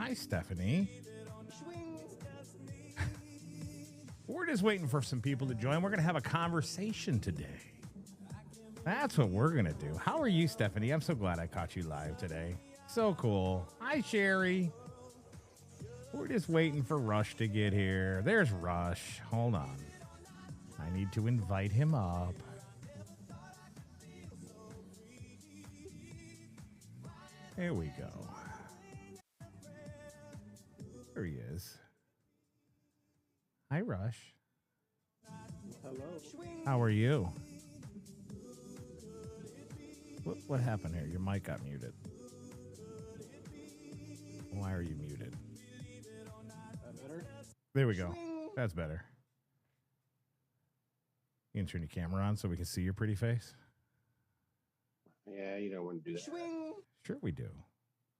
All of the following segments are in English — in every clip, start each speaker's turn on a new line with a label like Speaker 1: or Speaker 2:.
Speaker 1: Hi, Stephanie. We're just waiting for some people to join. We're going to have a conversation today. That's what we're going to do. How are you, Stephanie? I'm so glad I caught you live today. So cool. Hi, Sherry. We're just waiting for Rush to get here. There's Rush. Hold on. I need to invite him up. There we go. There he is. Hi, Rush.
Speaker 2: Hello.
Speaker 1: How are you? What happened here? Your mic got muted. Why are you muted?
Speaker 2: That better?
Speaker 1: There we go. That's better. You can turn your camera on so we can see your pretty face?
Speaker 2: Yeah, you don't want to do that.
Speaker 1: Sure we do.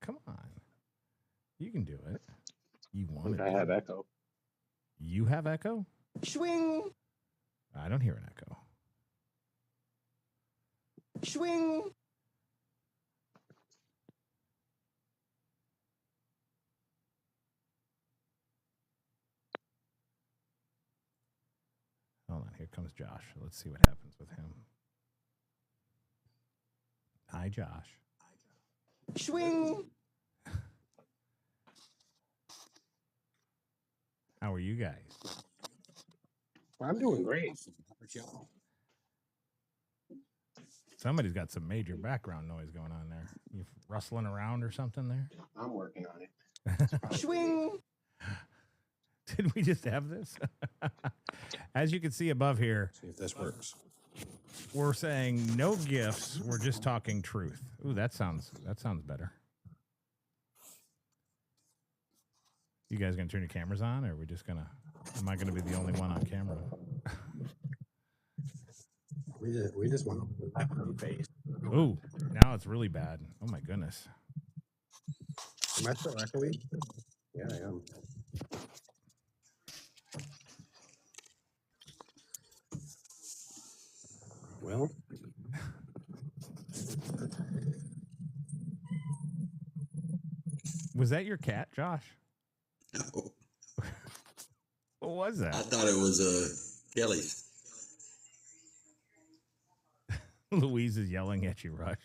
Speaker 1: Come on. You can do it. You want it.
Speaker 2: I have echo.
Speaker 1: You have echo?
Speaker 3: Swing.
Speaker 1: I don't hear an echo.
Speaker 3: Swing.
Speaker 1: Hold on. Here comes Josh. Let's see what happens with him. Hi, Josh.
Speaker 3: Swing.
Speaker 1: How are you guys?
Speaker 2: I'm doing great.
Speaker 1: Somebody's got some major background noise going on there. You rustling around or something there?
Speaker 2: I'm working on it.
Speaker 3: Swing.
Speaker 1: Did we just have this? As you can see above here,
Speaker 2: See if this works.
Speaker 1: we're saying no gifts. We're just talking truth. Ooh, that sounds better. You guys gonna turn your cameras on, or are we just gonna? Am I gonna be the only one on camera?
Speaker 2: We just want to face.
Speaker 1: Ooh, now it's really bad. Oh my goodness.
Speaker 2: Am I still echoey? Yeah, I am. Well,
Speaker 1: Was that your cat, Josh?
Speaker 4: No,
Speaker 1: What was
Speaker 4: I
Speaker 1: that?
Speaker 4: thought it was Kelly's.
Speaker 1: Louise is yelling at you, Rush.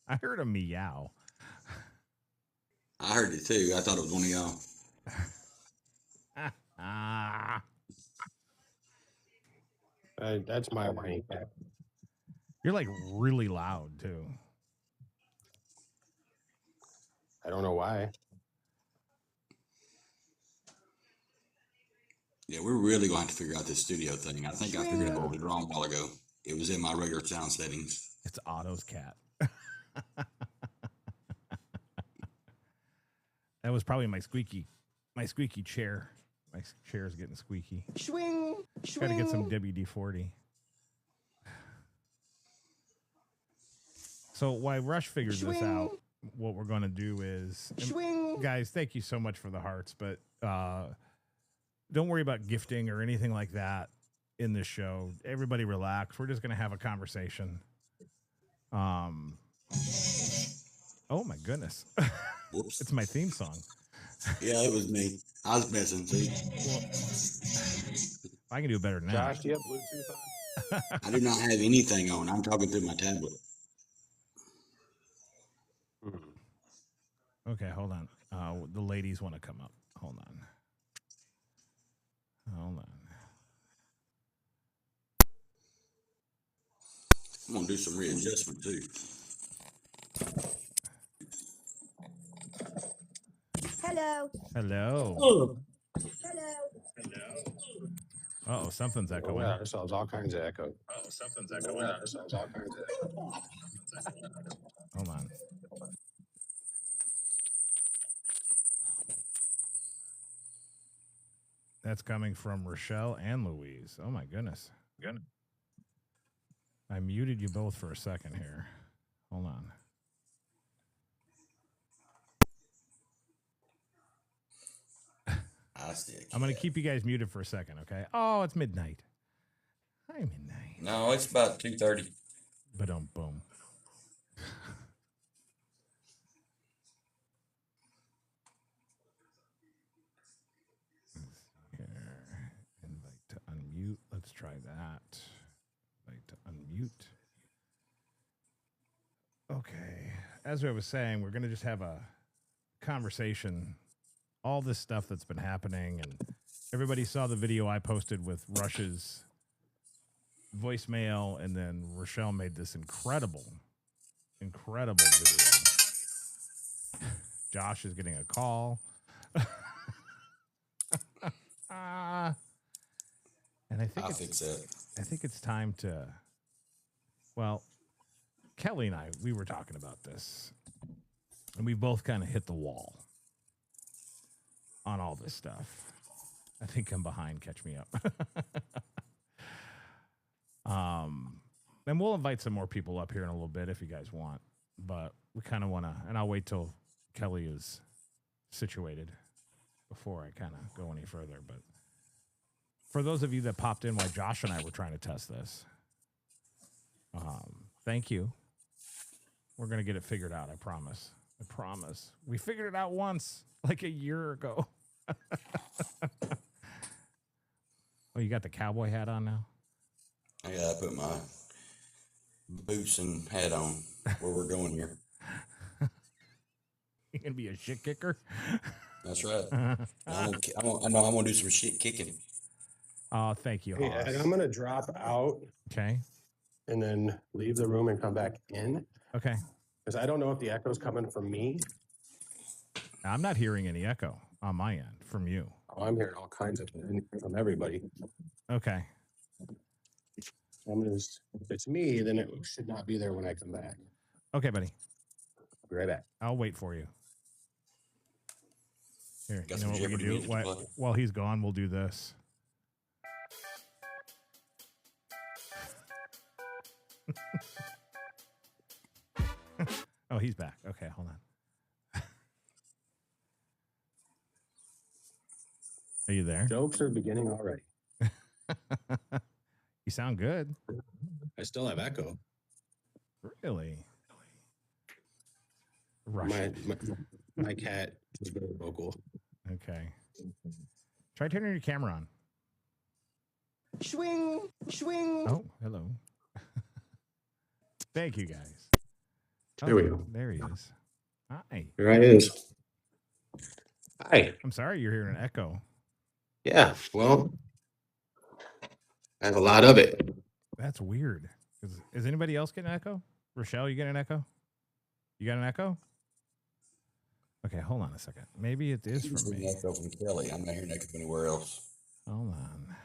Speaker 1: I heard a meow.
Speaker 4: I heard it too. I thought it was one of y'all.
Speaker 1: Ah.
Speaker 2: that's my whiny cat.
Speaker 1: You're like really loud too.
Speaker 2: I don't know why.
Speaker 4: Yeah, we're really going to have to figure out this studio thing. I think I figured out what was wrong a while ago. It was in my regular sound settings.
Speaker 1: It's Otto's cat. That was probably my squeaky chair. My chair's getting squeaky.
Speaker 3: Swing.
Speaker 1: Got to get some WD-40. So while Rush figures this out, what we're going to do is, guys, thank you so much for the hearts, but don't worry about gifting or anything like that in this show. Everybody relax. We're just going to have a conversation. Oh my goodness.
Speaker 4: Whoops.
Speaker 1: It's my theme song.
Speaker 4: Yeah, it was me. I was messing. See,
Speaker 1: I can do better than that.
Speaker 2: Josh, do you have Bluetooth on?
Speaker 4: I do not have anything on. I'm talking through my tablet.
Speaker 1: Okay, hold on. The ladies want to come up. Hold on.
Speaker 4: I'm gonna do some readjustment too.
Speaker 3: Hello.
Speaker 1: Hello.
Speaker 3: Hello.
Speaker 1: Uh-oh, something's
Speaker 2: Oh,
Speaker 1: echoing.
Speaker 2: yeah, ourselves all kinds of echo.
Speaker 1: Hold on. That's coming from Rochelle and Louise. Oh my goodness. I muted you both for a second here. Hold on.
Speaker 4: I stick.
Speaker 1: I'm going to keep you guys muted for a second, okay? Oh, it's midnight. Hi, midnight.
Speaker 4: No, it's about 2:30.
Speaker 1: Ba-dum, boom. try that. Like to unmute. Okay. As I was saying, we're going to just have a conversation. All this stuff that's been happening, and everybody saw the video I posted with Rush's voicemail, and then Rochelle made this incredible video. Josh is getting a call. And I think it's time to, well, Kelly and I, we were talking about this, and we both kind of hit the wall on all this stuff. I think I'm behind. Catch me up. And we'll invite some more people up here in a little bit if you guys want, but we kind of want to, and I'll wait till Kelly is situated before I kind of go any further. But for those of you that popped in while Josh and I were trying to test this, thank you. We're going to get it figured out. I promise. We figured it out once, like a year ago. Oh, you got the cowboy hat on now?
Speaker 4: I gotta put my boots and hat on where we're going here.
Speaker 1: You're going to be a shit kicker?
Speaker 4: That's right. I know I'm gonna do some shit kicking.
Speaker 1: Oh, thank you,
Speaker 2: Hey,
Speaker 1: Hoss.
Speaker 2: and I'm gonna drop out
Speaker 1: Okay.
Speaker 2: and then leave the room and come back in
Speaker 1: Okay.
Speaker 2: because I don't know if the echo's coming from me.
Speaker 1: I'm not hearing any echo on my end from you.
Speaker 2: Oh, I'm hearing all kinds of from everybody.
Speaker 1: Okay.
Speaker 2: I'm gonna just, if it's me, then it should not be there when I come back.
Speaker 1: Okay, buddy.
Speaker 2: I'll be right back.
Speaker 1: I'll wait for you. Here,
Speaker 4: Got
Speaker 1: you know
Speaker 4: some
Speaker 1: what we can
Speaker 4: Jeopardy
Speaker 1: do?
Speaker 4: music to play.
Speaker 1: While he's gone, we'll do this. Oh, he's back. Okay, hold on. Are you there?
Speaker 2: Jokes are beginning already.
Speaker 1: You sound good.
Speaker 2: I still have echo.
Speaker 1: Really? Russian.
Speaker 2: My cat is very vocal.
Speaker 1: Okay. Try turning your camera on.
Speaker 3: Swing, swing.
Speaker 1: Oh, hello. Thank you, guys.
Speaker 2: There we go.
Speaker 1: There he is. Hi.
Speaker 2: Here I is. Hi.
Speaker 1: I'm sorry you're hearing an echo.
Speaker 2: Yeah. Well, I have a lot of it.
Speaker 1: That's weird. Is anybody else getting an echo? Rochelle, you get an echo? You got an echo? Okay, hold on a second. Maybe it is from me.
Speaker 4: Echo from Kelly. I'm not hearing echo anywhere else.
Speaker 1: Hold on.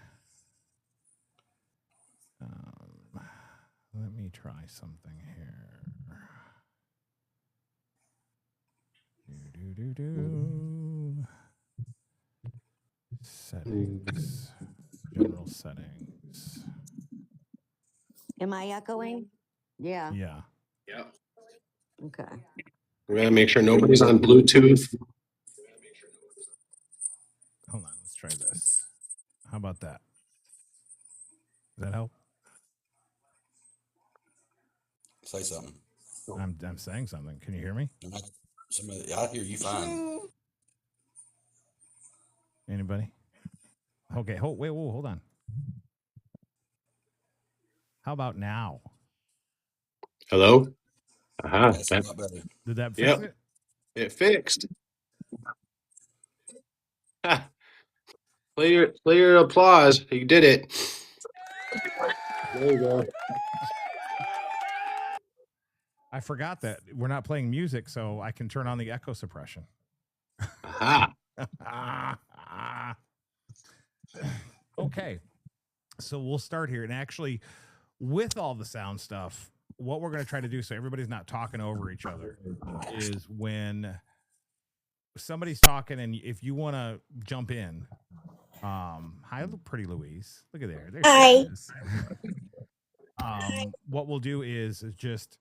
Speaker 1: Let me try something here. Settings. General settings.
Speaker 5: Am I echoing? Yeah.
Speaker 1: Yeah.
Speaker 2: Yeah.
Speaker 5: Okay.
Speaker 2: We're gonna make sure nobody's on Bluetooth.
Speaker 1: Hold on. Let's try this. How about that? Does that help?
Speaker 4: Say something.
Speaker 1: I'm saying something. Can you hear me?
Speaker 4: I hear you fine.
Speaker 1: Anybody? Okay. Hold on. How about now?
Speaker 2: Hello? Uh-huh.
Speaker 4: That's a lot better.
Speaker 1: Did that fix
Speaker 2: Yep.
Speaker 1: it?
Speaker 2: It fixed. Ha. Play your applause. You did it. There you go.
Speaker 1: I forgot that we're not playing music, so I can turn on the echo suppression.
Speaker 2: Aha.
Speaker 1: Okay. So we'll start here. And actually, with all the sound stuff, what we're going to try to do so everybody's not talking over each other is when somebody's talking and if you want to jump in. Hi, pretty Louise. Look at there. Hi. What we'll do is just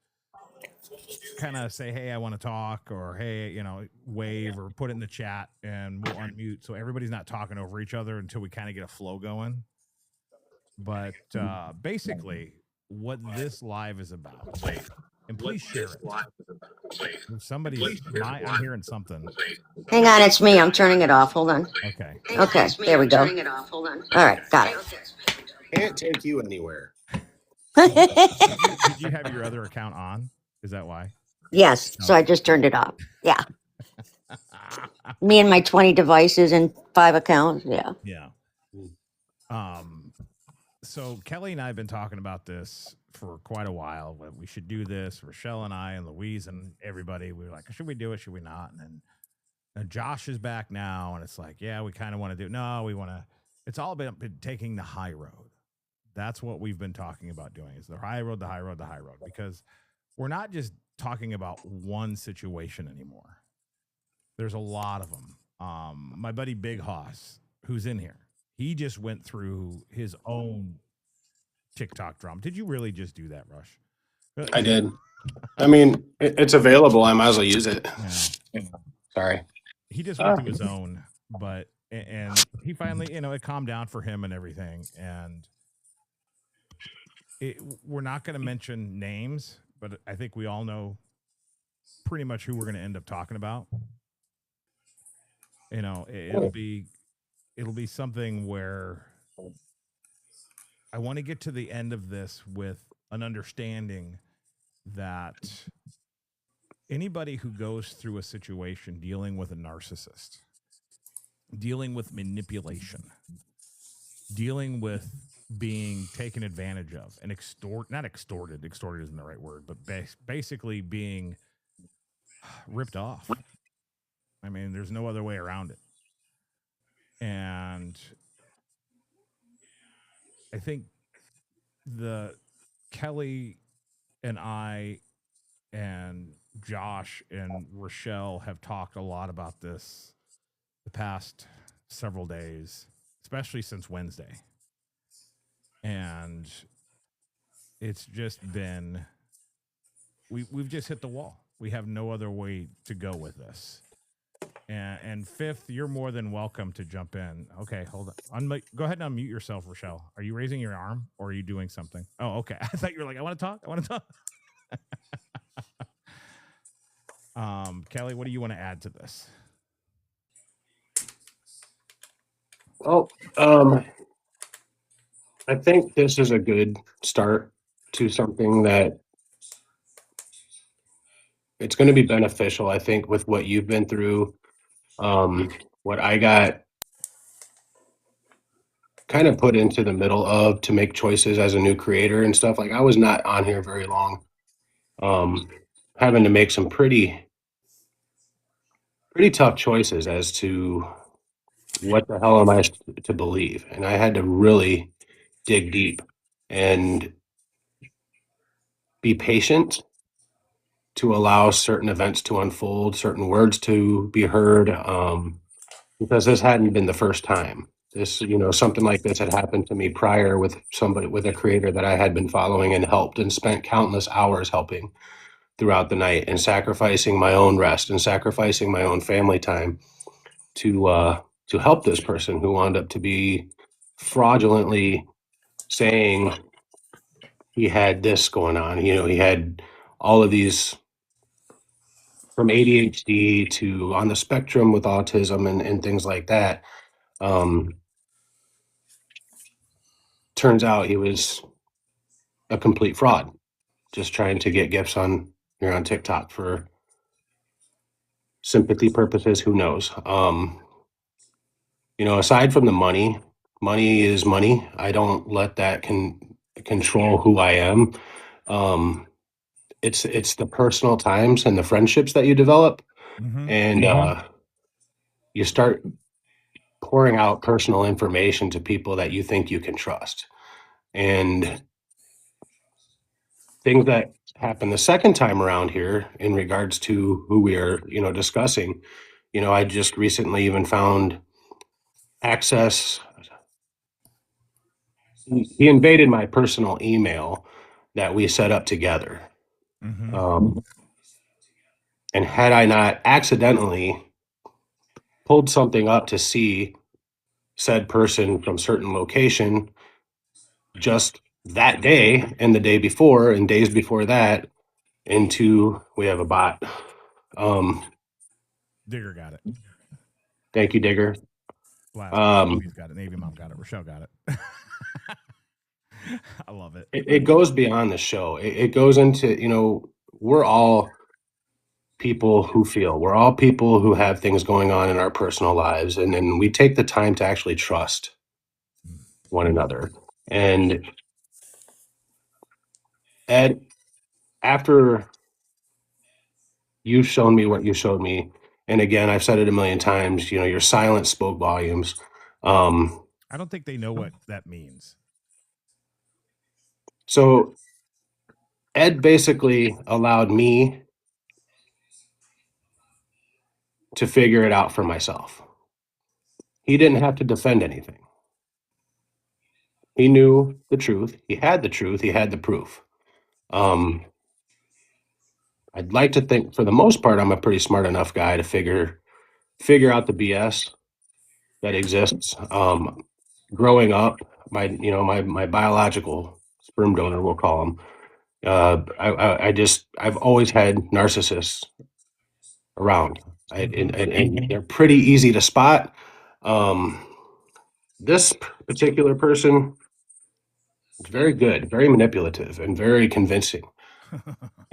Speaker 1: kind of say, hey, I want to talk, or hey, wave, or put it in the chat, and we'll unmute so everybody's not talking over each other until we kind of get a flow going. But basically, what this live is about, and please share it. If I'm hearing something.
Speaker 5: Hang on, it's me. I'm turning it off. Hold on.
Speaker 1: Okay.
Speaker 5: Okay, there we go. All right, got it.
Speaker 2: can't take you anywhere.
Speaker 1: Did you have your other account on? Is that why?
Speaker 5: Yes, so I just turned it off. Yeah. Me and my 20 devices and 5 accounts. Yeah.
Speaker 1: Yeah. So Kelly and I have been talking about this for quite a while. We should do this. Rochelle and I and Louise and everybody. We were like, should we do it? Should we not? And then Josh is back now, and it's like, yeah, we kind of want to do it. No, we want to. It's all about taking the high road. That's what we've been talking about doing is the high road, the high road, the high road, because we're not just talking about one situation anymore. There's a lot of them. My buddy Big Hoss, who's in here, he just went through his own TikTok drama. Did you really just do that, Rush?
Speaker 2: I did. I mean, it's available. I might as well use it.
Speaker 1: Yeah.
Speaker 2: Sorry.
Speaker 1: He just went through his own, but and he finally, it calmed down for him and everything. And we're not going to mention names, but I think we all know pretty much who we're going to end up talking about. It'll be something where I want to get to the end of this with an understanding that anybody who goes through a situation dealing with a narcissist, dealing with manipulation, dealing with being taken advantage of and not extorted isn't the right word, but basically being ripped off. I mean, there's no other way around it. And I think Kelly and I and Josh and Rochelle have talked a lot about this the past several days, especially since Wednesday. And it's just been, we've just hit the wall. We have no other way to go with this. And Fifth, you're more than welcome to jump in. Okay, hold on. Go ahead and unmute yourself, Rochelle. Are you raising your arm or are you doing something? Oh, okay. I thought you were like, I want to talk. Kelly, what do you want to add to this?
Speaker 2: Well, I think this is a good start to something that it's going to be beneficial. I think with what you've been through, what I got kind of put into the middle of to make choices as a new creator and stuff. Like I was not on here very long, having to make some pretty tough choices as to what the hell am I to believe, and I had to really dig deep and be patient to allow certain events to unfold, certain words to be heard, because this hadn't been the first time. This, something like this had happened to me prior with a creator that I had been following and helped and spent countless hours helping throughout the night and sacrificing my own rest and sacrificing my own family time to help this person who wound up to be fraudulently saying he had this going on. He had all of these, from ADHD to on the spectrum with autism and things like that. Turns out he was a complete fraud, just trying to get gifts on TikTok for sympathy purposes. Who knows? Aside from the money is money. I don't let that control who I am. It's the personal times and the friendships that you develop, and you start pouring out personal information to people that you think you can trust. And things that happen the second time around here in regards to who we are, discussing, I just recently even found access. He invaded my personal email that we set up together. And had I not accidentally pulled something up to see said person from certain location just that day and the day before and days before that, we have a bot.
Speaker 1: Digger got it.
Speaker 2: Thank you, Digger.
Speaker 1: He's got it. Navy Mom got it. Rochelle got it. I love it.
Speaker 2: It goes beyond the show. It goes into, we're all people who feel. We're all people who have things going on in our personal lives, and then we take the time to actually trust one another. And Ed, after you've shown me what you showed me, and again, I've said it a million times, your silence spoke volumes.
Speaker 1: I don't think they know what that means.
Speaker 2: So Ed basically allowed me to figure it out for myself. He didn't have to defend anything. He knew the truth. He had the truth. He had the proof. Um, I'd like to think, for the most part, I'm a pretty smart enough guy to figure out the BS that exists. Growing up, my biological sperm donor, we'll call him. I've always had narcissists around, and they're pretty easy to spot. Um, this particular person is very good, very manipulative, and very convincing.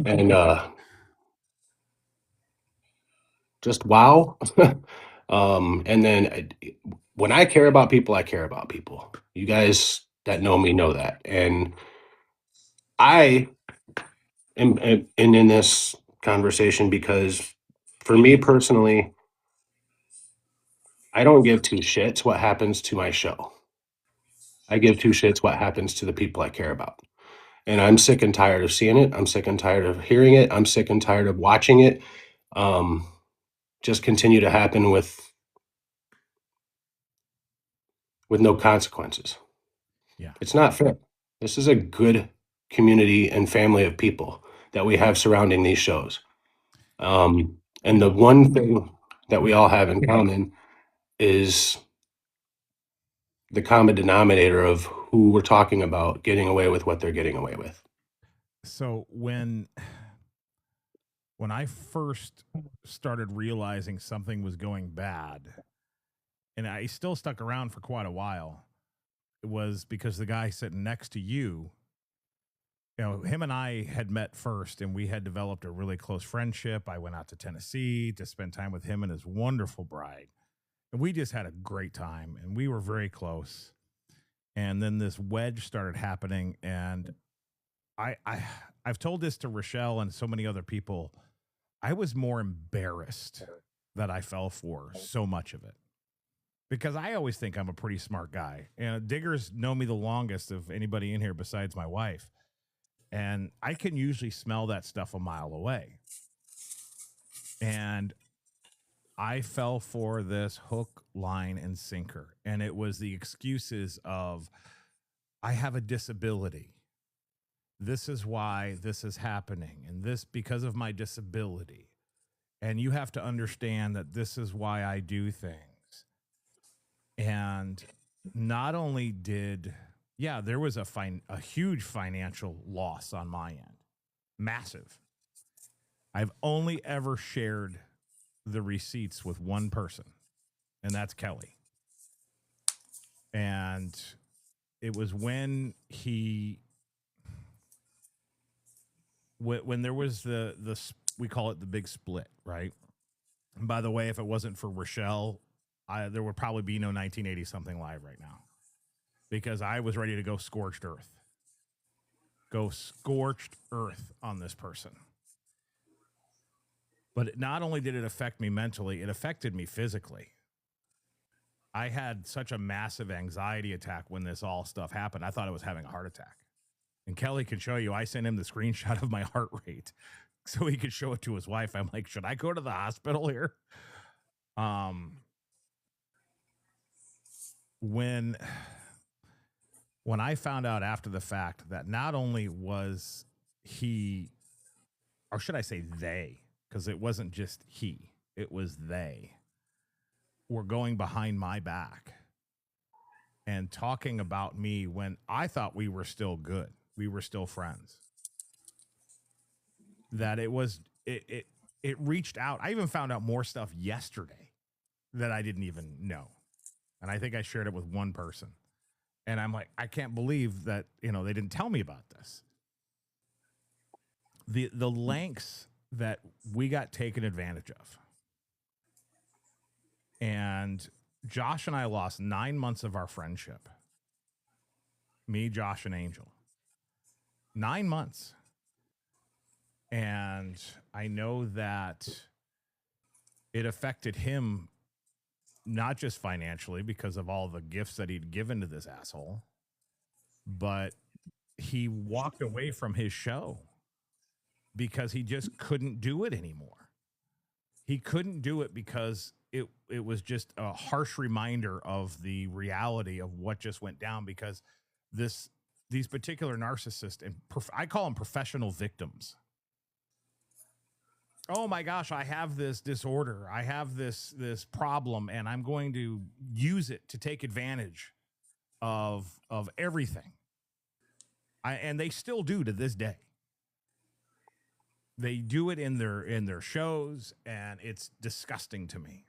Speaker 2: And just wow. And then when I care about people, I care about people. You guys that know me know that. And I am in this conversation because for me personally, I don't give two shits what happens to my show. I give two shits what happens to the people I care about. And I'm sick and tired of seeing it. I'm sick and tired of hearing it. I'm sick and tired of watching it. Um, just continue to happen with no consequences.
Speaker 1: Yeah.
Speaker 2: It's not fair. This is a good community and family of people that we have surrounding these shows. And the one thing that we all have in common is the common denominator of who we're talking about getting away with what they're getting away with.
Speaker 1: So when I first started realizing something was going bad, and I still stuck around for quite a while, it was because the guy sitting next to you, him and I had met first, and we had developed a really close friendship. I went out to Tennessee to spend time with him and his wonderful bride. And we just had a great time, and we were very close. And then this wedge started happening, and I've told this to Rochelle and so many other people. I was more embarrassed that I fell for so much of it, because I always think I'm a pretty smart guy. And diggers know me the longest of anybody in here besides my wife. And I can usually smell that stuff a mile away. And I fell for this hook, line, and sinker. And it was the excuses of, I have a disability. This is why this is happening. And this because of my disability. And you have to understand that this is why I do things. And not only did, there was a huge financial loss on my end. Massive. I've only ever shared the receipts with one person, and that's Kelly. And it was when when there was the we call it the big split, right? And by the way, if it wasn't for Rochelle, there would probably be no 1980 something live right now, because I was ready to go scorched earth on this person. But not only did it affect me mentally, it affected me physically. I had such a massive anxiety attack when this all stuff happened. I thought I was having a heart attack. And Kelly can show you, I sent him the screenshot of my heart rate so he could show it to his wife. I'm like, should I go to the hospital here? When I found out after the fact that not only was he, or should I say they, because it wasn't just he, it was they, were going behind my back and talking about me when I thought we were still good. We were still friends. That it reached out. I even found out more stuff yesterday that I didn't even know. And I think I shared it with one person. And I'm like, I can't believe that, they didn't tell me about this. The lengths that we got taken advantage of. And Josh and I lost 9 months of our friendship. Me, Josh, and Angel. 9 months. And I know that it affected him, not just financially because of all the gifts that he'd given to this asshole, but he walked away from his show because he just couldn't do it anymore. He couldn't do it because it was just a harsh reminder of the reality of what just went down, because these particular narcissists, and I call them professional victims. Oh my gosh, I have this disorder. I have this problem, and I'm going to use it to take advantage of everything. And they still do to this day. They do it in their shows, and it's disgusting to me.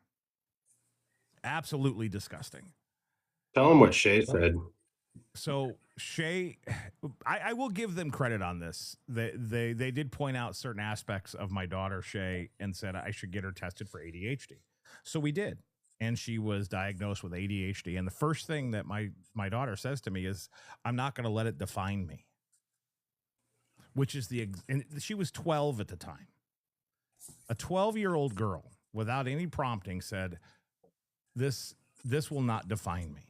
Speaker 1: Absolutely disgusting.
Speaker 2: Tell him what Shay said.
Speaker 1: So Shay, I will give them credit on this. They did point out certain aspects of my daughter Shay and said I should get her tested for ADHD. So we did, and she was diagnosed with ADHD. And the first thing that my daughter says to me is, "I'm not going to let it define me." Which is and she was 12 at the time. A 12-year-old girl, without any prompting, said, "This will not define me."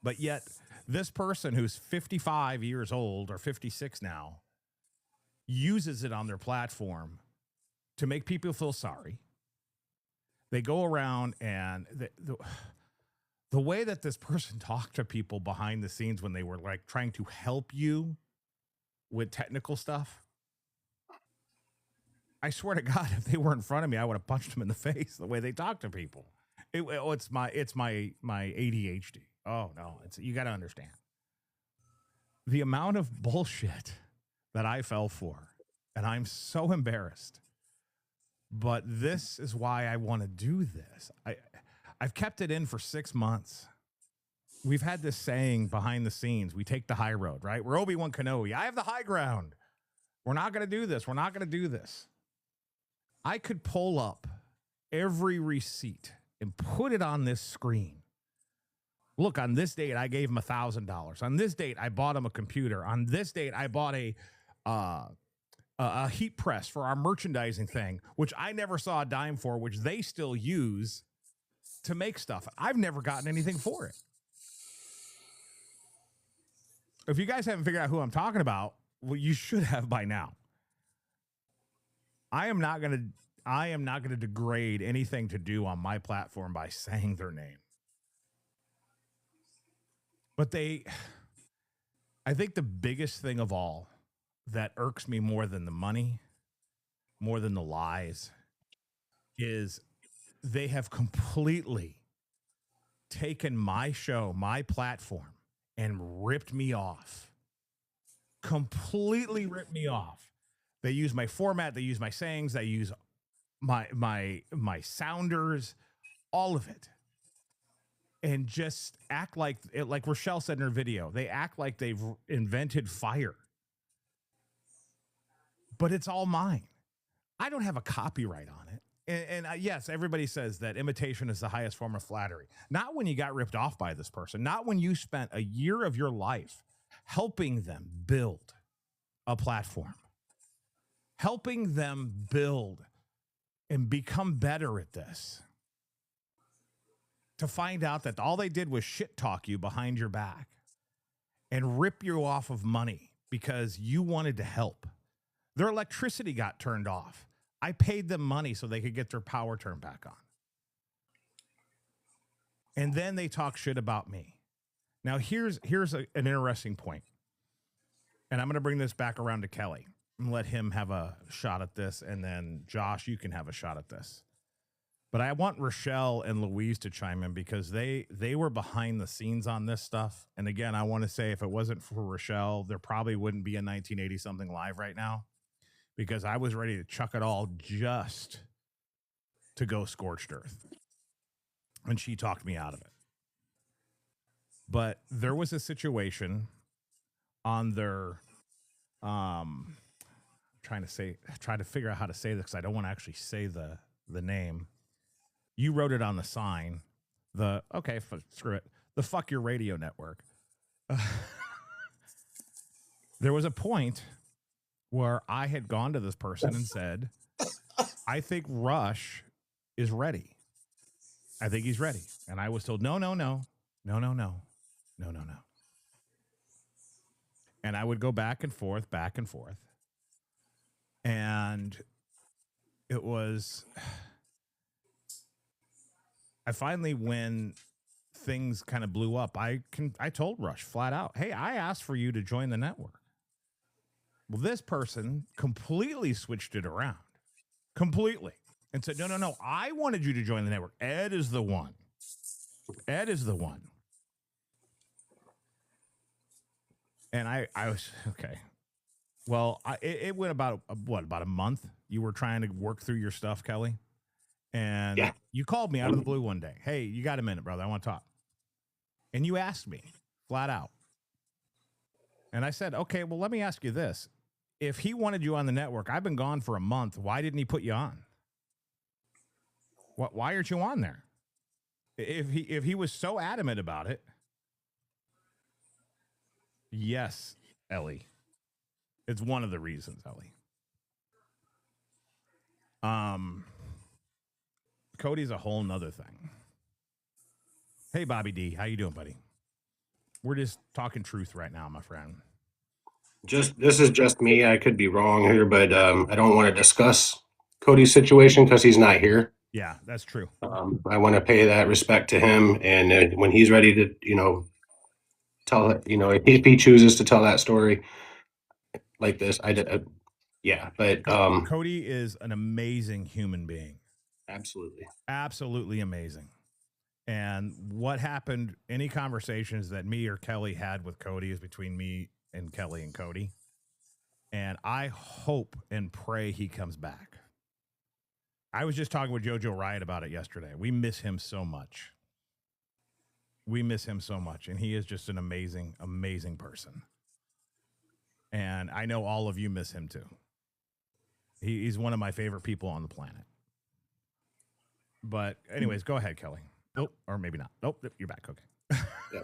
Speaker 1: But yet, this person who's 55 years old or 56 now uses it on their platform to make people feel sorry. They go around, and the way that this person talked to people behind the scenes when they were like trying to help you with technical stuff, I swear to God, if they were in front of me, I would have punched them in the face. The way they talk to people, it's my ADHD. Oh no, you got to understand the amount of bullshit that I fell for, and I'm so embarrassed. But this is why I want to do this. I've kept it in for 6 months. We've had this saying behind the scenes: we take the high road, right? We're Obi-Wan Kenobi. I have the high ground. We're not going to do this. We're not going to do this. I could pull up every receipt and put it on this screen. Look, on this date, I gave him $1,000. On this date, I bought him a computer. On this date, I bought a heat press for our merchandising thing, which I never saw a dime for, which they still use to make stuff. I've never gotten anything for it. If you guys haven't figured out who I'm talking about, well, you should have by now. I am not going to degrade anything to do on my platform by saying their name. But I think the biggest thing of all that irks me more than the money, more than the lies, is they have completely taken my show, my platform, and ripped me off. Completely ripped me off. They use my format, they use my sayings, they use my sounders, all of it. And just act like Rochelle said in her video, they act like they've invented fire. But it's all mine. I don't have a copyright on it. And yes, everybody says that imitation is the highest form of flattery. Not when you got ripped off by this person. Not when you spent a year of your life helping them build a platform. Helping them build and become better at this. To find out that all they did was shit talk you behind your back and rip you off of money because you wanted to help. Their electricity got turned off. I paid them money so they could get their power turned back on. And then they talk shit about me. Now, here's an interesting point. And I'm going to bring this back around to Kelly and let him have a shot at this. And then, Josh, you can have a shot at this. But I want Rochelle and Louise to chime in because they were behind the scenes on this stuff. And again, I want to say if it wasn't for Rochelle, there probably wouldn't be a 1980-something live right now because I was ready to chuck it all just to go scorched earth. And she talked me out of it. But there was a situation on their try to figure out how to say this because I don't want to actually say the name. You wrote it on the sign. Screw it. The Fuck Your Radio Network. There was a point where I had gone to this person and said, I think Rush is ready. I think he's ready. And I was told, no. And I would go back and forth. And it was, I finally, when things kind of blew up, I told Rush flat out, hey, I asked for you to join the network. Well, this person completely switched it around. Completely. And said, no, I wanted you to join the network. Ed is the one. And I was, okay. Well, it went about a month. You were trying to work through your stuff, Kelly. And you called me out of the blue one day. Hey, you got a minute, brother? I want to talk. And you asked me flat out. And I said, okay, well, let me ask you this. If he wanted you on the network, I've been gone for a month. Why didn't he put you on? Why aren't you on there? If he was so adamant about it. Yes, Ellie. It's one of the reasons, Ellie. Cody's a whole nother thing. Hey, Bobby D, how you doing, buddy? We're just talking truth right now, my friend.
Speaker 2: This is just me. I could be wrong here, but I don't want to discuss Cody's situation because he's not here.
Speaker 1: Yeah, that's true.
Speaker 2: I want to pay that respect to him, and when he's ready to, tell it, if he chooses to tell that story like this, But
Speaker 1: Cody is an amazing human being.
Speaker 2: Absolutely
Speaker 1: amazing. And what happened? Any conversations that me or Kelly had with Cody is between me and Kelly and Cody. And I hope and pray he comes back. I was just talking with JoJo Riot about it yesterday. We miss him so much. And he is just an amazing, amazing person. And I know all of you miss him too. He's one of my favorite people on the planet. But anyways, go ahead, Kelly. Nope, or maybe not. Nope, you're back. Okay.
Speaker 2: Yeah.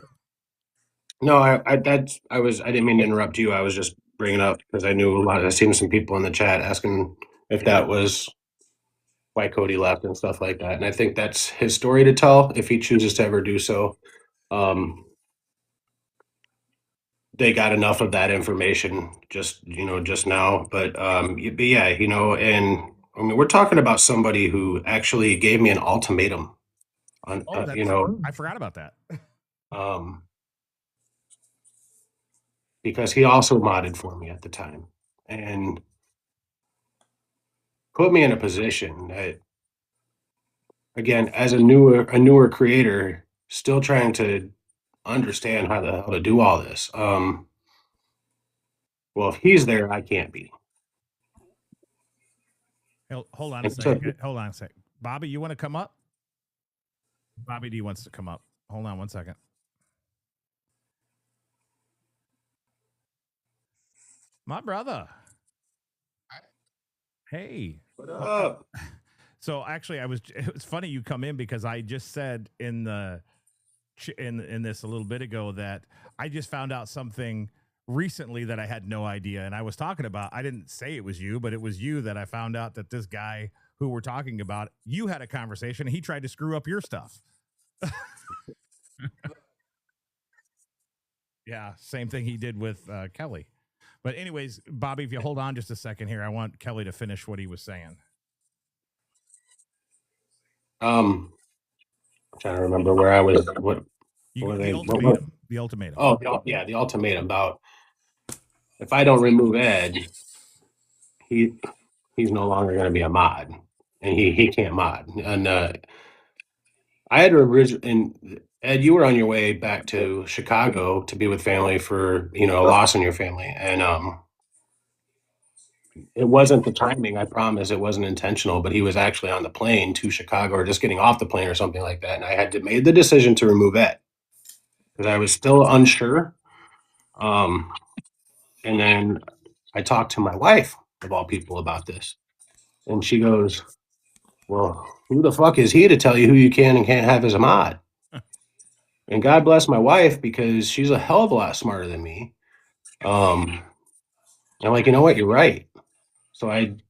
Speaker 2: No, I didn't mean to interrupt you. I was just bringing up because I've seen some people in the chat asking if that was why Cody left and stuff like that. And I think that's his story to tell if he chooses to ever do so. They got enough of that information just now. But and I mean, we're talking about somebody who actually gave me an ultimatum on,
Speaker 1: I forgot about that.
Speaker 2: Because he also modded for me at the time and put me in a position that, again, as a newer creator, still trying to understand how the hell to do all this. Well, if he's there, I can't be.
Speaker 1: Hold on a second. Bobby, you want to come up? Bobby D wants to come up. Hold on 1 second. My brother. Hey.
Speaker 2: What up?
Speaker 1: So actually, it was funny you come in because I just said in this a little bit ago that I just found out something recently that I had no idea. And I was talking about, I didn't say it was you, but it was you that I found out that this guy who we're talking about, you had a conversation and he tried to screw up your stuff. Yeah, same thing he did with Kelly. But anyways, Bobby, if you hold on just a second here, I want Kelly to finish what he was saying.
Speaker 2: I'm trying to remember where I was.
Speaker 1: The ultimatum.
Speaker 2: Oh, yeah, the ultimatum about if I don't remove Ed, he's no longer going to be a mod, and he can't mod. And I had to and Ed, you were on your way back to Chicago to be with family for a loss in your family, and it wasn't the timing. I promise it wasn't intentional, but he was actually on the plane to Chicago or just getting off the plane or something like that, and I had made the decision to remove Ed. because I was still unsure. And then I talked to my wife, of all people, about this. And she goes, well, who the fuck is he to tell you who you can and can't have as a mod? And God bless my wife, because she's a hell of a lot smarter than me. I'm like, you know what? You're right. So it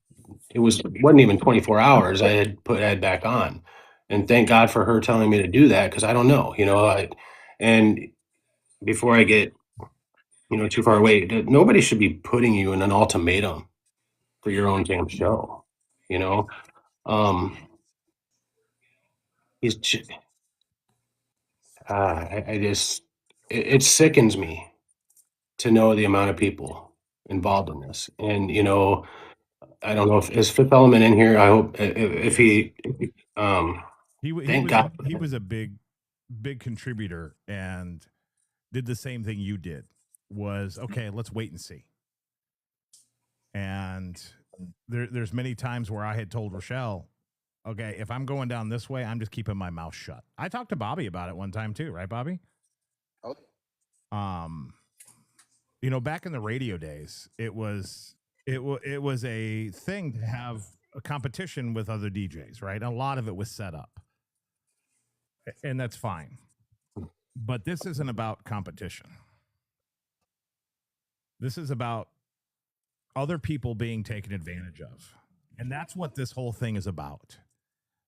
Speaker 2: wasn't even 24 hours. I had put Ed back on, and thank God for her telling me to do that, because I don't know, and before I get, too far away, nobody should be putting you in an ultimatum for your own damn show, you know. He's, I just, it sickens me to know the amount of people involved in this, and I don't know if is Fifth Element in here. I hope if he, thank God.
Speaker 1: He was a big contributor and did the same thing you did. Was okay. Let's wait and see. And there's many times where I had told Rochelle, okay, if I'm going down this way, I'm just keeping my mouth shut. I talked to Bobby about it one time too, right, Bobby?
Speaker 3: Oh.
Speaker 1: Back in the radio days, it was a thing to have a competition with other DJs, right? A lot of it was set up, and that's fine. But this isn't about competition. This is about other people being taken advantage of. And that's what this whole thing is about.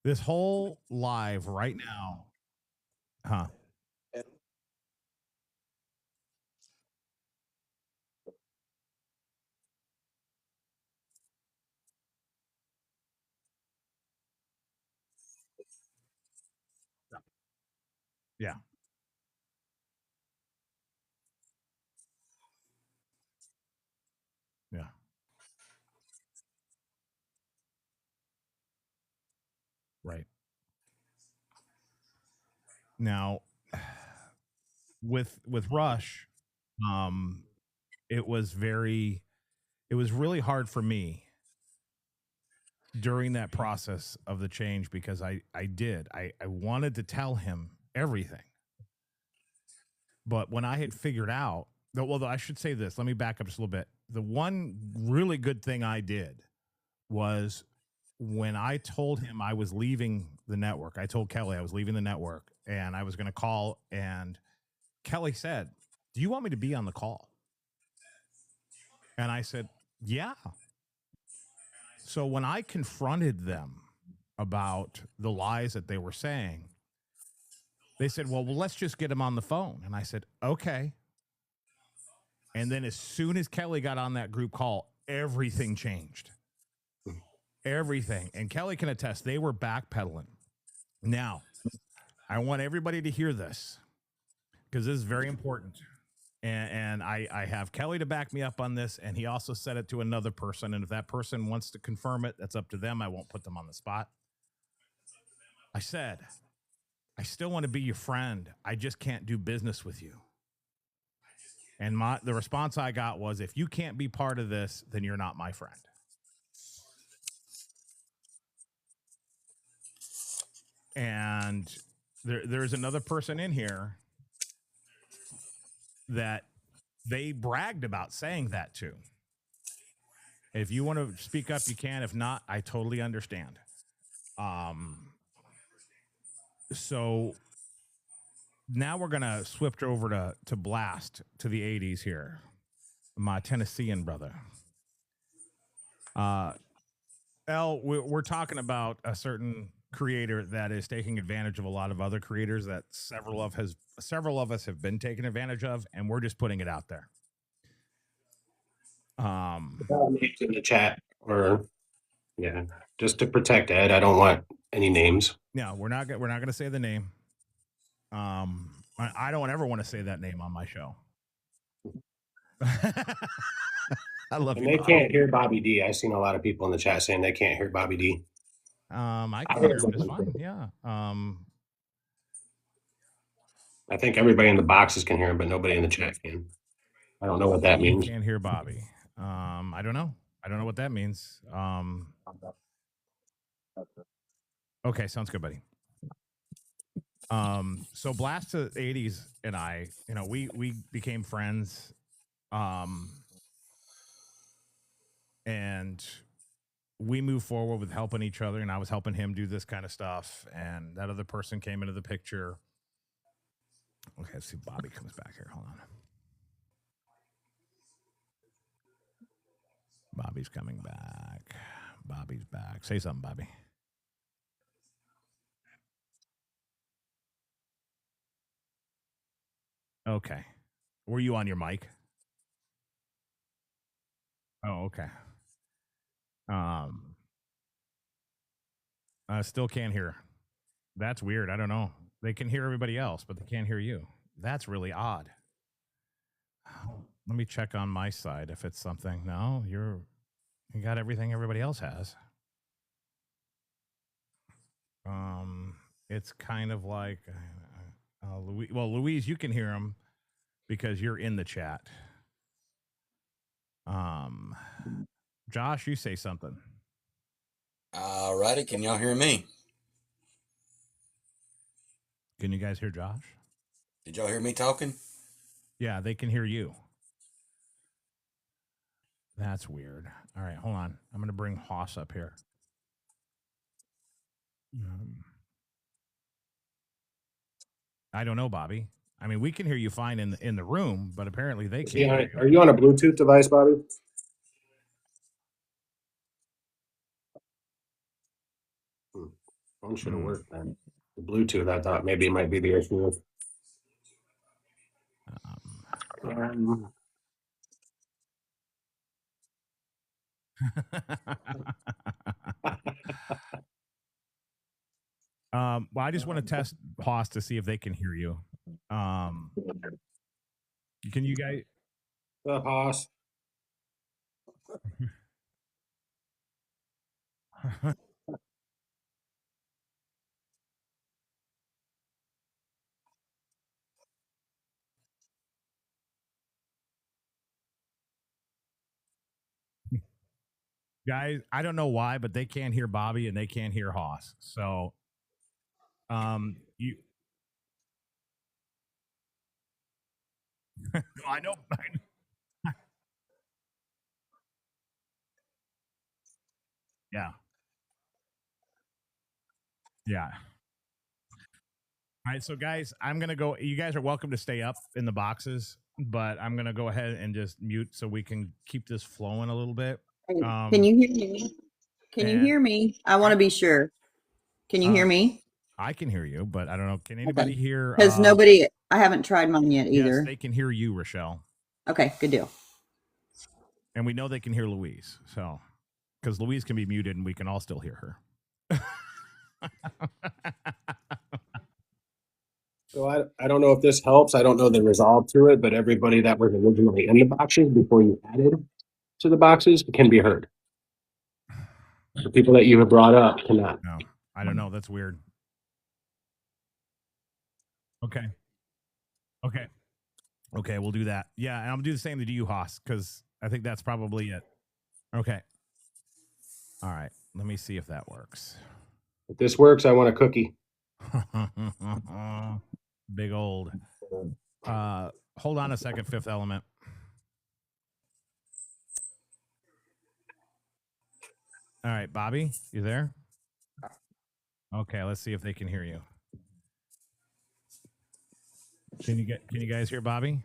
Speaker 1: This whole live right now. Huh? Yeah. Yeah. Right. Now, with Rush, it was really hard for me during that process of the change, because I wanted to tell him everything. But when I had figured out, well, I should say this. Let me back up just a little bit. The one really good thing I did was when I told him I was leaving the network. I told Kelly I was leaving the network and I was going to call, and Kelly said, "Do you want me to be on the call?" And I said, "Yeah." So when I confronted them about the lies that they were saying, they said, well, let's just get him on the phone. And I said, okay. And then as soon as Kelly got on that group call, everything changed. Everything. And Kelly can attest, they were backpedaling. Now, I want everybody to hear this, because this is very important. And I have Kelly to back me up on this, and he also said it to another person. And if that person wants to confirm it, that's up to them. I won't put them on the spot. I said, I still want to be your friend. I just can't do business with you. And the response I got was, if you can't be part of this, then you're not my friend. And there's another person in here that they bragged about saying that to. If you want to speak up, you can. If not, I totally understand. So now we're going to switch over to Blast, to the 80s here. My Tennessean brother. We're talking about a certain creator that is taking advantage of a lot of other creators that several of us have been taken advantage of, and we're just putting it out there.
Speaker 2: In the chat, or just to protect Ed, I don't want any names.
Speaker 1: No, we're not going to say the name. I don't ever want to say that name on my show. I love
Speaker 2: and
Speaker 1: you.
Speaker 2: They can't hear Bobby D. I've seen a lot of people in the chat saying they can't hear Bobby D.
Speaker 1: I can hear him just fine. Yeah.
Speaker 2: I think everybody in the boxes can hear him, but nobody in the chat can. I don't know what that means.
Speaker 1: You can't hear Bobby. I don't know. I don't know what that means. Okay, sounds good, buddy. So Blast to 80s and I, we became friends. And we moved forward with helping each other, and I was helping him do this kind of stuff. And that other person came into the picture. Okay, let's see if Bobby comes back here. Hold on. Bobby's coming back. Bobby's back. Say something, Bobby. Okay. Were you on your mic? Oh, okay. Um, I still can't hear. That's weird. I don't know. They can hear everybody else, but they can't hear you. That's really odd. Let me check on my side if it's something. No, you got everything everybody else has. It's kind of like Louise, you can hear him because you're in the chat. Josh, you say something.
Speaker 4: All righty, can y'all hear me?
Speaker 1: Can you guys hear Josh?
Speaker 4: Did y'all hear me talking?
Speaker 1: Yeah, they can hear you. That's weird. All right, hold on. I'm going to bring Hoss up here. I don't know, Bobby. I mean, we can hear you fine in the room, but apparently they can't.
Speaker 2: Yeah, are you on a Bluetooth device, Bobby? Phone should have worked then. The Bluetooth, I thought maybe it might be the issue.
Speaker 1: Well, I just want to test Hoss to see if they can hear you. Can you guys?
Speaker 2: Hoss.
Speaker 1: Guys, I don't know why, but they can't hear Bobby and they can't hear Hoss. So, you. I know. Yeah. Yeah. All right, so guys, I'm gonna go. You guys are welcome to stay up in the boxes, but I'm gonna go ahead and just mute so we can keep this flowing a little bit.
Speaker 6: Can you hear me? Can you hear me? I want to be sure. Can you hear me?
Speaker 1: I can hear you, but I don't know. Can anybody hear?
Speaker 6: Because nobody, I haven't tried mine yet either.
Speaker 1: Yes, they can hear you, Rochelle.
Speaker 6: Okay, good deal.
Speaker 1: And we know they can hear Louise, so because Louise can be muted and we can all still hear her.
Speaker 2: So I don't know if this helps. I don't know the resolve to it, but everybody that was originally in the boxes before you added to the boxes can be heard. The people that you have brought up cannot.
Speaker 1: No, I don't know. That's weird. Okay. Okay, we'll do that. Yeah, and I'm gonna do the same to you, Hoss, because I think that's probably it. Okay. All right. Let me see if that works.
Speaker 2: If this works, I want a cookie.
Speaker 1: Big old. Hold on a second, Fifth Element. All right, Bobby, you there? Okay, let's see if they can hear you. Can you guys hear Bobby?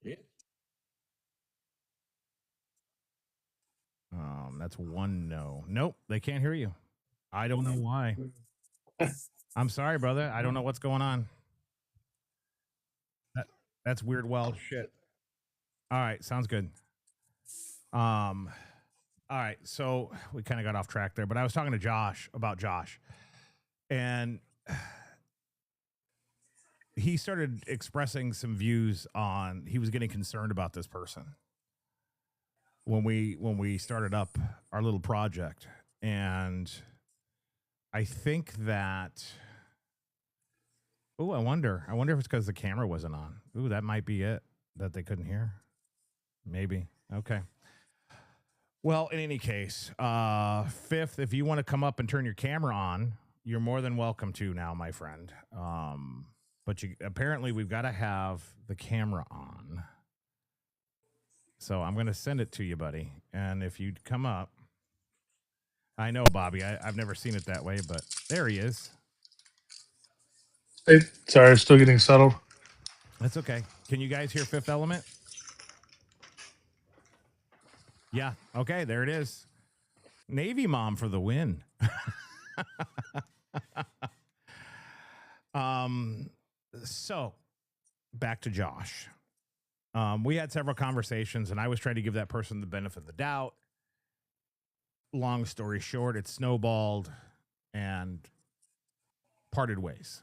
Speaker 4: Yeah.
Speaker 1: That's one no. Nope, they can't hear you. I don't know why. I'm sorry, brother. I don't know what's going on. That's weird, wild shit. All right, sounds good. All right, so we kind of got off track there, but I was talking to Josh about Josh, and he started expressing some views on. He was getting concerned about this person when we started up our little project, and I think that. Oh, I wonder if it's because the camera wasn't on. Ooh, that might be it, that they couldn't hear. Maybe. Okay. Well, in any case, Fifth, if you want to come up and turn your camera on, you're more than welcome to now, my friend. But apparently we've got to have the camera on. So I'm going to send it to you, buddy. And if you'd come up, I know, Bobby, I've never seen it that way, but there he is.
Speaker 7: Hey, sorry, still getting settled.
Speaker 1: That's okay. Can you guys hear Fifth Element? Yeah. Okay, there it is. Navy mom for the win. So back to Josh. We had several conversations, and I was trying to give that person the benefit of the doubt. Long story short, it snowballed and parted ways.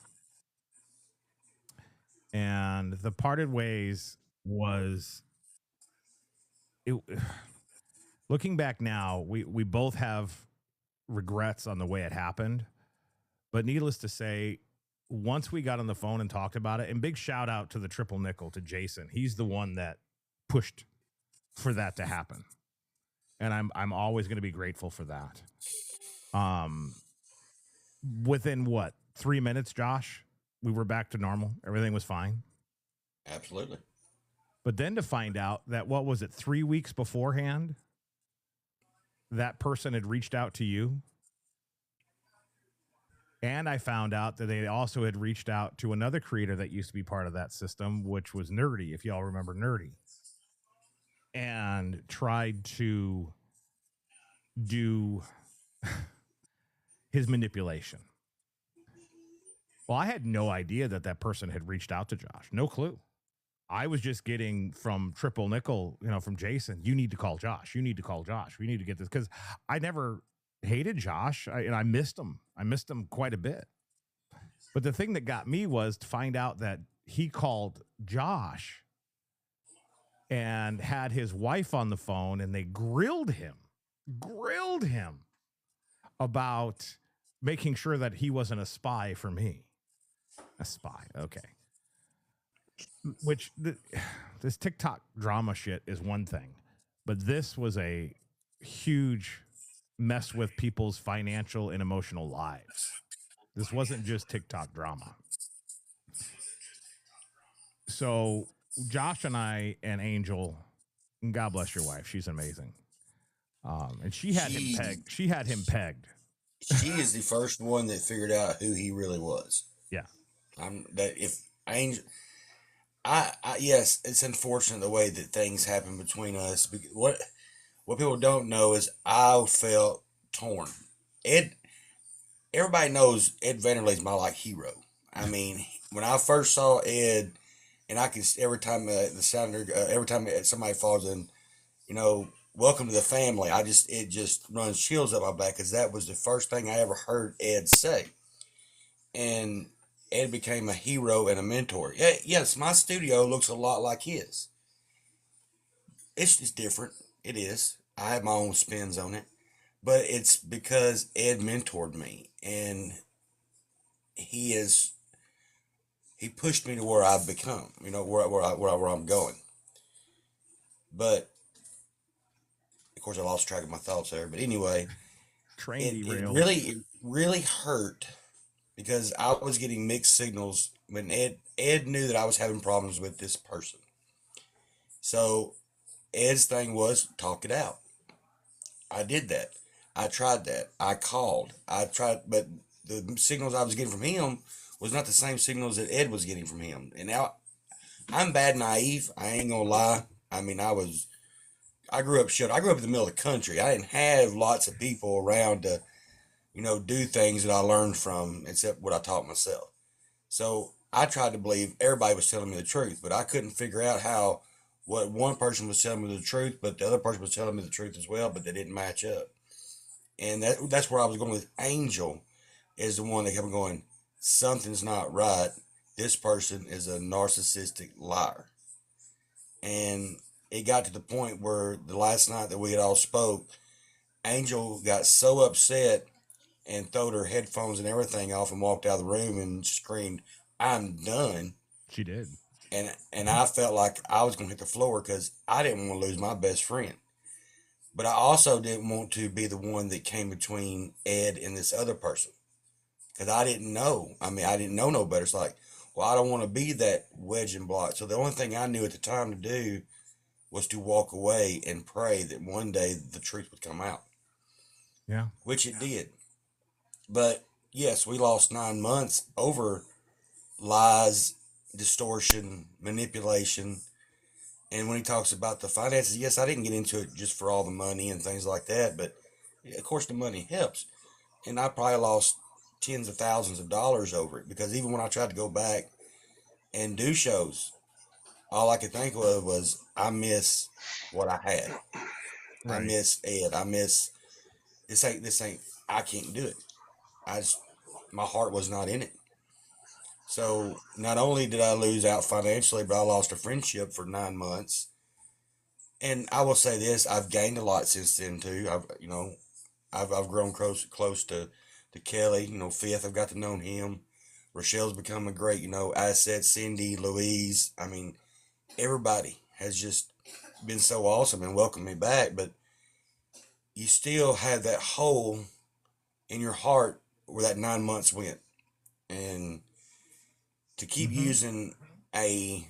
Speaker 1: And the parted ways was it. Looking back now, we both have regrets on the way it happened. But needless to say, once we got on the phone and talked about it, and big shout out to the triple nickel, to Jason. He's the one that pushed for that to happen. And I'm always going to be grateful for that. Within what, 3 minutes, Josh, we were back to normal. Everything was fine.
Speaker 4: Absolutely.
Speaker 1: But then to find out that, what was it, 3 weeks beforehand, that person had reached out to you. And I found out that they also had reached out to another creator that used to be part of that system, which was Nerdy, if y'all remember Nerdy, and tried to do his manipulation. Well, I had no idea that that person had reached out to Josh. No clue. I was just getting from triple nickel, from Jason, you need to call Josh. You need to call Josh. We need to get this, because I never hated Josh, and I missed him. I missed him quite a bit. But the thing that got me was to find out that he called Josh and had his wife on the phone, and they grilled him about making sure that he wasn't a spy for me. A spy, okay. Which, this TikTok drama shit is one thing, but this was a huge mess with people's financial and emotional lives. This wasn't just TikTok drama. So Josh and I and Angel, and God bless your wife, she's amazing. And she had him pegged. She had him pegged.
Speaker 4: She is the first one that figured out who he really was.
Speaker 1: Yeah.
Speaker 4: Yes, it's unfortunate the way that things happen between us. What people don't know is I felt torn. Everybody knows Ed Vanderlei's my hero. I mean, when I first saw Ed, and I could every time every time somebody falls in, welcome to the family. It just runs chills up my back, because that was the first thing I ever heard Ed say, and Ed became a hero and a mentor. Yes, my studio looks a lot like his. It's just different. It is. I have my own spins on it, but it's because Ed mentored me, and he pushed me to where I've become. Where I'm going. But of course, I lost track of my thoughts there. But anyway, it really hurt, because I was getting mixed signals when Ed knew that I was having problems with this person. So Ed's thing was talk it out. I did that. I tried that. I called. I tried, but the signals I was getting from him was not the same signals that Ed was getting from him. And now I'm bad naive. I ain't gonna lie. I mean, I grew up I grew up in the middle of the country. I didn't have lots of people around to, do things that I learned from, except what I taught myself. So I tried to believe everybody was telling me the truth, but I couldn't figure out how what one person was telling me the truth, but the other person was telling me the truth as well, but they didn't match up. And that's where I was going with Angel, is the one that kept going, something's not right. This person is a narcissistic liar. And it got to the point where the last night that we had all spoke, Angel got so upset and throwed her headphones and everything off and walked out of the room and screamed, "I'm done."
Speaker 1: She did.
Speaker 4: And I felt like I was going to hit the floor, because I didn't want to lose my best friend. But I also didn't want to be the one that came between Ed and this other person. because I didn't know. I mean, I didn't know no better. It's like, well, I don't want to be that wedge and block. So the only thing I knew at the time to do was to walk away and pray that one day the truth would come out.
Speaker 1: Yeah.
Speaker 4: Which it did. But yes, we lost 9 months over lies, distortion, manipulation. And when he talks about the finances, yes, I didn't get into it just for all the money and things like that. But of course, the money helps. And I probably lost tens of thousands of dollars over it, because even when I tried to go back and do shows, all I could think of was I miss what I had. Right. I miss Ed. I miss this ain't I can't do it. My heart was not in it. So not only did I lose out financially, but I lost a friendship for 9 months. And I will say this: I've gained a lot since then too. I've grown close to Kelly. Fifth, I've got to know him. Rochelle's become a great asset. Cindy, Louise. I mean, everybody has just been so awesome and welcomed me back. But you still have that hole in your heart where that 9 months went, and to keep using a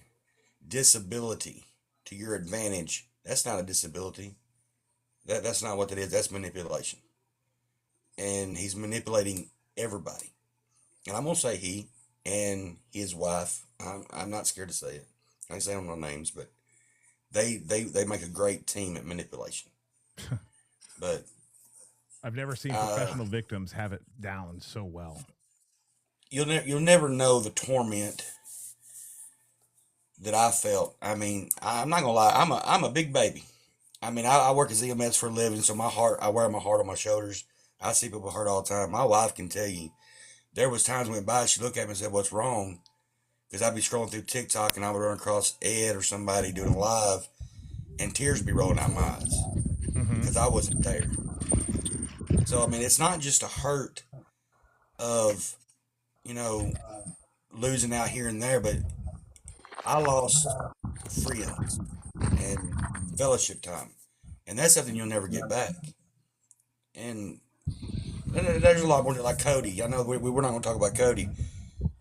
Speaker 4: disability to your advantage, that's not a disability. That's not what that is. That's manipulation. And he's manipulating everybody. And I'm gonna say he and his wife. I'm not scared to say it. I ain't saying no names, but they make a great team at manipulation. But
Speaker 1: I've never seen professional victims have it down so well.
Speaker 4: You'll never know the torment that I felt. I mean, I'm not gonna lie. I'm a big baby. I mean, I work as EMS for a living, so I wear my heart on my shoulders. I see people hurt all the time. My wife can tell you, there was times went by, she'd look at me and said, "What's wrong?" Because I'd be scrolling through TikTok and I would run across Ed or somebody doing a live, and tears would be rolling out my eyes because I wasn't there. So I mean, it's not just a hurt of losing out here and there, but I lost friends and fellowship time, and that's something you'll never get back. And there's a lot more, like Cody. I know we're not going to talk about Cody,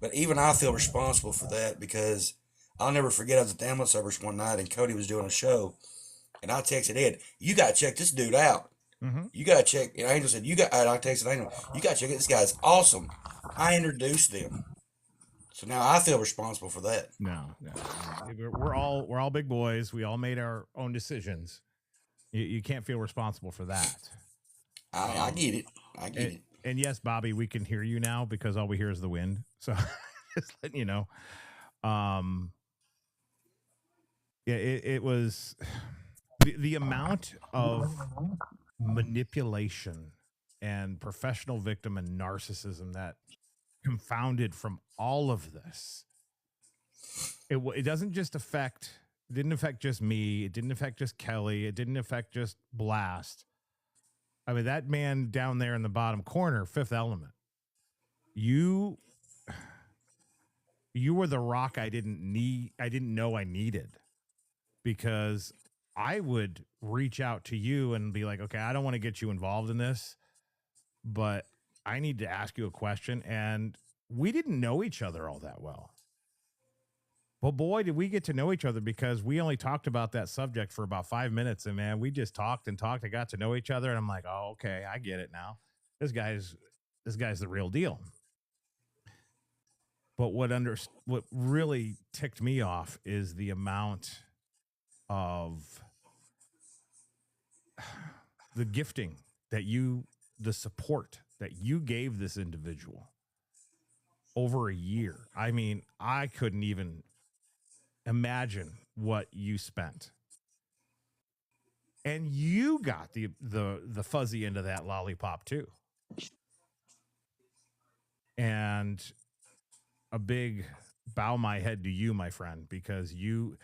Speaker 4: but even I feel responsible for that, because I'll never forget, I was at the ambulance service one night and Cody was doing a show, and I texted Ed, "You got to check this dude out. You got to check." And Angel said, I texted Angel, "You got to check it. This guy's awesome." I introduced them. So now I feel responsible for that.
Speaker 1: No. We're all big boys. We all made our own decisions. You can't feel responsible for that.
Speaker 4: I get it. I get it.
Speaker 1: And yes, Bobby, we can hear you now because all we hear is the wind. So just letting you know. Yeah, it was the amount of manipulation and professional victim and narcissism that confounded from all of this. It doesn't just affect. It didn't affect just me. It didn't affect just Kelly. It didn't affect just Blast. I mean, that man down there in the bottom corner, Fifth Element. You were the rock I didn't know I needed, because I would reach out to you and be like, "Okay, I don't want to get you involved in this, but I need to ask you a question." And we didn't know each other all that well. But boy, did we get to know each other, because we only talked about that subject for about 5 minutes. And man, we just talked and talked and got to know each other. And I'm like, "Oh, okay, I get it now. This guy's the real deal." But what really ticked me off is the amount of the gifting the support that you gave this individual over a year. I mean, I couldn't even imagine what you spent. And you got the fuzzy end of that lollipop too. And a big bow my head to you, my friend, because you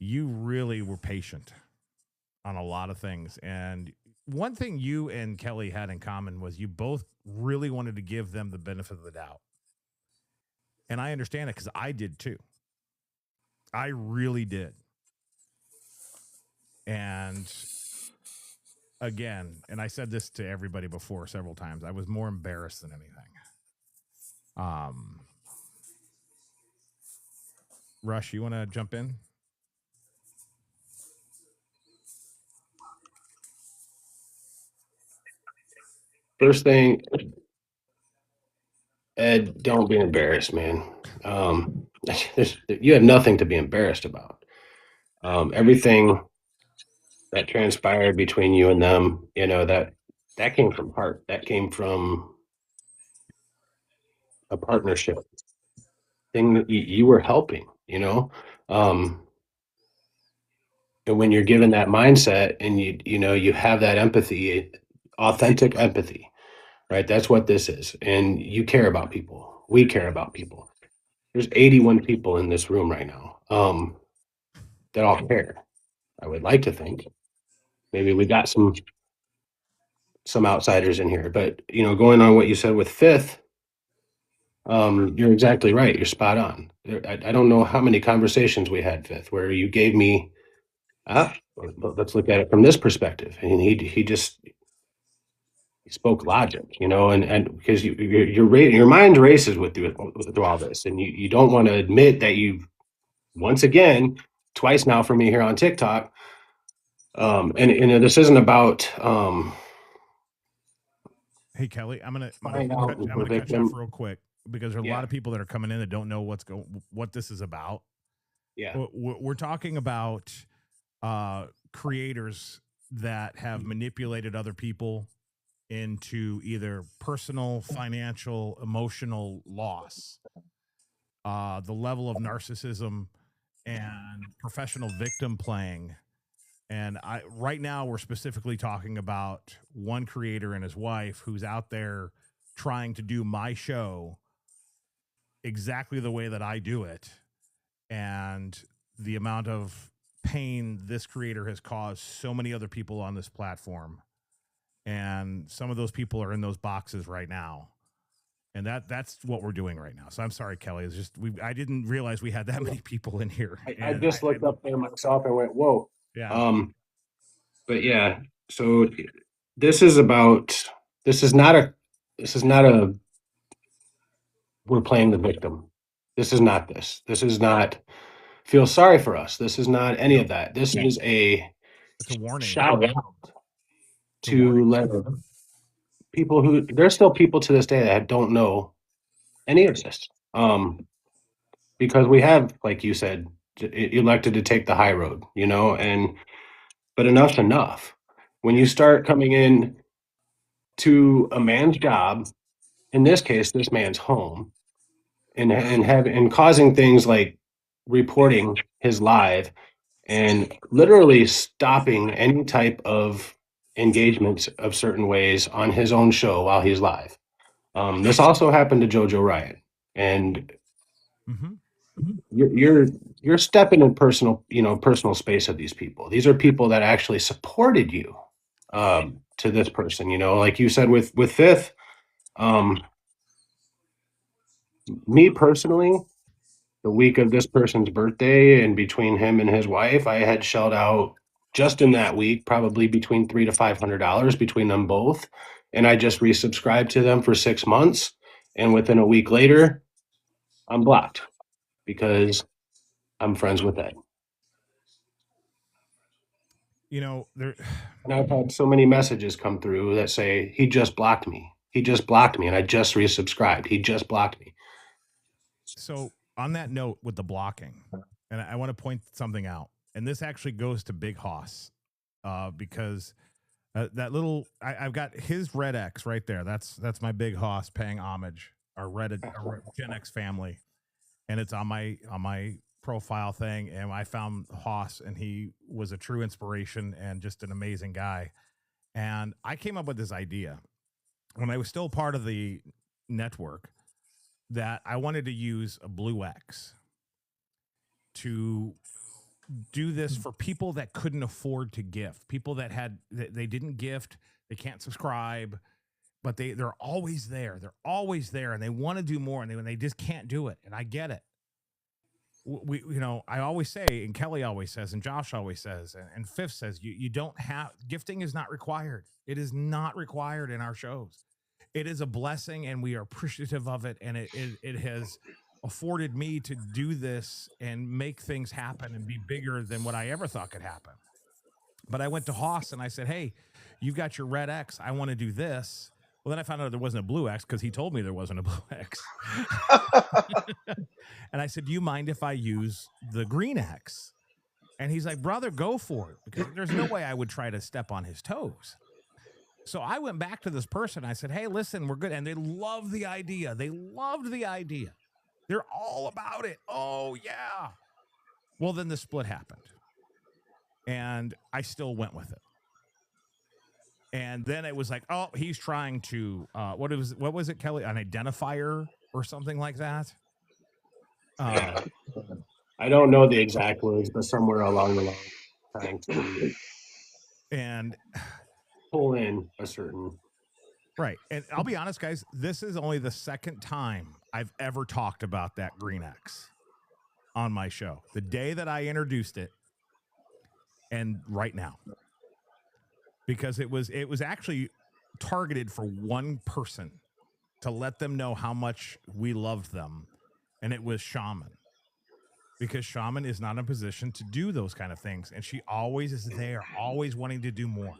Speaker 1: really were patient on a lot of things. And one thing you and Kelly had in common was you both really wanted to give them the benefit of the doubt. And I understand it, because I did too. I really did. And again, and I said this to everybody before several times, I was more embarrassed than anything. Rush, you want to jump in?
Speaker 2: First thing, Ed, don't be embarrassed, man. You have nothing to be embarrassed about. Everything that transpired between you and them, that came from heart. That came from a partnership thing that you were helping, and when you're given that mindset and you have that empathy, authentic empathy, right? That's what this is. And you care about people. We care about people. There's 81 people in this room right now, that all care. I would like to think maybe we got some outsiders in here, but going on what you said with Fifth, you're exactly right. You're spot on. I don't know how many conversations we had, Fifth, where you gave me, let's look at it from this perspective, and he spoke logic, and because your mind races with you through all this, and you don't want to admit that you've once again twice now for me here on TikTok, and this isn't about
Speaker 1: Hey Kelly, I'm gonna
Speaker 2: find out
Speaker 1: cut you off real quick because there are a lot of people that are coming in that don't know what this is about.
Speaker 2: Yeah.
Speaker 1: We're talking about creators that have manipulated other people into either personal, financial, emotional loss. The level of narcissism and professional victim playing. And right now we're specifically talking about one creator and his wife who's out there trying to do my show exactly the way that I do it. And the amount of pain this creator has caused so many other people on this platform. And some of those people are in those boxes right now. And that's what we're doing right now. So I'm sorry, Kelly. It's just I didn't realize we had that many people in here.
Speaker 2: I just looked up there myself and went, whoa.
Speaker 1: Yeah.
Speaker 2: But yeah, so this is about this is not a we're playing the victim. This is not this. This is not feel sorry for us. This is not any of that. This is
Speaker 1: it's a warning.
Speaker 2: Shout out to let people who there's still people to this day that don't know any of this. Because we have, like you said, elected to take the high road, but enough's enough. When you start coming in to a man's job, in this case, this man's home, and causing things like reporting his live and literally stopping any type of engagement of certain ways on his own show while he's live. This also happened to Jojo Riot, and you're stepping in personal space of these people. These are people that actually supported you to this person. Like you said with Fifth. Me personally, the week of this person's birthday and between him and his wife, I had shelled out just in that week probably between $300 to $500 between them both, and I just resubscribed to them for 6 months, and within a week later, I'm blocked because I'm friends with Ed.
Speaker 1: There.
Speaker 2: And I've had so many messages come through that say he just blocked me. He just blocked me, and I just resubscribed. He just blocked me.
Speaker 1: So on that note with the blocking, and I want to point something out, and this actually goes to Big Hoss, because that little I've got his Red X right there. That's my Big Hoss paying homage, our Gen X family, and it's on my profile thing. And I found Hoss, and he was a true inspiration and just an amazing guy. And I came up with this idea when I was still part of the network that I wanted to use a Blue X to do this for people that couldn't afford to gift, people that they didn't gift, they can't subscribe, but they're always there. They're always there, and they want to do more, and they just can't do it. And I get it. I always say, and Kelly always says, and Josh always says, and Fifth says, you don't have, gifting is not required. It is not required in our shows. It is a blessing, and we are appreciative of it. And it has afforded me to do this and make things happen and be bigger than what I ever thought could happen. But I went to Haas and I said, hey, you've got your red X. I want to do this. Well, then I found out there wasn't a blue X because he told me there wasn't a blue X. And I said, do you mind if I use the green X? And he's like, brother, go for it. Because there's no way I would try to step on his toes. So I went back to this person. I said, hey, listen, we're good. And they loved the idea. They loved the idea. They're all about it. Oh, yeah. Well, then the split happened. And I still went with it. And then it was like, oh, he's trying to, what was it, Kelly? An identifier or something like that?
Speaker 2: I don't know the exact words, but somewhere along the line, trying to
Speaker 1: and
Speaker 2: pull in a certain.
Speaker 1: Right. And I'll be honest, guys, this is only the second time I've ever talked about that green X on my show. The day that I introduced it and right now. Because it was actually targeted for one person to let them know how much we loved them. And it was Shaman. Because Shaman is not in a position to do those kind of things. And she always is there, always wanting to do more.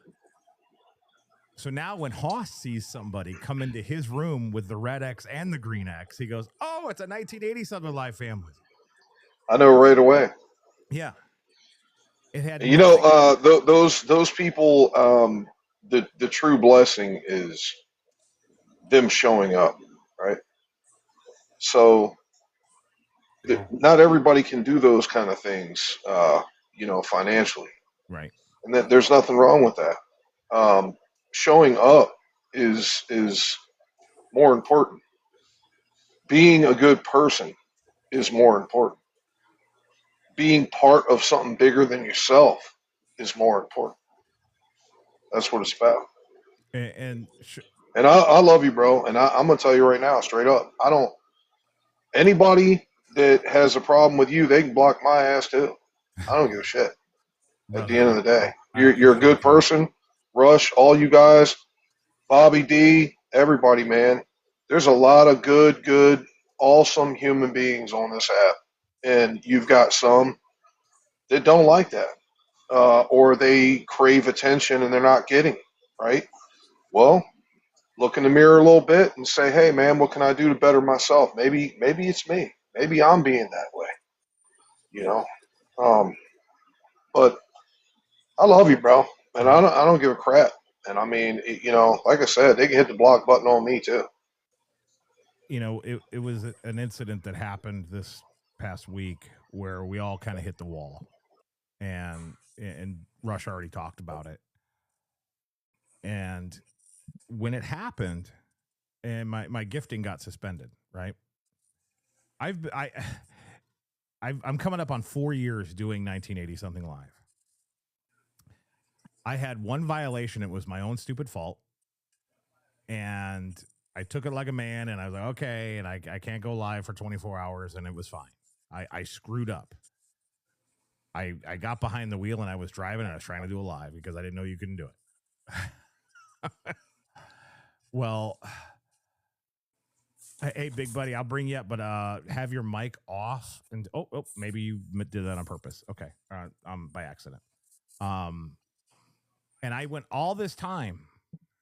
Speaker 1: So now when Haas sees somebody come into his room with the red X and the green X, he goes, oh, it's a 1980 Southern Live family.
Speaker 8: I know right away.
Speaker 1: Yeah. It had
Speaker 8: those people, the true blessing is them showing up, right? So not everybody can do those kind of things, financially.
Speaker 1: Right.
Speaker 8: And that there's nothing wrong with that. Showing up is more important. Being a good person is more important. Being part of something bigger than yourself is more important. That's what it's about.
Speaker 1: And
Speaker 8: I love you, bro. And I'm gonna tell you right now, straight up, anybody that has a problem with you, they can block my ass too. I don't give a shit. At the end of the day, you're a good person. Rush, all you guys, Bobby D, everybody, man. There's a lot of good, awesome human beings on this app, and you've got some that don't like that, or they crave attention and they're not getting it, right? Well, look in the mirror a little bit and say, hey, man, what can I do to better myself? Maybe it's me. Maybe I'm being that way, But I love you, bro, and I don't give a crap. And I mean, like I said, they can hit the block button on me too.
Speaker 1: It was an incident that happened this past week where we all kind of hit the wall, and Rush already talked about it. And when it happened, and my gifting got suspended, right? I'm coming up on 4 years doing 1980 something live. I had one violation. It was my own stupid fault. And I took it like a man, and I was like, okay, and I can't go live for 24 hours, and it was fine. I screwed up. I got behind the wheel, and I was driving, and I was trying to do a live because I didn't know you couldn't do it. Well, hey, big buddy, I'll bring you up, but have your mic off. And oh, maybe you did that on purpose. Okay, by accident. And I went all this time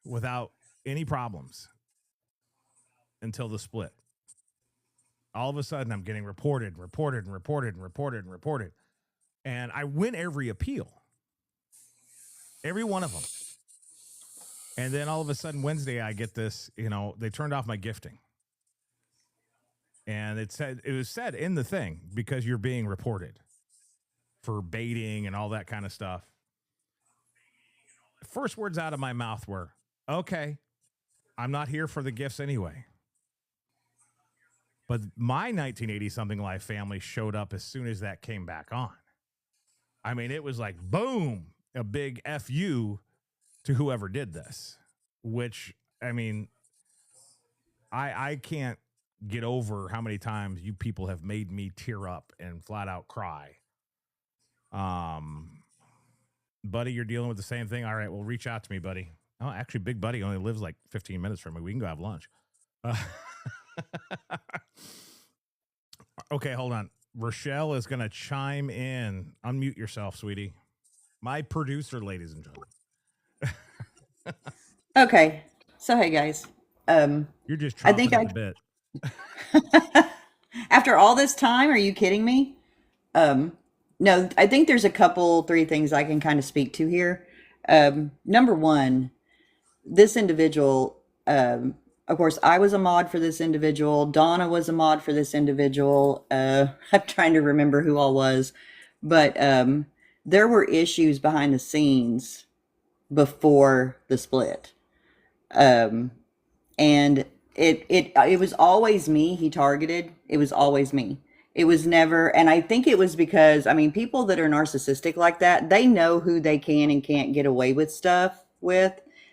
Speaker 1: without any problems until the split. All of a sudden, I'm getting reported. And I win every appeal. Every one of them. And then all of a sudden, Wednesday, I get this, they turned off my gifting. And it was said in the thing, because you're being reported for baiting and all that kind of stuff. First words out of my mouth were, okay, I'm not here for the gifts anyway. But my 1980 something live family showed up as soon as that came back on. I mean, it was like, boom, a big FU to whoever did this, which, I mean, I can't get over how many times you people have made me tear up and flat out cry. Buddy, you're dealing with the same thing. All right, well, reach out to me, buddy. Oh, actually, Big Buddy only lives like 15 minutes from me. We can go have lunch. Okay, hold on. Rochelle is going to chime in. Unmute yourself, sweetie. My producer, ladies and gentlemen.
Speaker 6: Okay. So, hey, guys.
Speaker 1: You're just chomping at the
Speaker 6: bit. After all this time, are you kidding me? No, I think there's three things I can kind of speak to here. Number one, this individual, of course, I was a mod for this individual. Donna was a mod for this individual. I'm trying to remember who all was, but there were issues behind the scenes before the split. And it was always me he targeted. It was always me. It was never, and I think it was because, I mean, people that are narcissistic like that, they know who they can and can't get away with stuff with.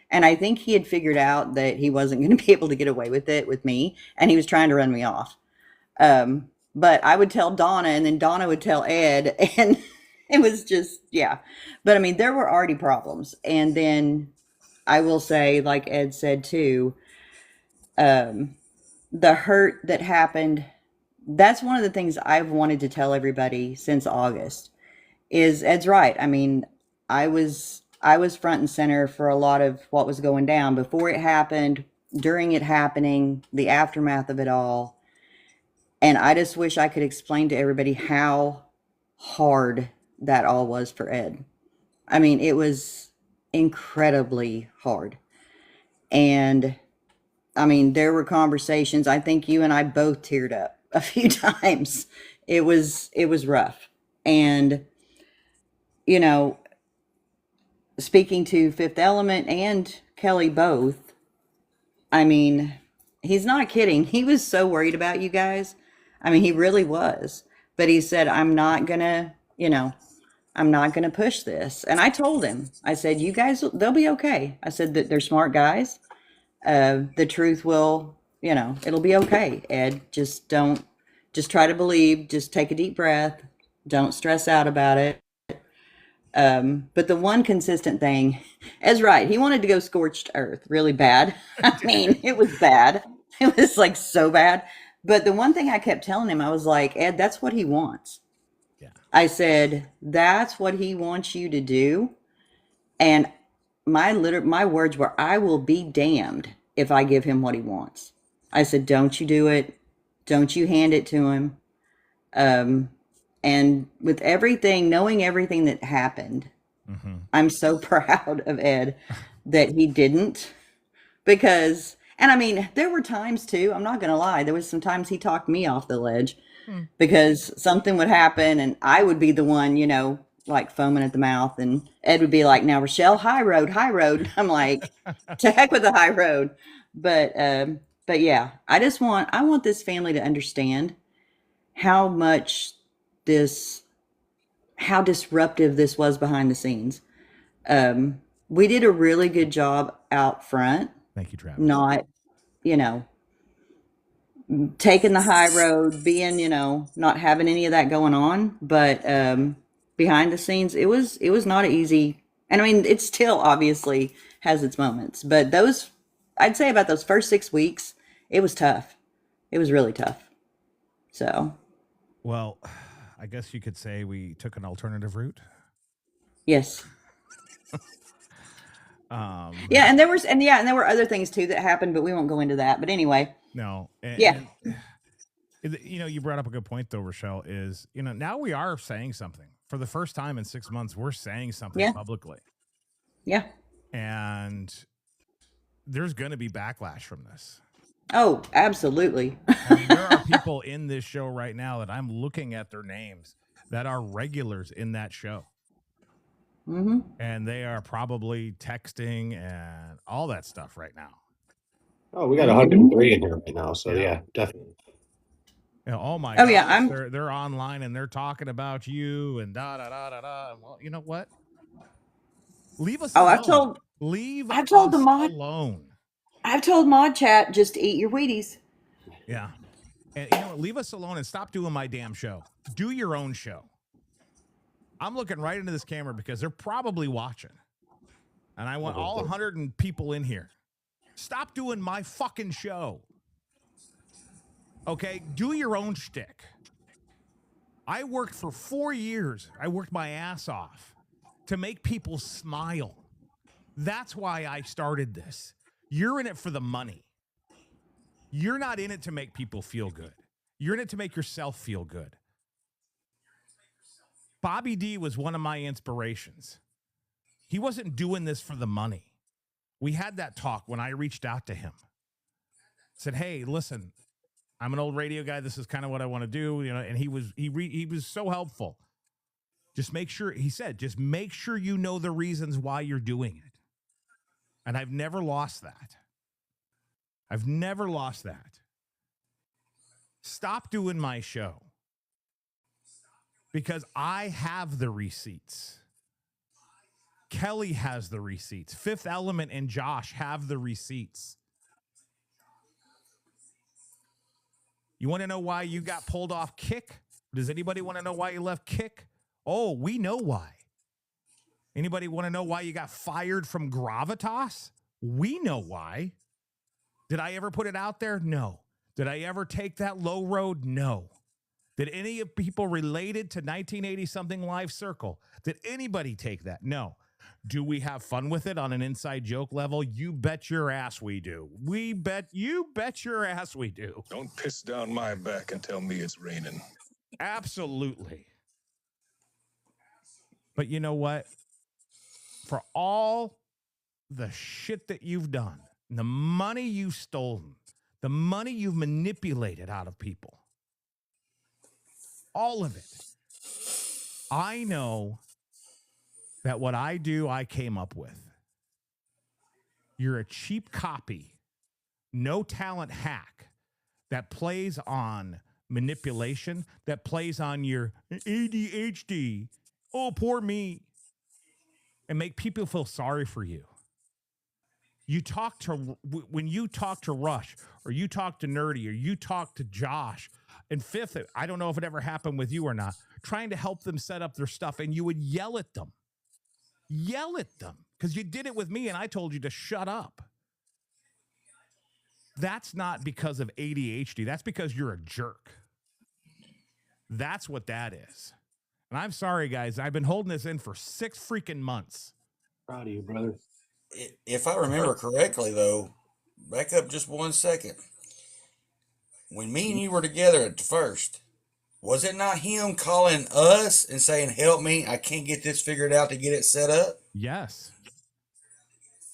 Speaker 6: And I think he had figured out that he wasn't going to be able to get away with it with me, and he was trying to run me off. But I would tell Donna, and then Donna would tell Ed, and it was just, yeah. But I mean, there were already problems. And then I will say, like Ed said too, the hurt that happened, that's one of the things I've wanted to tell everybody since August is Ed's right. I mean, I was front and center for a lot of what was going down before it happened, during it happening, the aftermath of it all. And I just wish I could explain to everybody how hard that all was for Ed. I mean, it was incredibly hard. And I mean, there were conversations, I think you and I both teared up a few times. It was rough. And, you know, speaking to Fifth Element and Kelly both, I mean, he's not kidding. He was so worried about you guys. I mean, he really was. But he said, I'm not going to push this. And I told him, I said, you guys, they'll be okay. I said that they're smart guys. The truth will, it'll be okay, Ed. Just try to believe, just take a deep breath. Don't stress out about it. But the one consistent thing, Ed's right. He wanted to go scorched earth really bad. I mean, it was bad. It was like so bad. But the one thing I kept telling him, I was like, Ed, that's what he wants.
Speaker 1: Yeah.
Speaker 6: I said, that's what he wants you to do. And my words were, I will be damned if I give him what he wants. I said, don't you do it. Don't you hand it to him. And with everything, knowing everything that happened, I'm so proud of Ed that he didn't. Because, and I mean, there were times too, I'm not going to lie, there was some times he talked me off the ledge because something would happen and I would be the one, like foaming at the mouth, and Ed would be like, now Rochelle, high road. I'm like, to heck with the high road. But yeah, I want this family to understand how disruptive this was behind the scenes. We did a really good job out front.
Speaker 1: Thank you, Travis.
Speaker 6: Not, taking the high road, being, not having any of that going on. But behind the scenes, it was not easy. And I mean, it still obviously has its moments. But I'd say about those first 6 weeks, it was tough. It was really tough. So.
Speaker 1: Well, I guess you could say we took an alternative route.
Speaker 6: Yes. Yeah, and there were other things too that happened, but we won't go into that. But anyway.
Speaker 1: No.
Speaker 6: And,
Speaker 1: you brought up a good point though, Rochelle, is, now we are saying something. For the first time in 6 months, we're saying something publicly.
Speaker 6: Yeah.
Speaker 1: And there's going to be backlash from this.
Speaker 6: Oh, absolutely.
Speaker 1: I mean, there are people in this show right now that I'm looking at their names that are regulars in that show.
Speaker 6: Mm-hmm.
Speaker 1: And they are probably texting and all that stuff right now.
Speaker 2: Oh, we got 103 in here right now. So yeah definitely.
Speaker 1: Oh my!
Speaker 6: Oh
Speaker 1: gosh,
Speaker 6: yeah,
Speaker 1: they're online and they're talking about you and da da da da da. Well, you know what? Leave us.
Speaker 6: Oh,
Speaker 1: alone.
Speaker 6: I've told the mod
Speaker 1: alone.
Speaker 6: I've told mod chat just eat your Wheaties.
Speaker 1: Yeah. And you know what? Leave us alone and stop doing my damn show. Do your own show. I'm looking right into this camera because they're probably watching. And I want all 100 people in here. Stop doing my fucking show. Okay? Do your own shtick. I worked for 4 years. I worked my ass off to make people smile. That's why I started this. You're in it for the money. You're not in it to make people feel good. You're in it to make yourself feel good. Bobby D was one of my inspirations. He wasn't doing this for the money. We had that talk when I reached out to him. Said, hey, listen, I'm an old radio guy. This is kind of what I want to do. You know, and he was so helpful. Just make sure, he said, just make sure you know the reasons why you're doing it. And I've never lost that. I've never lost that. Stop doing my show. Because I have the receipts. Kelly has the receipts. Fifth Element and Josh have the receipts. You want to know why you got pulled off Kick? Does anybody want to know why you left Kick? Oh, we know why. Anybody want to know why you got fired from Gravitas? We know why. Did I ever put it out there? No. Did I ever take that low road? No. Did any of people related to 1980 something Live Circle? Did anybody take that? No. Do we have fun with it on an inside joke level? You bet your ass we do. You bet your ass we do.
Speaker 9: Don't piss down my back and tell me it's raining.
Speaker 1: Absolutely. But you know what? For all the shit that you've done, the money you've stolen, the money you've manipulated out of people, all of it, I know that what I do, I came up with. You're a cheap copy, no talent hack that plays on manipulation, that plays on your ADHD, oh, poor me, and make people feel sorry for you. When you talk to Rush, or you talk to Nerdy, or you talk to Josh, and Fifth, I don't know if it ever happened with you or not, trying to help them set up their stuff, and you would yell at them. Yell at them, because you did it with me, and I told you to shut up. That's not because of ADHD. That's because you're a jerk. That's what that is. And I'm sorry, guys. I've been holding this in for 6 freaking months.
Speaker 2: Proud of you, brother.
Speaker 4: If I remember correctly, though, back up just 1 second. When me and you were together at the first, was it not him calling us and saying, help me, I can't get this figured out to get it set up?
Speaker 1: Yes.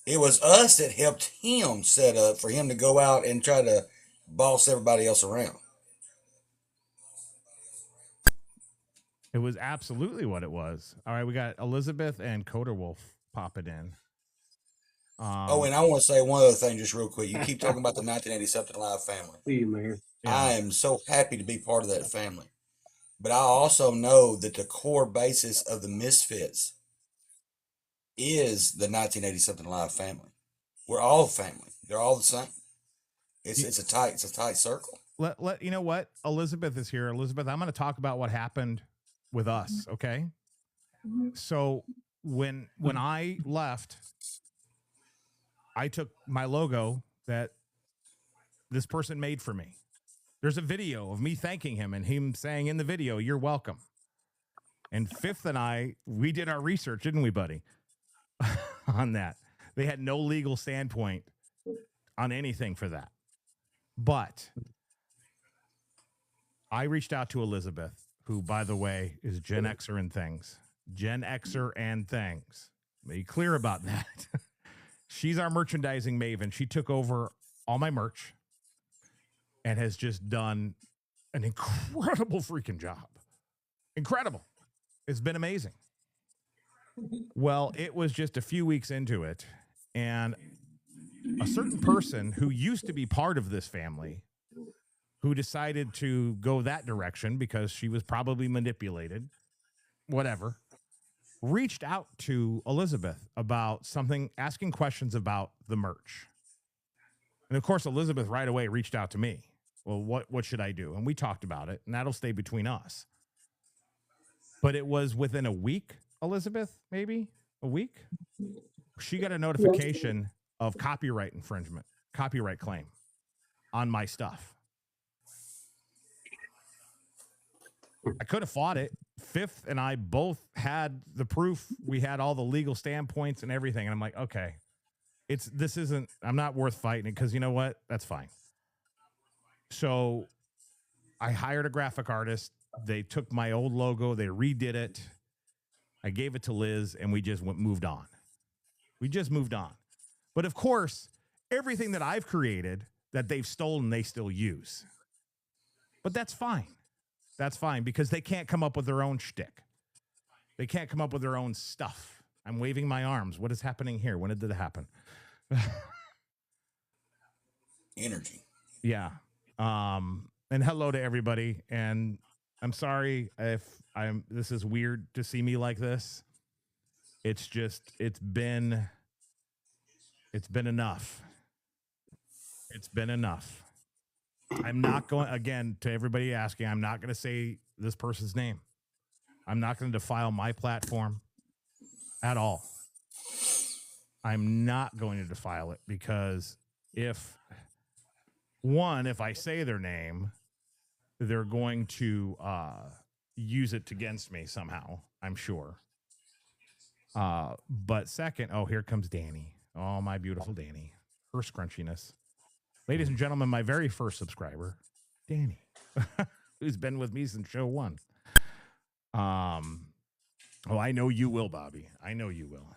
Speaker 4: It was us that helped him set up for him to go out and try to boss everybody else around.
Speaker 1: It was absolutely what it was. All right, we got Elizabeth and Coder Wolf popping in.
Speaker 4: And I want to say one other thing just real quick. You keep talking about the 1980 Something Live family.
Speaker 2: Yeah.
Speaker 4: I am so happy to be part of that family. But I also know that the core basis of the Misfits is the 1980 Something Live family. We're all family. They're all the same. It's a tight circle.
Speaker 1: You know what? Elizabeth is here. Elizabeth, I'm going to talk about what happened with us, okay? So when I left, I took my logo that this person made for me. There's a video of me thanking him and him saying in the video, you're welcome. And Fifth and I, we did our research, didn't we, buddy? On that. They had no legal standpoint on anything for that. But I reached out to Elizabeth, who, by the way, is Gen Xer and things. Gen Xer and things. Be clear about that. She's our merchandising maven. She took over all my merch and has just done an incredible freaking job. Incredible. It's been amazing. Well, it was just a few weeks into it, and a certain person who used to be part of this family, who decided to go that direction because she was probably manipulated, whatever, reached out to Elizabeth about something, asking questions about the merch. And of course, Elizabeth right away reached out to me. well, what should I do? And we talked about it, and that'll stay between us. But it was within a week, Elizabeth, maybe a week. She got a notification of copyright infringement, copyright claim on my stuff. I could have fought it. Fifth and I both had the proof. We had all the legal standpoints and everything. And I'm like, okay, I'm not worth fighting it because you know what? That's fine. So I hired a graphic artist. They took my old logo. They redid it. I gave it to Liz and we just moved on. We just moved on. But of course, everything that I've created that they've stolen, they still use. But that's fine. That's fine because they can't come up with their own shtick. They can't come up with their own stuff. I'm waving my arms. What is happening here? When did it happen?
Speaker 4: Energy.
Speaker 1: Yeah. And hello to everybody. And I'm sorry if this is weird to see me like this. It's been enough. It's been enough. I'm not going, again, to everybody asking, I'm not going to say this person's name. I'm not going to defile my platform at all. I'm not going to defile it because if I say their name, they're going to use it against me somehow, I'm sure. But second, here comes Danny. Oh, my beautiful Danny. Her scrunchiness. Ladies and gentlemen, my very first subscriber, Danny, who's been with me since show 1. I know you will, Bobby. I know you will.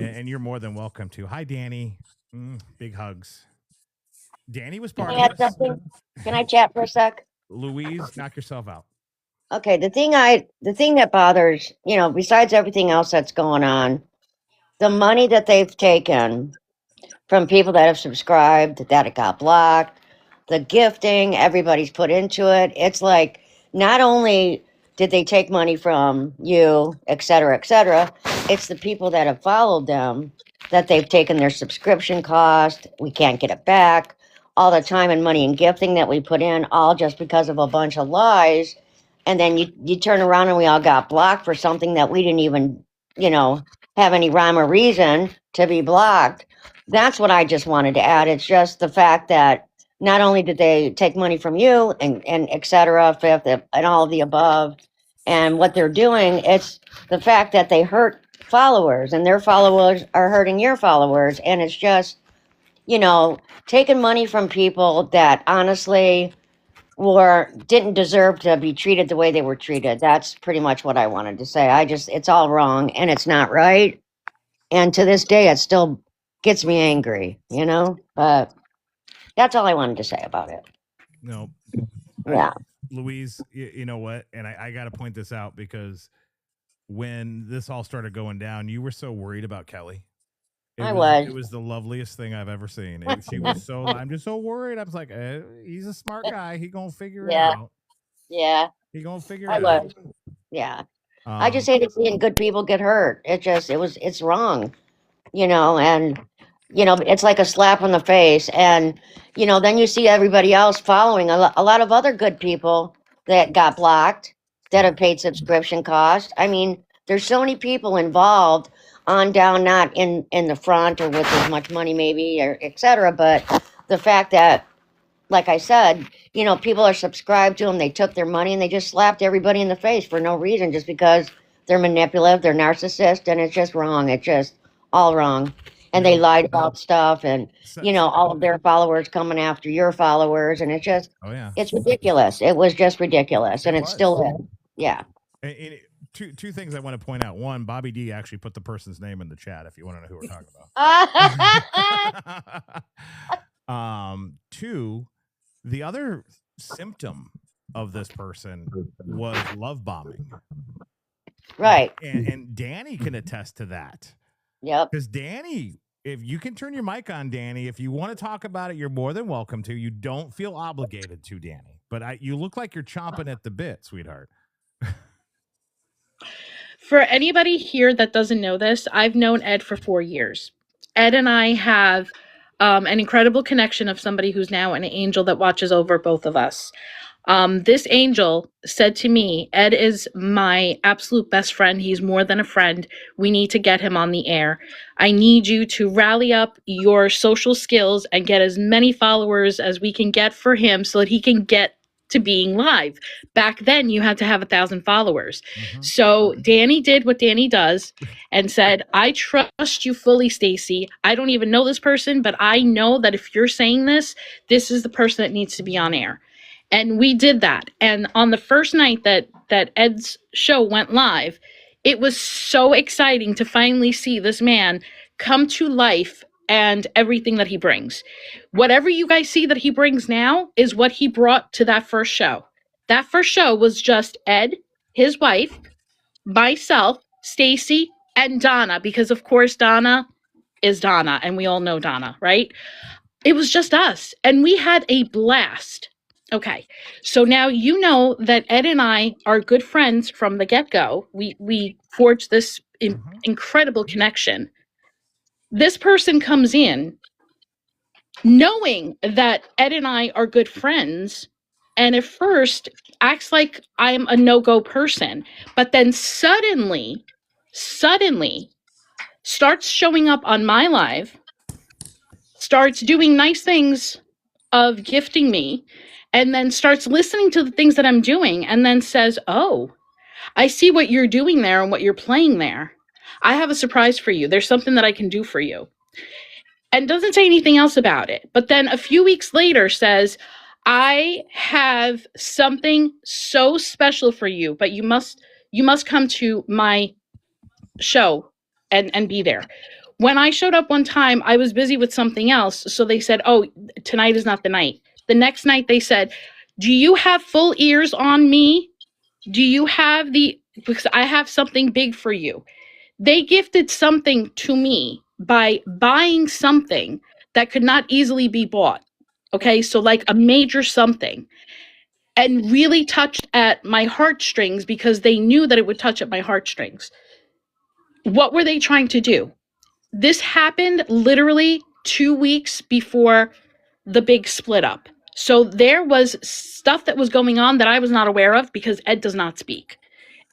Speaker 1: And you're more than welcome to. Hi, Danny. Big hugs. Danny was part of this.
Speaker 5: Can I chat for a sec?
Speaker 1: Louise, knock yourself out.
Speaker 5: Okay, the thing that bothers, besides everything else that's going on, the money that they've taken from people that have subscribed, that it got blocked, the gifting, everybody's put into it. It's like, not only did they take money from you, et cetera, it's the people that have followed them that they've taken their subscription cost. We can't get it back. All the time and money and gifting that we put in, all just because of a bunch of lies. And then you turn around and we all got blocked for something that we didn't even, have any rhyme or reason to be blocked. That's what I just wanted to add. It's just the fact that not only did they take money from you and et cetera, fifth, and all of the above, and what they're doing, it's the fact that they hurt followers and their followers are hurting your followers. And it's just, taking money from people that honestly didn't deserve to be treated the way they were treated. That's pretty much what I wanted to say. It's all wrong and it's not right. And to this day, it still gets me angry, but that's all I wanted to say about it.
Speaker 1: No.
Speaker 5: Yeah.
Speaker 1: Louise, you know what? And I got to point this out because when this all started going down, you were so worried about Kelly. It was the loveliest thing I've ever seen. She was I'm just so worried. I was like, he's a smart guy. He gonna figure it out.
Speaker 5: Yeah.
Speaker 1: He gonna figure it out.
Speaker 5: Yeah. I just hate seeing good people get hurt. It's wrong, and, it's like a slap in the face. And, then you see everybody else following a lot of other good people that got blocked, that have paid subscription costs. I mean, there's so many people involved on down, not in the front or with as much money maybe, or et cetera. But the fact that, like I said, people are subscribed to them. They took their money and they just slapped everybody in the face for no reason, just because they're manipulative, they're narcissist, and it's just wrong. It's just all wrong. And they lied about stuff, and all of their followers coming after your followers, and it's just, it's ridiculous. It was just ridiculous, and it still is. Yeah.
Speaker 1: And two things I want to point out. One, Bobby D actually put the person's name in the chat if you want to know who we're talking about. Two, the other symptom of this person was love bombing.
Speaker 5: Right.
Speaker 1: And Danny can attest to that.
Speaker 5: Yep.
Speaker 1: Because Danny, if you can turn your mic on, Danny, if you want to talk about it, you're more than welcome to. You don't feel obligated to, Danny. But you look like you're chomping at the bit, sweetheart.
Speaker 10: For anybody here that doesn't know this, I've known Ed for 4 years. Ed and I have an incredible connection of somebody who's now an angel that watches over both of us. This angel said to me, Ed is my absolute best friend. He's more than a friend. We need to get him on the air. I need you to rally up your social skills and get as many followers as we can get for him so that he can get to being live. Back then, you had to have 1,000 followers. So Danny did what Danny does and said, I trust you fully, Stacy. I don't even know this person, but I know that if you're saying this, this is the person that needs to be on air. And we did that. And on the first night that Ed's show went live, it was so exciting to finally see this man come to life and everything that he brings. Whatever you guys see that he brings now is what he brought to that first show. That first show was just Ed, his wife, myself, Stacy, and Donna, because of course Donna is Donna, and we all know Donna, right? It was just us, and we had a blast. Okay, so now you know that Ed and I are good friends from the get-go. We forged this incredible connection. This person comes in knowing that Ed and I are good friends, and at first acts like I'm a no-go person, but then suddenly starts showing up on my live, starts doing nice things of gifting me, and then starts listening to the things that I'm doing, and then says, oh, I see what you're doing there and what you're playing there. I have a surprise for you. There's something that I can do for you. And doesn't say anything else about it. But then a few weeks later says, I have something so special for you, but you must come to my show and be there. When I showed up one time, I was busy with something else. So they said, oh, tonight is not the night. The next night they said, do you have full ears on me? Do you have because I have something big for you. They gifted something to me by buying something that could not easily be bought. Okay, so like a major something, and really touched at my heartstrings because they knew that it would touch at my heartstrings. What were they trying to do? This happened literally 2 weeks before the big split up. So there was stuff that was going on that I was not aware of because Ed does not speak.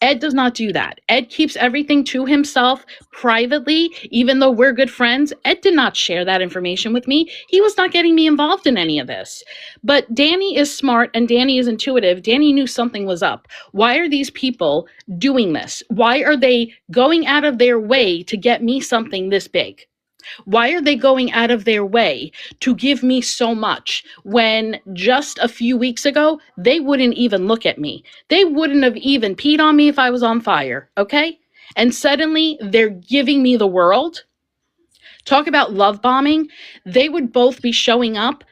Speaker 10: Ed does not do that. Ed keeps everything to himself privately, even though we're good friends. Ed did not share that information with me. He was not getting me involved in any of this. But Danny is smart and Danny is intuitive. Danny knew something was up. Why are these people doing this? Why are they going out of their way to get me something this big? Why are they going out of their way to give me so much when just a few weeks ago, they wouldn't even look at me? They wouldn't have even peed on me if I was on fire, okay? And suddenly they're giving me the world. Talk about love bombing. They would both be showing up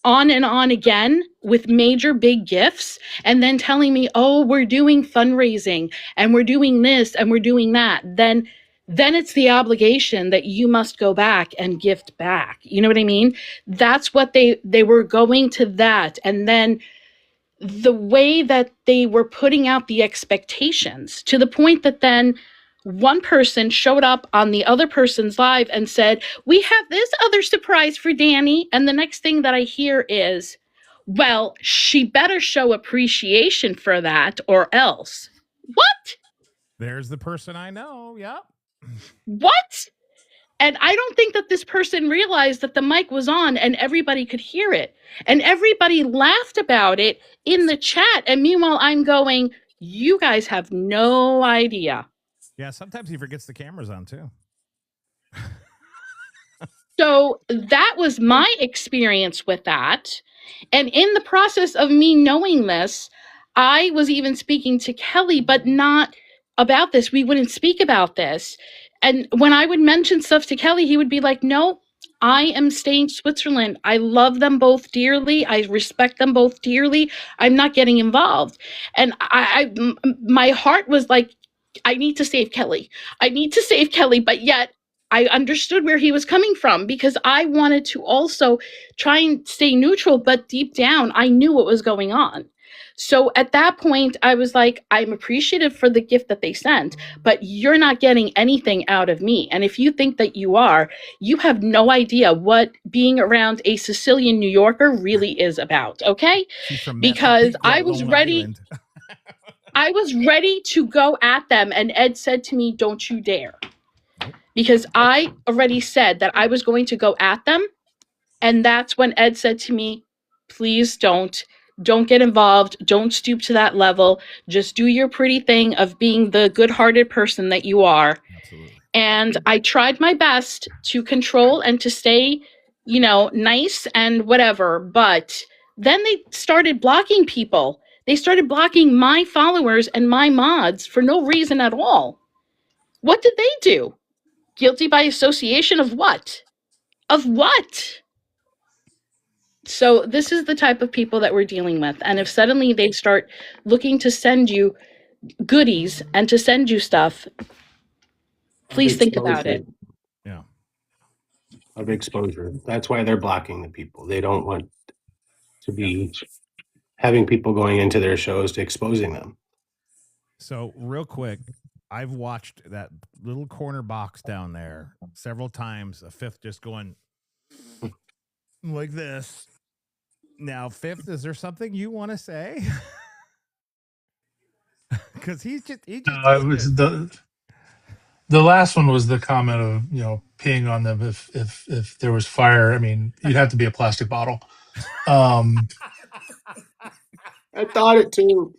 Speaker 10: on and on again with major big gifts and then telling me, oh, we're doing fundraising and we're doing this and we're doing that. Then it's the obligation that you must go back and gift back. You know what I mean? That's what they were going to that. And then the way that they were putting out the expectations to the point that then one person showed up on the other person's live and said, we have this other surprise for Danny. And the next thing that I hear is, well, she better show appreciation for that or else. What?
Speaker 1: There's the person I know. Yep.
Speaker 10: What? And I don't think that this person realized that the mic was on and everybody could hear it. And everybody laughed about it in the chat. And meanwhile, I'm going, you guys have no idea.
Speaker 1: Yeah, sometimes he forgets the camera's on too.
Speaker 10: So that was my experience with that. And in the process of me knowing this, I was even speaking to Kelly, but not about this. We wouldn't speak about this. And when I would mention stuff to Kelly, he would be like, no, I am staying Switzerland. I love them both dearly. I respect them both dearly. I'm not getting involved. And my heart was like, I need to save Kelly. I need to save Kelly. But yet I understood where he was coming from because I wanted to also try and stay neutral. But deep down, I knew what was going on. So at that point, I was like, I'm appreciative for the gift that they sent, but you're not getting anything out of me. And if you think that you are, you have no idea what being around a Sicilian New Yorker really is about. Okay. Because I was ready. I was ready to go at them. And Ed said to me, don't you dare. Because I already said that I was going to go at them. And that's when Ed said to me, please don't get involved. Don't stoop to that level. Just do your pretty thing of being the good-hearted person that you are.
Speaker 1: Absolutely.
Speaker 10: And I tried my best to control and to stay, nice and whatever. But then they started blocking people. They started blocking my followers and my mods for no reason at all. What did they do? Guilty by association of what? Of what? So this is the type of people that we're dealing with. And if suddenly they start looking to send you goodies and to send you stuff, please think about it.
Speaker 1: Yeah.
Speaker 2: Of exposure. That's why they're blocking the people. They don't want to be having people going into their shows to exposing them.
Speaker 1: So real quick, I've watched that little corner box down there several times. A fifth just going like this. Now, fifth, is there something you want to say? Because he just
Speaker 7: it was the last one was the comment of peeing on them if there was fire. I mean, you'd have to be a plastic bottle.
Speaker 2: I thought it too.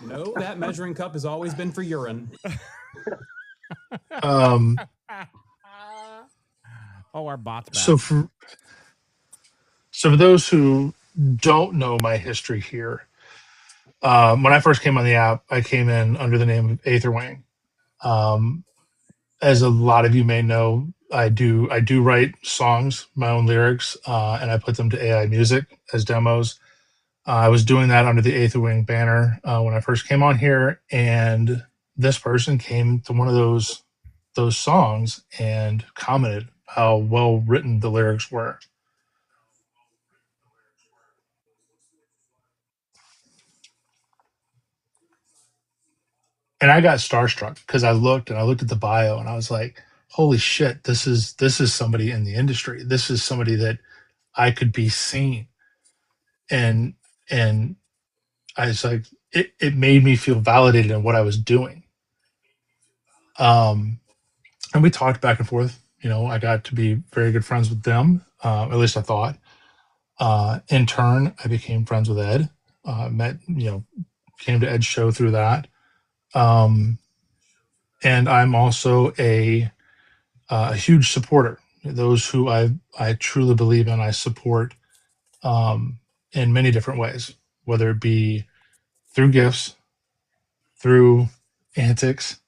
Speaker 11: No, that measuring cup has always been for urine.
Speaker 1: Our bots back.
Speaker 7: So for those who don't know my history here, when I first came on the app, I came in under the name of Aetherwing. As a lot of you may know, I do write songs, my own lyrics, and I put them to AI music as demos. I was doing that under the Aetherwing banner when I first came on here, and this person came to one of those songs and commented how well written the lyrics were. And I got starstruck because I looked at the bio and I was like, holy shit, this is somebody in the industry. This is somebody that I could be seen. And I was like, it made me feel validated in what I was doing. And we talked back and forth. I got to be very good friends with them. At least I thought. In turn, I became friends with Ed. Came to Ed's show through that. And I'm also a huge supporter. Those who I truly believe in, I support in many different ways, whether it be through gifts, through antics,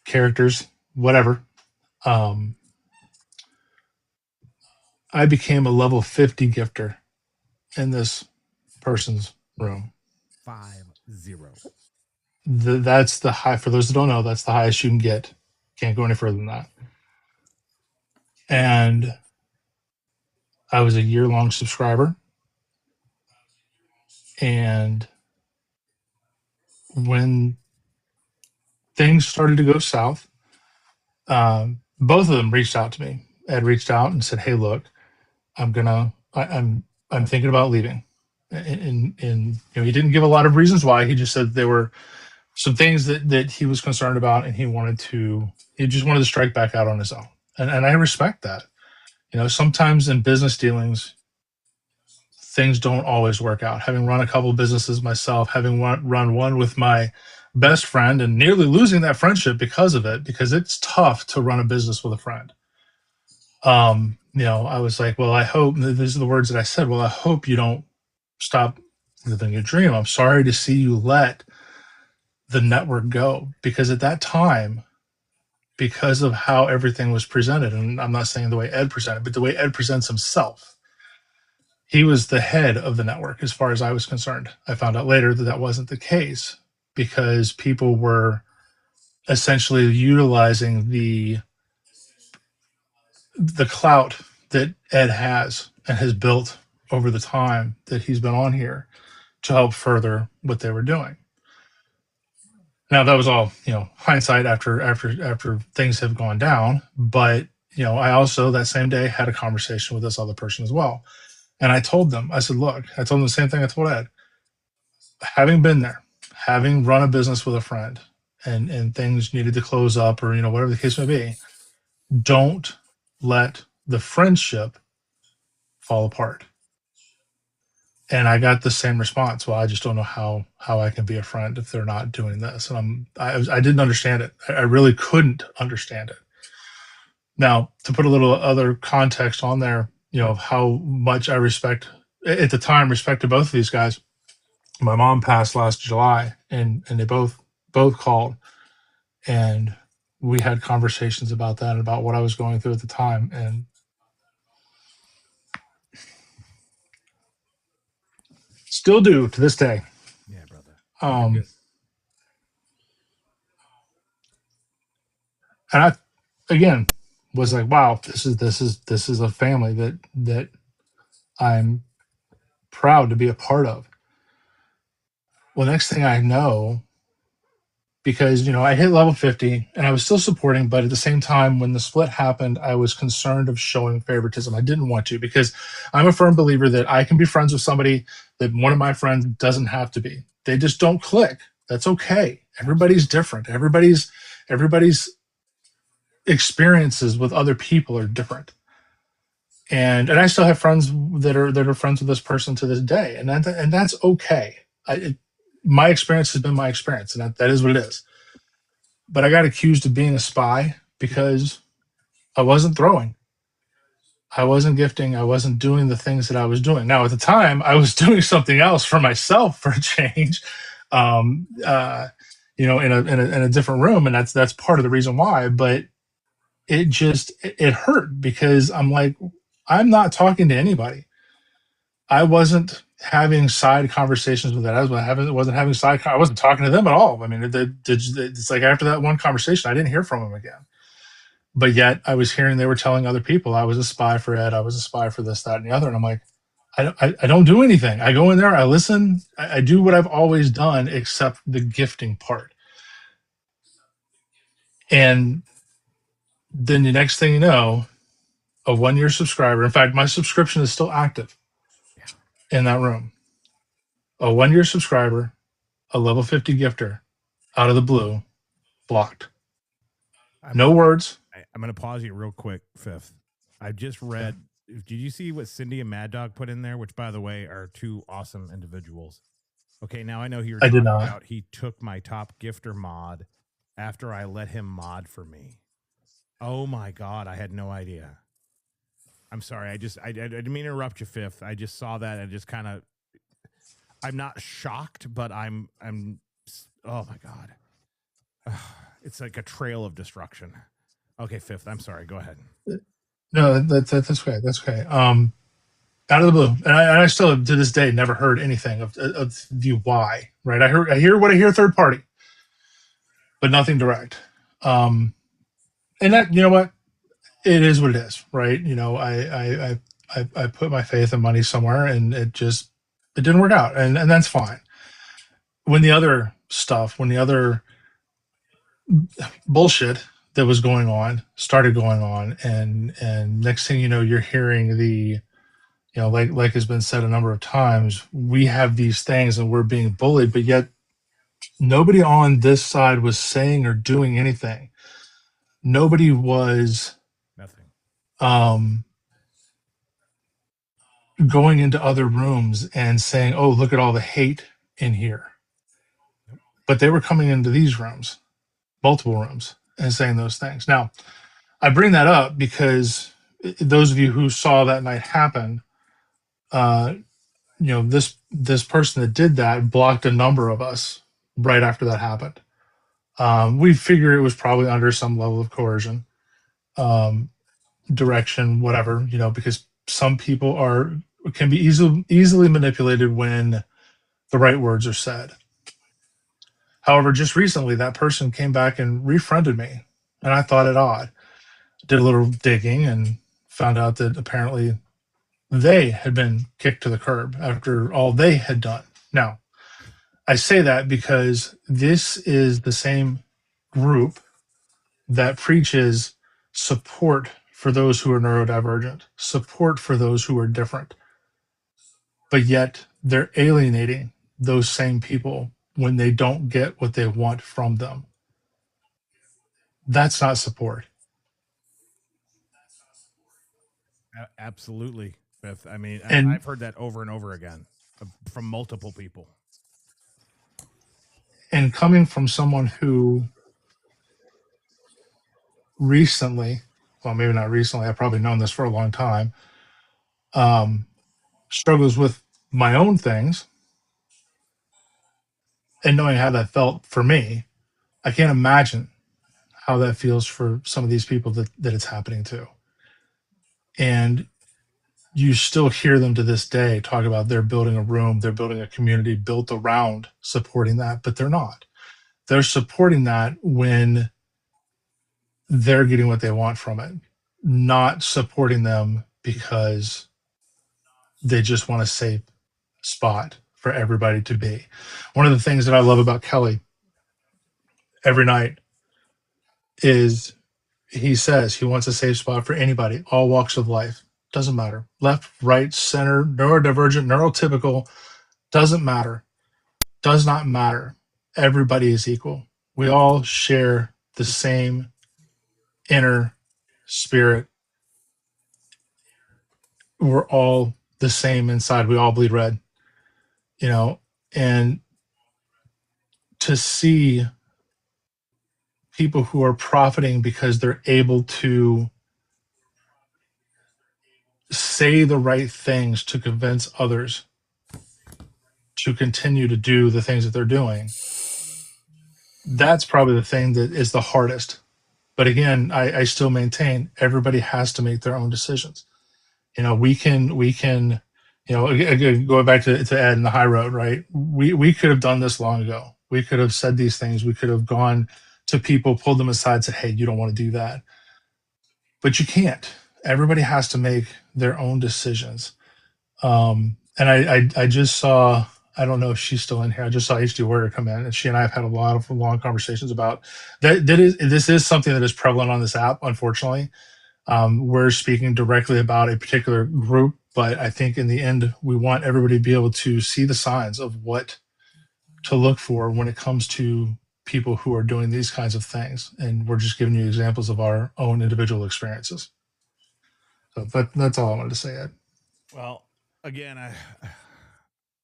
Speaker 7: characters, whatever. I became a level 50 gifter in this person's room.
Speaker 1: 50.
Speaker 7: That's the high. For those that don't know, that's the highest you can get. Can't go any further than that. And I was a year-long subscriber. And when things started to go south, both of them reached out to me. Ed reached out and said, "Hey, look, I'm thinking about leaving." And he didn't give a lot of reasons why. He just said there were some things that he was concerned about, and he just wanted to strike back out on his own. And I respect that. Sometimes in business dealings, things don't always work out. Having run a couple of businesses myself, having run one with my best friend and nearly losing that friendship because of it, because it's tough to run a business with a friend. I was like, well, I hope, these are the words that I said, well, I hope you don't stop living your dream. I'm sorry to see you let the network go, because at that time, because of how everything was presented, and I'm not saying the way Ed presented, but the way Ed presents himself, he was the head of the network as far as I was concerned. I found out later that wasn't the case, because people were essentially utilizing the clout that Ed has and has built over the time that he's been on here to help further what they were doing. Now that was all, hindsight after things have gone down. But, I also that same day had a conversation with this other person as well. And I told them, I said, look, I told them the same thing I told Ed. Having been there, having run a business with a friend and things needed to close up or, whatever the case may be, don't let the friendship fall apart. And I got the same response. Well, I just don't know how I can be a friend if they're not doing this. And I didn't understand it. I really couldn't understand it. Now, to put a little other context on there, of how much I at the time respected both of these guys. My mom passed last July, and they both called, and we had conversations about that and about what I was going through at the time, and still do to this day.
Speaker 1: Yeah, brother.
Speaker 7: And I, again, was like, wow, this is a family that I'm proud to be a part of. Well, next thing I know, because I hit level 50 and I was still supporting, but at the same time, when the split happened, I was concerned of showing favoritism. I didn't want to, because I'm a firm believer that I can be friends with somebody that one of my friends doesn't have to be. They just don't click. That's okay. Everybody's different. Everybody's experiences with other people are different. And I still have friends that are friends with this person to this day, and that's okay. My experience has been my experience, and that is what it is. But I got accused of being a spy because I wasn't throwing, I wasn't gifting, I wasn't doing the things that I was doing. Now, at the time, I was doing something else for myself for a change, in a different room, and that's part of the reason why. But it hurt, because I'm like, I'm not talking to anybody. I wasn't having side conversations with that. I wasn't talking to them at all. I mean, it's like after that one conversation, I didn't hear from them again. But yet I was hearing they were telling other people I was a spy for Ed. I was a spy for this, that, and the other. And I'm like, I don't do anything. I go in there, I listen, I do what I've always done, except the gifting part. And then the next thing you know, a 1-year subscriber. In fact, my subscription is still active in that room. A 1-year subscriber, a level 50 gifter, out of the blue, blocked. No words.
Speaker 1: I'm going to pause you real quick, Fifth. I just read. Did you see what Cindy and Mad Dog put in there? Which, by the way, are two awesome individuals. Okay, now I know who you're talking about. He took my top gifter mod after I let him mod for me. Oh my God, I had no idea. I'm sorry. I didn't mean to interrupt you, Fifth. I just saw that and just kind of. I'm not shocked, but I'm. Oh my God. It's like a trail of destruction. Okay, Fifth. I'm sorry. Go ahead.
Speaker 7: No, that's okay. That's okay. Out of the blue, and I still to this day never heard anything of the why. Right? I hear what I hear third party, but nothing direct. And that, you know what, it is what it is, right? I put my faith and money somewhere, and it didn't work out, and that's fine. When the other bullshit that was going on started going on, and next thing you know, you're hearing like has been said a number of times, we have these things and we're being bullied, but yet nobody on this side was saying or doing anything. Nobody was going into other rooms and saying, oh, look at all the hate in here. But they were coming into these rooms, multiple rooms, and saying those things. Now, I bring that up because those of you who saw that night happen, this person that did that blocked a number of us right after that happened. We figure it was probably under some level of coercion, direction, whatever, because some people can be easily manipulated when the right words are said. However, just recently, that person came back and refriended me, and I thought it odd. Did a little digging and found out that apparently they had been kicked to the curb after all they had done. Now, I say that because this is the same group that preaches support for those who are neurodivergent, support for those who are different, but yet they're alienating those same people when they don't get what they want from them. That's not support.
Speaker 1: Absolutely, Beth. I mean,
Speaker 7: And
Speaker 1: I've heard that over and over again from multiple people.
Speaker 7: and coming from someone who recently, well, maybe not recently, I've probably known this for a long time, struggles with my own things and knowing how that felt for me, I can't imagine how that feels for some of these people that it's happening to. And you still hear them to this day talk about they're building a room, they're building a community built around supporting that, but they're not. They're supporting that when they're getting what they want from it, not supporting them because they just want a safe spot for everybody to be. One of the things that I love about Kelly every night is he says he wants a safe spot for anybody, all walks of life. Doesn't matter. Left, right, center, neurodivergent, neurotypical, doesn't matter. Does not matter. Everybody is equal. We all share the same inner spirit. We're all the same inside. We all bleed red, you know, and to see people who are profiting because they're able to say the right things to convince others to continue to do the things that they're doing, that's probably the thing that is the hardest. But again, I still maintain everybody has to make their own decisions. You know, we can, you know, again, going back to Ed and the high road, right? We could have done this long ago. We could have said these things. We could have gone to people, pulled them aside, said, hey, you don't want to do that. But you can't. Everybody has to make their own decisions. And I just saw, I don't know if she's still in here. I just saw HD Warrior come in, and she and I have had a lot of long conversations about that. This is something that is prevalent on this app, unfortunately. We're speaking directly about a particular group, but I think in the end, we want everybody to be able to see the signs of what to look for when it comes to people who are doing these kinds of things. And we're just giving you examples of our own individual experiences. So that's all I wanted to say, Ed.
Speaker 1: Well, again,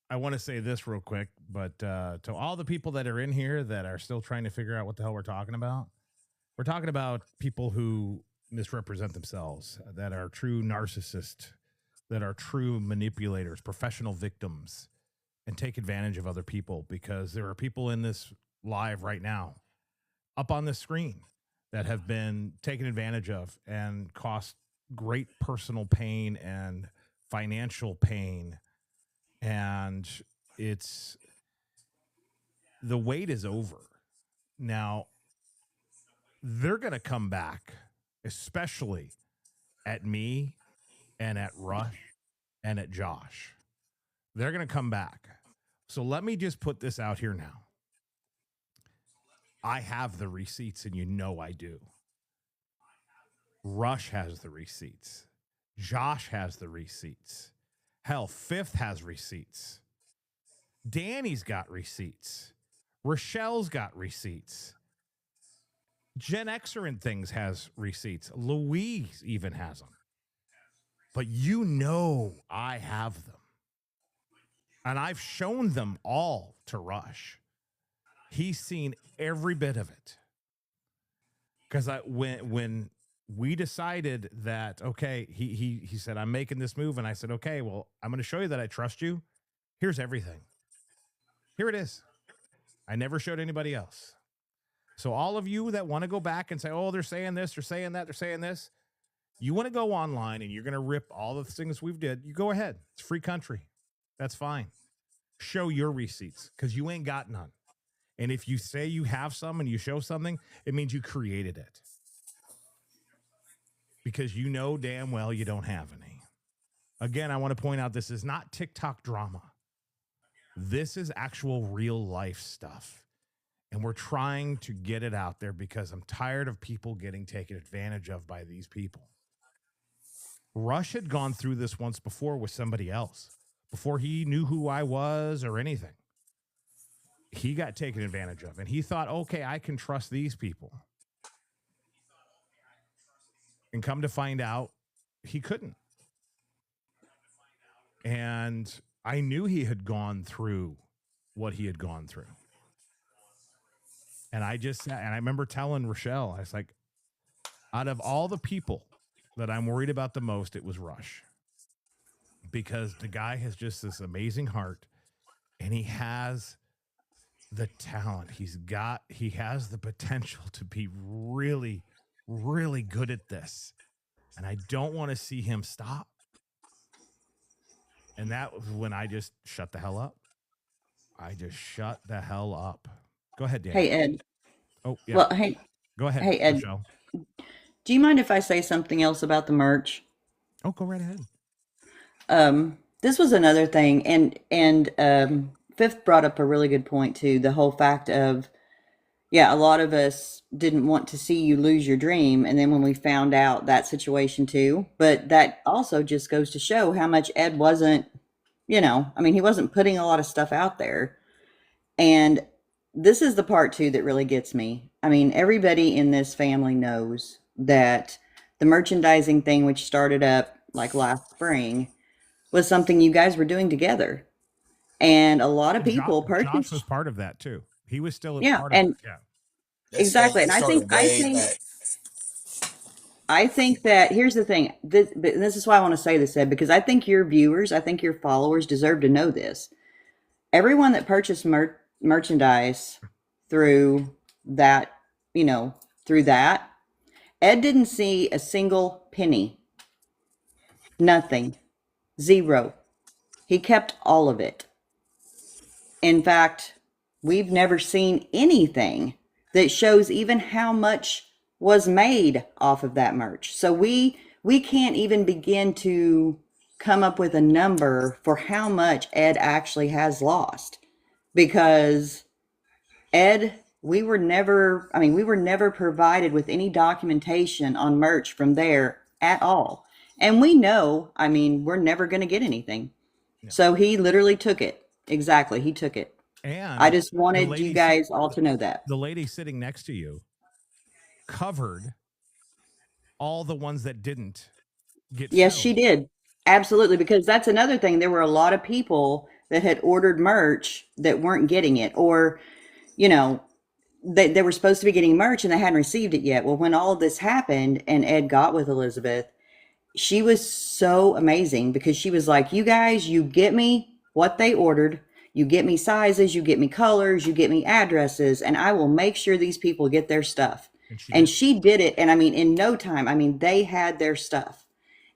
Speaker 1: I want to say this real quick, but to all the people that are in here that are still trying to figure out what the hell we're talking about people who misrepresent themselves, that are true narcissists, that are true manipulators, professional victims, and take advantage of other people, because there are people in this live right now up on the screen that have been taken advantage of and cost great personal pain and financial pain. And it's, the wait is over. Now, they're going to come back, especially at me and at Rush and at Josh. They're going to come back. So let me just put this out here now. I have the receipts, and you know I do. Rush has the receipts. Josh has the receipts. Hell, Fifth has receipts. Danny's got receipts. Rochelle's got receipts. Gen Xer and things has receipts. Louise even has them. But you know I have them. And I've shown them all to Rush. He's seen every bit of it. Because when we decided that, okay, he said, I'm making this move. And I said, okay, well, I'm going to show you that I trust you. Here's everything. Here it is. I never showed anybody else. So all of you that want to go back and say, oh, they're saying this, they're saying that, they're saying this. You want to go online and you're going to rip all the things we've did. You go ahead. It's free country. That's fine. Show your receipts, because you ain't got none. And if you say you have some and you show something, it means you created it. Because you know damn well you don't have any. Again, I want to point out, this is not TikTok drama. This is actual real life stuff. And we're trying to get it out there because I'm tired of people getting taken advantage of by these people. Rush had gone through this once before with somebody else, before he knew who I was or anything. He got taken advantage of, and he thought, okay, I can trust these people. And come to find out, he couldn't. And I knew he had gone through what he had gone through. And I remember telling Rochelle, I was like, out of all the people that I'm worried about the most, it was Rush. Because the guy has just this amazing heart, and he has the talent. He has the potential to be really, really good at this. And I don't want to see him stop. And that was when I just shut the hell up. I just shut the hell up. Go ahead, Dan.
Speaker 6: Hey, Ed.
Speaker 1: Oh, yeah.
Speaker 6: Well, hey.
Speaker 1: Go ahead,
Speaker 6: Hey, Ed.
Speaker 1: Michelle.
Speaker 6: Do you mind if I say something else about the merch?
Speaker 1: Oh, go right ahead.
Speaker 6: This was another thing, and Fifth brought up a really good point too. The whole fact of, yeah, a lot of us didn't want to see you lose your dream, and then when we found out that situation too, but that also just goes to show how much Ed wasn't, he wasn't putting a lot of stuff out there. And this is the part too that really gets me. I mean, everybody in this family knows that the merchandising thing, which started up like last spring, was something you guys were doing together. And a lot of people purchased.
Speaker 1: Josh was part of that too. He was still
Speaker 6: Yeah,
Speaker 1: part of it. Yeah.
Speaker 6: Exactly. And I think that here's the thing. This is why I want to say this, Ed, because I think your viewers, I think your followers deserve to know this. Everyone that purchased merchandise through that, Ed didn't see a single penny. Nothing. Zero. He kept all of it. In fact, we've never seen anything that shows even how much was made off of that merch. So we can't even begin to come up with a number for how much Ed actually has lost, because Ed, we were never provided with any documentation on merch from there at all. And we know, we're never going to get anything. No. So he literally took it. Exactly. He took it. And I just wanted you guys all to know that.
Speaker 1: The lady sitting next to you covered all the ones that didn't get
Speaker 6: Yes,
Speaker 1: filled.
Speaker 6: She did. Absolutely. Because that's another thing. There were a lot of people that had ordered merch that weren't getting it, or, they were supposed to be getting merch and they hadn't received it yet. Well, when all of this happened and Ed got with Elizabeth, she was so amazing, because she was like, you guys, you get me what they ordered. You get me sizes, you get me colors, you get me addresses, and I will make sure these people get their stuff. And she did it. And in no time, they had their stuff.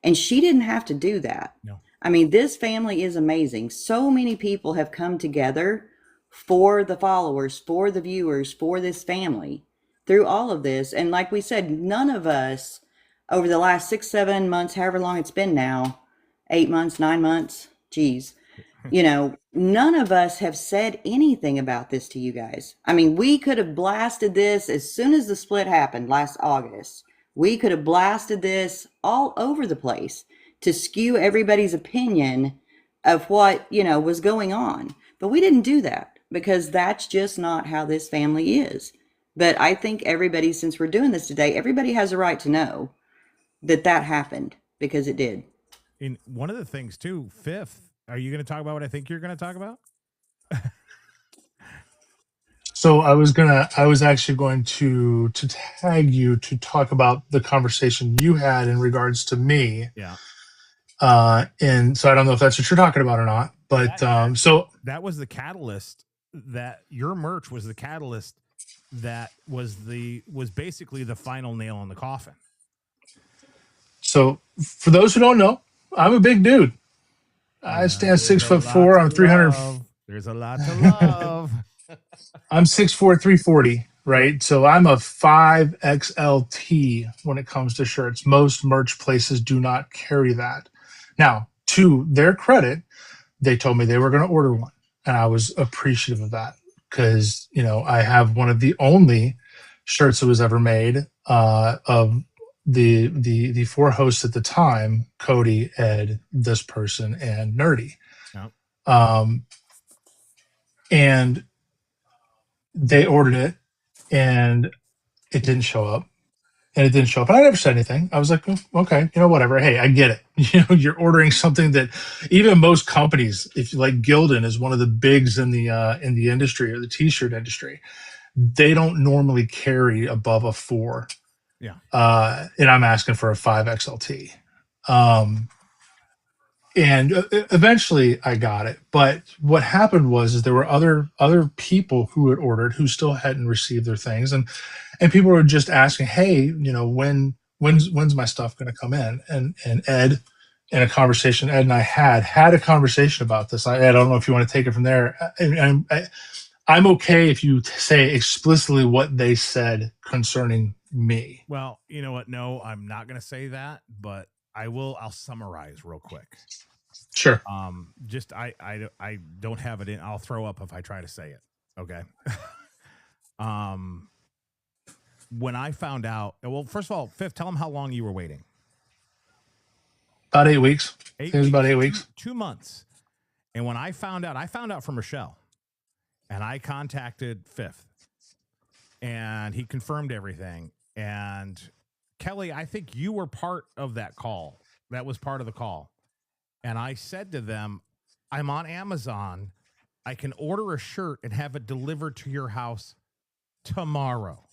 Speaker 6: And she didn't have to do that.
Speaker 1: No.
Speaker 6: This family is amazing. So many people have come together for the followers, for the viewers, for this family through all of this. And like we said, none of us over the last 6, 7 months, however long it's been now, 8 months, 9 months, geez, none of us have said anything about this to you guys. We could have blasted this as soon as the split happened last August. We could have blasted this all over the place to skew everybody's opinion of what, was going on. But we didn't do that, because that's just not how this family is. But I think everybody, since we're doing this today, everybody has a right to know that happened, because it did.
Speaker 1: And one of the things too, Fifth, are you going to talk about what I think you're going to talk about?
Speaker 7: So I was actually going to tag you to talk about the conversation you had in regards to me.
Speaker 1: Yeah.
Speaker 7: And so I don't know if that's what you're talking about or not, but so
Speaker 1: that was the catalyst. That your merch was the catalyst. That was basically the final nail in the coffin.
Speaker 7: So for those who don't know, I'm a big dude. I stand 6'4". I'm 300.
Speaker 1: There's a lot to love.
Speaker 7: I'm 6'4", 340, right? So I'm a 5XLT when it comes to shirts. Most merch places do not carry that. Now, to their credit, they told me they were going to order one. and I was appreciative of that because, you know, I have one of the only shirts that was ever made of the four hosts at the time: Cody, Ed, this person, and Nerdy.
Speaker 1: Yep.
Speaker 7: And they ordered it, and it didn't show up. And it didn't show up. And I never said anything. I was like, "Oh, okay, you know, whatever. Hey, I get it. You know, you're ordering something that even most companies, if you like Gildan is one of the bigs in the industry, or the t-shirt industry, they don't normally carry above a 4.
Speaker 1: Yeah.
Speaker 7: And I'm asking for a 5XLT. And eventually I got it. But what happened was there were other people who had ordered who still hadn't received their things, and people were just asking, hey, you know, when's my stuff going to come in? And Ed, in a conversation Ed and I had a conversation about this. Ed, I don't know if you want to take it from there. I'm okay if you say explicitly what they said concerning me.
Speaker 1: Well, you know what? No, I'm not going to say that, but I will. I'll summarize real quick.
Speaker 7: Sure.
Speaker 1: Just I don't have it in. I'll throw up if I try to say it. Okay. When I found out, well, first of all, Fifth, tell them how long you were waiting.
Speaker 7: About 8 weeks. It was about 8 weeks.
Speaker 1: 2 months. And when I found out from Michelle, and I contacted Fifth, and he confirmed everything. And Kelly, I think you were part of that call. That was part of the call. And I said to them, I'm on Amazon. I can order a shirt and have it delivered to your house tomorrow.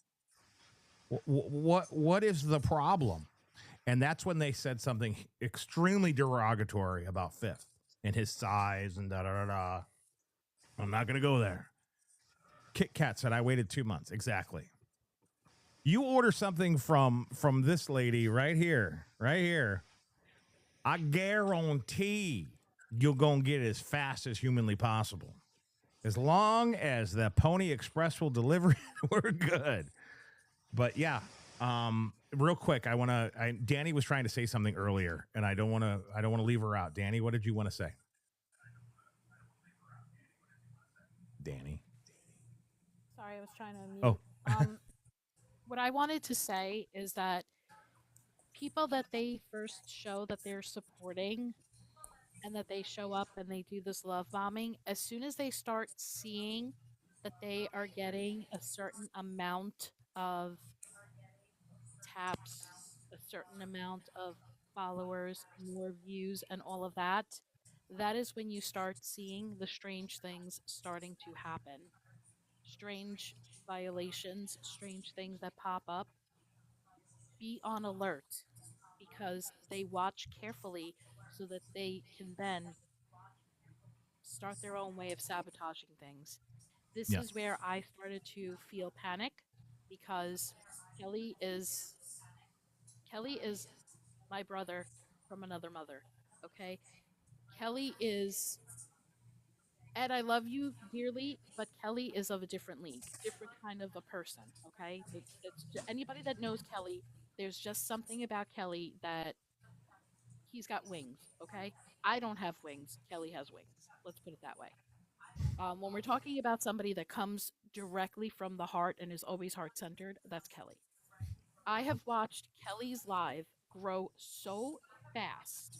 Speaker 1: What is the problem? And that's when they said something extremely derogatory about Fifth and his size and da-da-da-da. I'm not going to go there. Kit Kat said, I waited 2 months. Exactly. You order something from this lady right here. I guarantee you're going to get it as fast as humanly possible. As long as the Pony Express will deliver it, we're good. But yeah, real quick, Danny was trying to say something earlier, and I don't want to leave her out. Danny, what did you want to say? Danny.
Speaker 10: Sorry, I was trying to unmute.
Speaker 1: Oh.
Speaker 10: What I wanted to say is that people that they first show that they're supporting and that they show up and they do this love bombing, as soon as they start seeing that they are getting a certain amount of taps, a certain amount of followers, more views, and all of that, that is when you start seeing the strange things starting to happen. Strange violations, strange things that pop up. Be on alert because they watch carefully so that they can then start their own way of sabotaging things. This is where I started to feel panic because Kelly is my brother from another mother. Okay? Kelly is Ed, I love you dearly, but Kelly is of a different league, different kind of a person. Okay, anybody that knows Kelly, there's just something about Kelly that he's got wings. Okay, I don't have wings. Kelly has wings. Let's put it that way. When we're talking about somebody that comes directly from the heart and is always heart centered, that's Kelly. I have watched Kelly's live grow so fast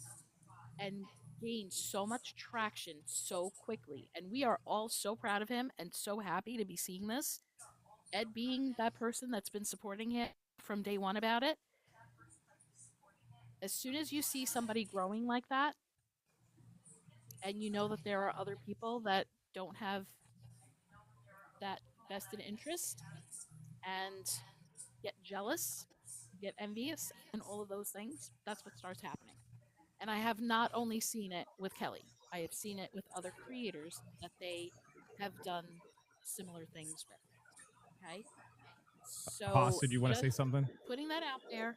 Speaker 10: and gain so much traction so quickly. And we are all so proud of him and so happy to be seeing this. Ed being that person that's been supporting him from day one about it. As soon as you see somebody growing like that, and you know that there are other people that don't have that vested interest and get jealous, get envious, and all of those things, that's what starts happening. And I have not only seen it with Kelly, I have seen it with other creators that they have done similar things with. Okay? So,
Speaker 1: Haas, did you want to say something?
Speaker 10: Putting that out there.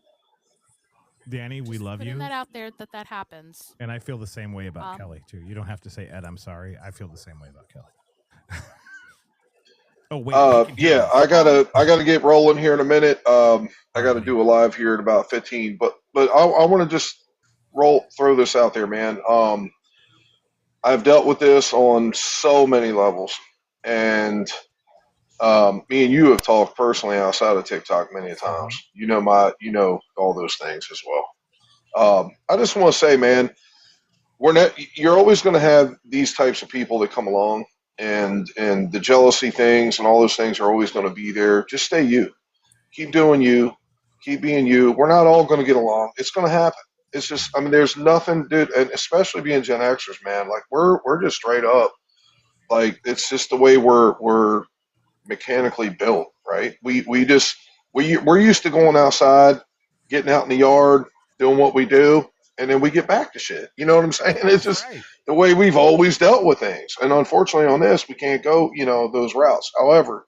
Speaker 1: Danny, we love you.
Speaker 10: Putting that out there that happens.
Speaker 1: And I feel the same way about Kelly, too. You don't have to say, Ed, I'm sorry. I feel the same way about Kelly. Oh, wait.
Speaker 8: Yeah, I gotta get rolling here in a minute. I gotta do a live here in about 15, but I want to just throw this out there, man. I've dealt with this on so many levels, and me and you have talked personally outside of TikTok many times. You know all those things as well. I just want to say, man, we're not. You're always going to have these types of people that come along, and the jealousy things and all those things are always going to be there. Just stay you. Keep doing you. Keep being you. We're not all going to get along. It's going to happen. It's just, I mean, there's nothing, dude, and especially being Gen Xers, man. Like we're just straight up. Like it's just the way we're mechanically built, right? We just we're used to going outside, getting out in the yard, doing what we do, and then we get back to shit. You know what I'm saying? It's just the way we've always dealt with things. And unfortunately on this, we can't go, those routes. However,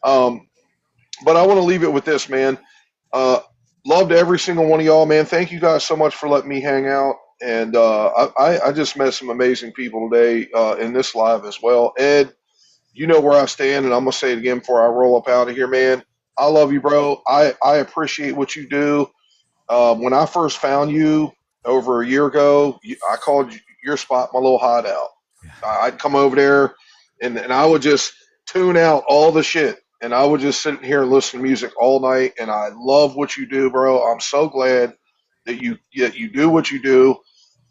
Speaker 8: but I want to leave it with this, man. Uh Love to every single one of y'all, man. Thank you guys so much for letting me hang out. And I just met some amazing people today in this live as well. Ed, you know where I stand, and I'm gonna say it again before I roll up out of here, man. I love you, bro. I appreciate what you do. When I first found you over a year ago, I called your spot my little hideout. I'd come over there, and I would just tune out all the shit, and I would just sit here and listen to music all night. And I love what you do, bro. I'm so glad that you do what you do.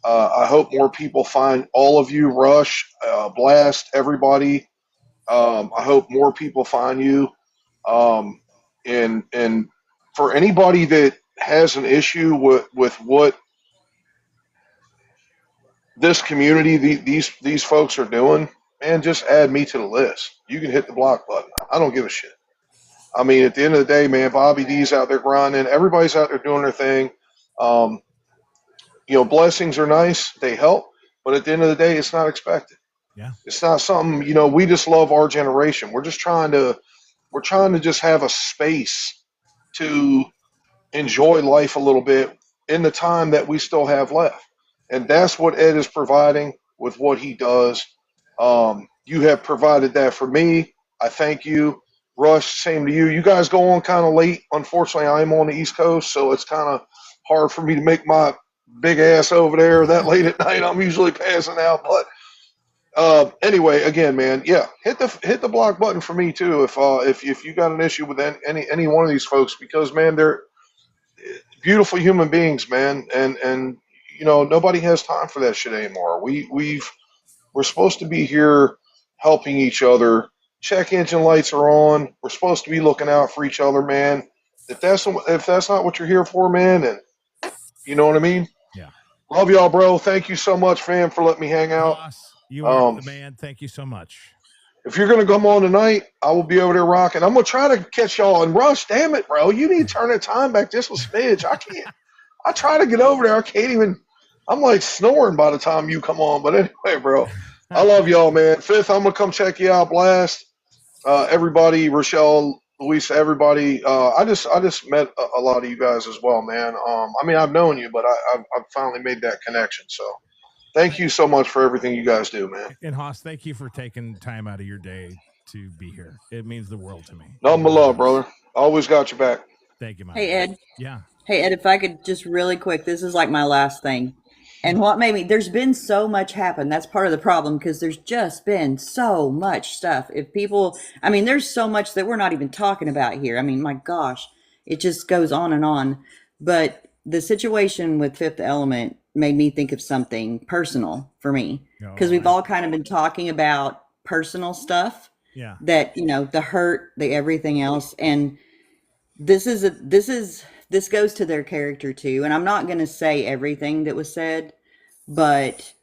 Speaker 8: I hope more people find all of you. Rush, Blast, everybody. I hope more people find you. And for anybody that has an issue with what this community, these folks are doing, man, just add me to the list. You can hit the block button. I don't give a shit. I mean, at the end of the day, man, Bobby D's out there grinding. Everybody's out there doing their thing. Um, blessings are nice. They help. But at the end of the day, it's not expected.
Speaker 1: Yeah.
Speaker 8: It's not something, we just love our generation. We're trying to just have a space to enjoy life a little bit in the time that we still have left. And that's what Ed is providing with what he does. You have provided that for me. I thank you. Rush, same to you. You guys go on kind of late. Unfortunately, I'm on the East Coast, so it's kind of hard for me to make my big ass over there that late at night. I'm usually passing out. But anyway, again, man, yeah, hit the block button for me too. If you got an issue with any one of these folks, because man, they're beautiful human beings, man, and nobody has time for that shit anymore. We're supposed to be here helping each other. Check engine lights are on. We're supposed to be looking out for each other, man. If that's not what you're here for, man, and you know what I mean.
Speaker 1: Yeah.
Speaker 8: Love y'all, bro. Thank you so much, fam, for letting me hang out.
Speaker 1: You are the man. Thank you so much.
Speaker 8: If you're gonna come on tonight, I will be over there rocking. I'm gonna try to catch y'all and Rush. Damn it, bro! You need to turn the time back just a smidge. I can't. I try to get over there. I can't even. I'm like snoring by the time you come on. But anyway, bro, I love y'all, man. Fifth, I'm gonna come check you out. Blast, everybody, Rochelle, Louisa, everybody. I just met a lot of you guys as well, man. I mean, I've known you, but I've finally made that connection. So. Thank you so much for everything you guys do, man.
Speaker 1: And Haas, thank you for taking time out of your day to be here. It means the world to me.
Speaker 8: Nothing but love, brother. Always got your back.
Speaker 1: Thank you, man.
Speaker 6: Hey, Ed.
Speaker 1: Yeah.
Speaker 6: Hey, Ed, if I could just really quick, this is like my last thing. And what made me, there's been so much happen. That's part of the problem because there's just been so much stuff. If people, I mean, there's so much that we're not even talking about here. I mean, my gosh, it just goes on and on. But the situation with Fifth Element made me think of something personal for me because we've all kind of been talking about personal stuff.
Speaker 1: Yeah.
Speaker 6: That, the hurt, the everything else. And this goes to their character too. And I'm not going to say everything that was said, but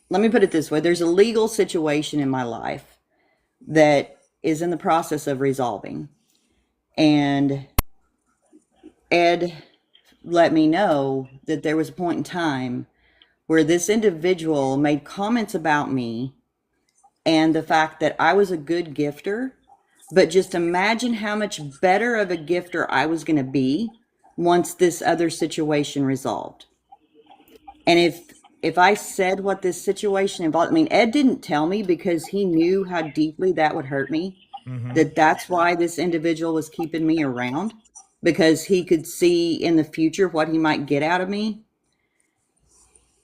Speaker 6: let me put it this way. There's a legal situation in my life that is in the process of resolving. And Ed let me know that there was a point in time where this individual made comments about me and the fact that I was a good gifter, but just imagine how much better of a gifter I was going to be once this other situation resolved. And if I said what this situation involved, I mean, Ed didn't tell me because he knew how deeply that would hurt me, that's why this individual was keeping me around. Because he could see in the future what he might get out of me.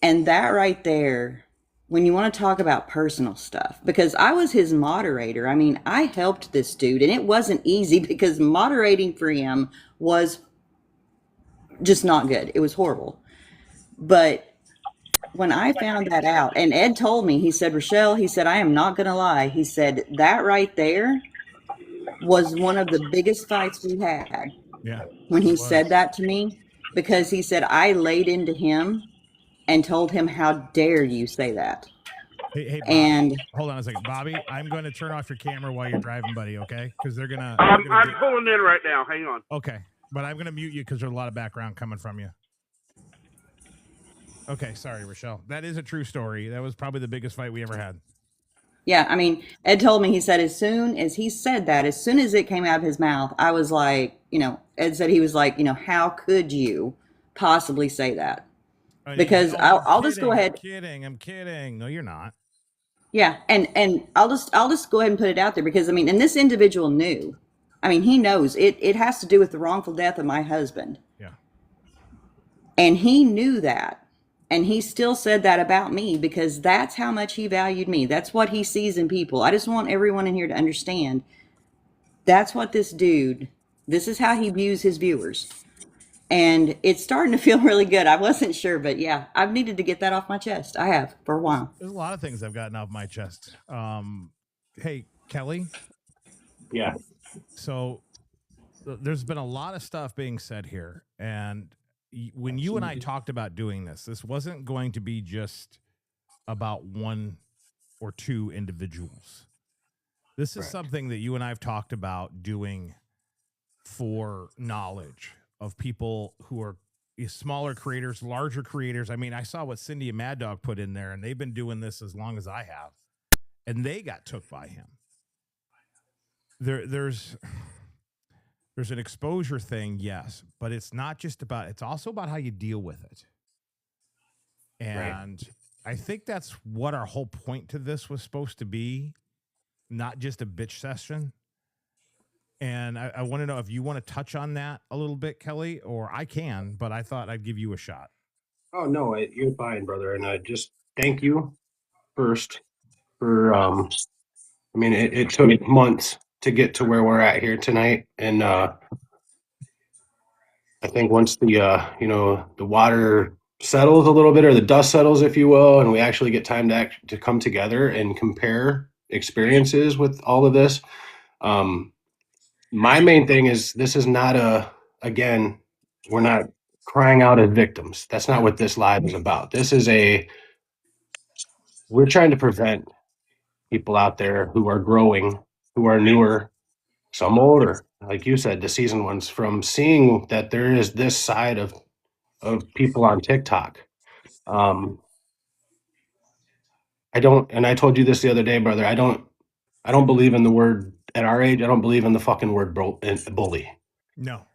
Speaker 6: And that right there when you want to talk about personal stuff, because I was his moderator. I mean, I helped this dude, and it wasn't easy because moderating for him was just not good. It was horrible. But when I found that out, and Ed told me, he said, Rochelle, he said, I am not going to lie. He said, that right there was one of the biggest fights we had.
Speaker 1: Yeah.
Speaker 6: When he said that to me, because he said, I laid into him and told him, how dare you say that?
Speaker 1: Hey, Bobby,
Speaker 6: and
Speaker 1: hold on a second. Bobby, I'm going to turn off your camera while you're driving, buddy, okay? Because they're going to...
Speaker 12: I'm pulling in right now. Hang on.
Speaker 1: Okay, but I'm going to mute you because there's a lot of background coming from you. Okay, sorry, Rochelle. That is a true story. That was probably the biggest fight we ever had.
Speaker 6: Yeah, I mean, Ed told me, he said, as soon as he said that, as soon as it came out of his mouth, I was like, Ed said, he was like, how could you possibly say that? Because I'll just go ahead.
Speaker 1: I'm kidding. No, you're not.
Speaker 6: Yeah, and I'll just go ahead and put it out there because, I mean, and this individual knew. I mean, he knows it has to do with the wrongful death of my husband.
Speaker 1: Yeah.
Speaker 6: And he knew that. And he still said that about me because that's how much he valued me. That's what he sees in people. I just want everyone in here to understand that's what this is how he views his viewers. And it's starting to feel really good. I wasn't sure, but yeah, I've needed to get that off my chest. I have for a while.
Speaker 1: There's a lot of things I've gotten off my chest. Hey, Kelly.
Speaker 2: Yeah.
Speaker 1: So there's been a lot of stuff being said here. And when you and I talked about doing this wasn't going to be just about one or two individuals. This is something that you and I have talked about doing for knowledge of people who are smaller creators, larger creators. I mean, I saw what Cindy and Mad Dog put in there, and they've been doing this as long as I have, and they got took by him. There's an exposure thing, yes, but it's not just about, it's also about how you deal with it. And I think that's what our whole point to this was supposed to be, not just a bitch session. And I want to know if you want to touch on that a little bit, Kelly, or I can, but I thought I'd give you a shot.
Speaker 2: Oh, no, you're fine, brother. And I just thank you first for, I mean, it took months to get to where we're at here tonight. And I think once the water settles a little bit, or the dust settles, if you will, and we actually get time to come together and compare experiences with all of this, my main thing is this is not again, we're not crying out as victims. That's not what this live is about. This is we're trying to prevent people out there who are growing, who are newer, some older, like you said, the seasoned ones, from seeing that there is this side of people on TikTok. I don't, and I told you this the other day, brother, I don't believe in the word at our age. I don't believe in the fucking word bully.
Speaker 1: No,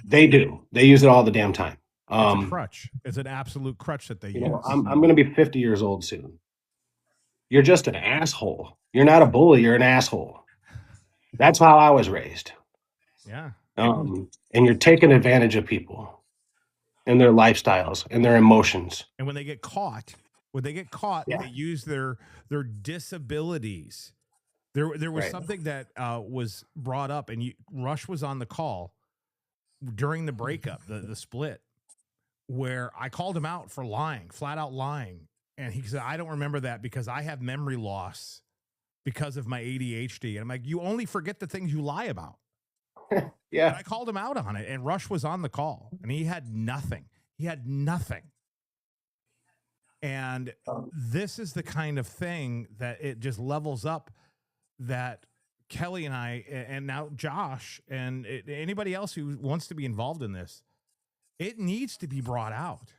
Speaker 2: they do. They use it all the damn time.
Speaker 1: It's a crutch. It's an absolute crutch that they use.
Speaker 2: I'm going to be 50 years old soon. You're just an asshole. You're not a bully. You're an asshole. That's how I was raised.
Speaker 1: Yeah.
Speaker 2: And you're taking advantage of people and their lifestyles and their emotions.
Speaker 1: And when they get caught, they use their disabilities. There was something that was brought up, and Rush was on the call during the breakup, the split, where I called him out for lying, flat out lying. And he said, I don't remember that because I have memory loss because of my ADHD. And I'm like, you only forget the things you lie about.
Speaker 2: Yeah.
Speaker 1: And I called him out on it, and Rush was on the call, and he had nothing. And this is the kind of thing that it just levels up, that Kelly and I, and now Josh, and anybody else who wants to be involved in this, it needs to be brought out.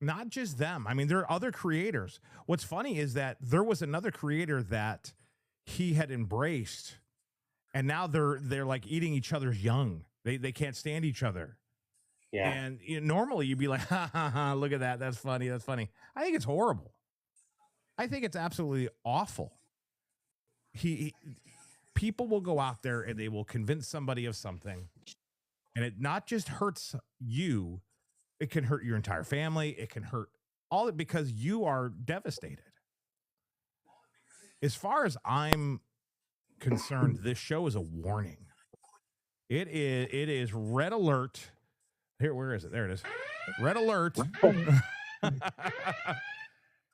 Speaker 1: Not just them. I mean, there are other creators. What's funny is that there was another creator that he had embraced, and now they're like eating each other's young. They can't stand each other.
Speaker 2: Yeah.
Speaker 1: And normally you'd be like, ha, ha, ha, look at that. That's funny. I think it's horrible. I think it's absolutely awful. People will go out there and they will convince somebody of something, and it not just hurts you, it can hurt your entire family. It can hurt all it because you are devastated. as far as I'm concerned, this show is a warning. It is red alert. Here, where is it? There it is. Red alert.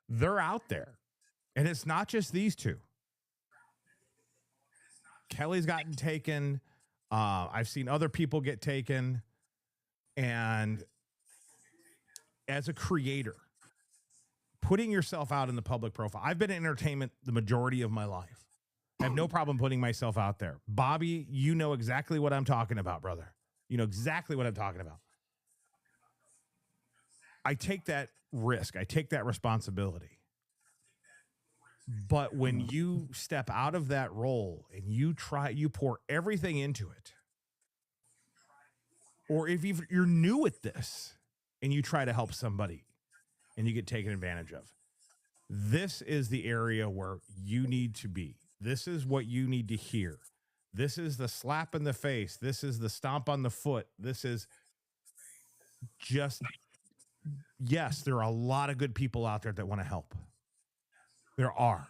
Speaker 1: They're out there. And it's not just these two. Kelly's gotten taken. I've seen other people get taken. And as a creator, putting yourself out in the public profile. I've been in entertainment the majority of my life. I have no problem putting myself out there. Bobby, you know exactly what I'm talking about, brother. You know exactly what I'm talking about. I take that risk. I take that responsibility. But when you step out of that role and you pour everything into it, or if you're new at this and you try to help somebody and you get taken advantage of, this is the area where you need to be. This is what you need to hear. This is the slap in the face. This is the stomp on the foot. This is just, yes, there are a lot of good people out there that want to help. There are.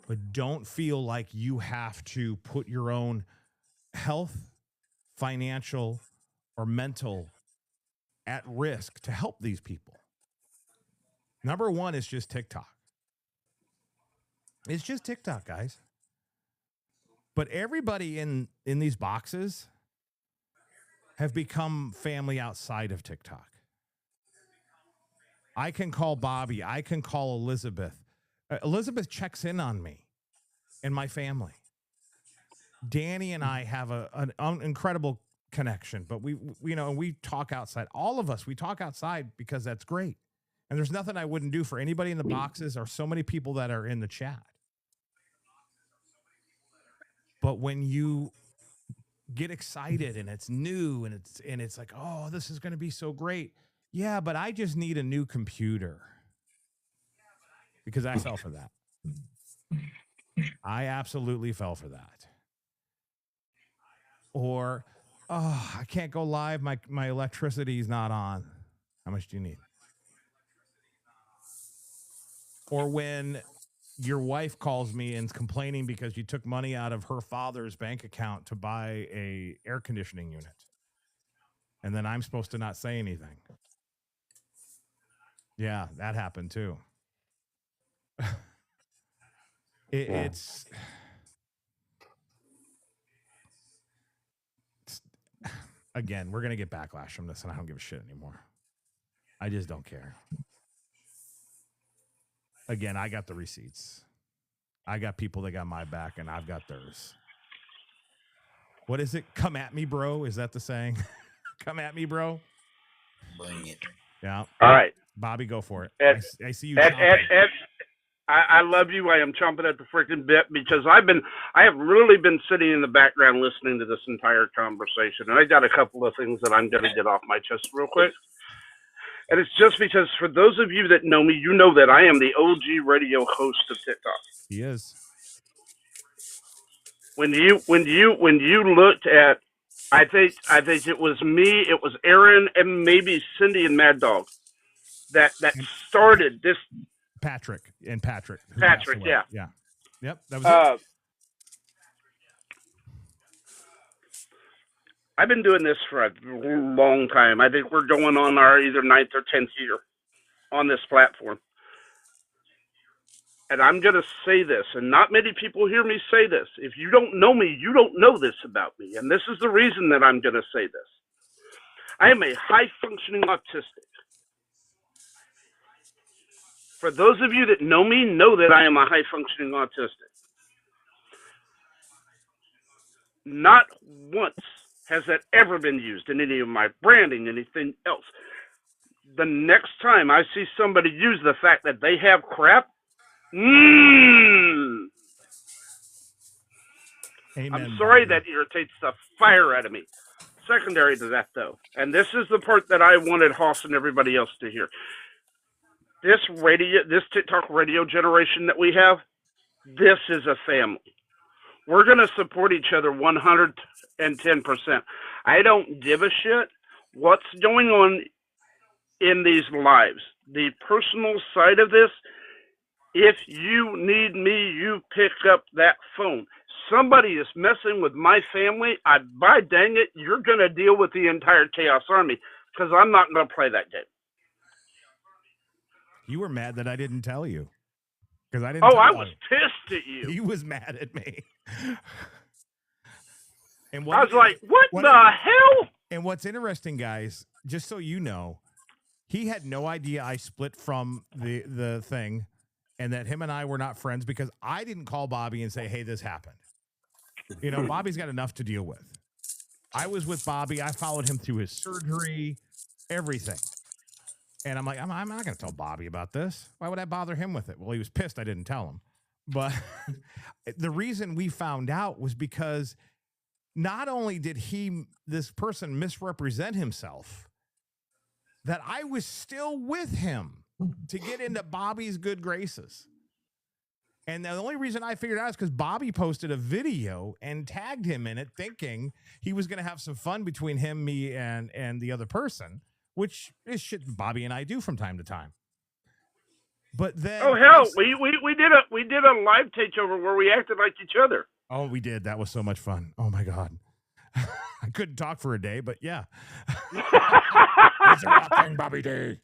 Speaker 1: But don't feel like you have to put your own health, financial, or mental at risk to help these people. Number one is just TikTok. It's just TikTok, guys. But everybody in these boxes have become family outside of TikTok. I can call Bobby. I can call Elizabeth. Elizabeth checks in on me and my family. Danny and I have an incredible connection, but we talk outside. All of us, we talk outside because that's great. And there's nothing I wouldn't do for anybody in the boxes or so many people that are in the chat. But when you get excited and it's new and it's like, oh, this is going to be so great. Yeah, but I just need a new computer. Because I fell for that. I absolutely fell for that. Or, oh, I can't go live. My electricity is not on. How much do you need? Or when your wife calls me and is complaining because you took money out of her father's bank account to buy a air conditioning unit. And then I'm supposed to not say anything. Yeah, that happened too. It's again, we're going to get backlash from this and I don't give a shit anymore. I just don't care. Again, I got the receipts. I got people that got my back and I've got theirs. What is it? Come at me, bro. Is that the saying? Come at me, bro.
Speaker 4: Bring it.
Speaker 1: Yeah.
Speaker 12: All right.
Speaker 1: Bobby, go for it.
Speaker 12: Ed,
Speaker 1: I see you.
Speaker 12: Ed, I love you. I am chomping at the freaking bit because I have really been sitting in the background listening to this entire conversation. And I got a couple of things that I'm going to get off my chest real quick. And it's just because for those of you that know me, you know that I am the OG radio host of TikTok.
Speaker 1: He is.
Speaker 12: When you looked at, I think it was me, it was Aaron, and maybe Cindy and Mad Dog that started this.
Speaker 1: Patrick, yeah.
Speaker 12: Yeah.
Speaker 1: Yep, that was it.
Speaker 12: I've been doing this for a long time. I think we're going on our either 9th or 10th year on this platform. And I'm going to say this, and not many people hear me say this. If you don't know me, you don't know this about me. And this is the reason that I'm going to say this. I am a high-functioning autistic. For those of you that know me, know that I am a high-functioning autistic. Not once has that ever been used in any of my branding, anything else. The next time I see somebody use the fact that they have crap,
Speaker 1: Amen,
Speaker 12: I'm sorry,
Speaker 1: Bobby.
Speaker 12: that irritates the fire out of me. Secondary to that, though, and this is the part that I wanted Hoss and everybody else to hear. This TikTok radio generation that we have, this is a family. We're going to support each other 110%. I don't give a shit what's going on in these lives. The personal side of this If you need me, you pick up that phone. Somebody is messing with my family. By dang it, you're going to deal with the entire Chaos Army because I'm not going to play that game.
Speaker 1: You were mad that I didn't tell you. Because I didn't.
Speaker 12: Oh, I was pissed at you.
Speaker 1: He was mad at me. And
Speaker 12: I was like, what the hell?
Speaker 1: And what's interesting, guys, just so you know, he had no idea I split from the thing and that him and I were not friends because I didn't call Bobby and say, hey, this happened. You know, Bobby's got enough to deal with. I was with Bobby. I followed him through his surgery, everything. And I'm like, I'm not going to tell Bobby about this. Why would I bother him with it? Well, he was pissed I didn't tell him. But the reason we found out was because not only did this person misrepresent himself, that I was still with him to get into Bobby's good graces. And the only reason I figured out is because Bobby posted a video and tagged him in it thinking he was going to have some fun between him, me, and the other person, which is shit Bobby and I do from time to time. But then,
Speaker 12: oh hell, we did a live takeover where we acted like each other.
Speaker 1: Oh, we did. That was so much fun. Oh my god, I couldn't talk for a day, but yeah. It's a thing, Bobby D.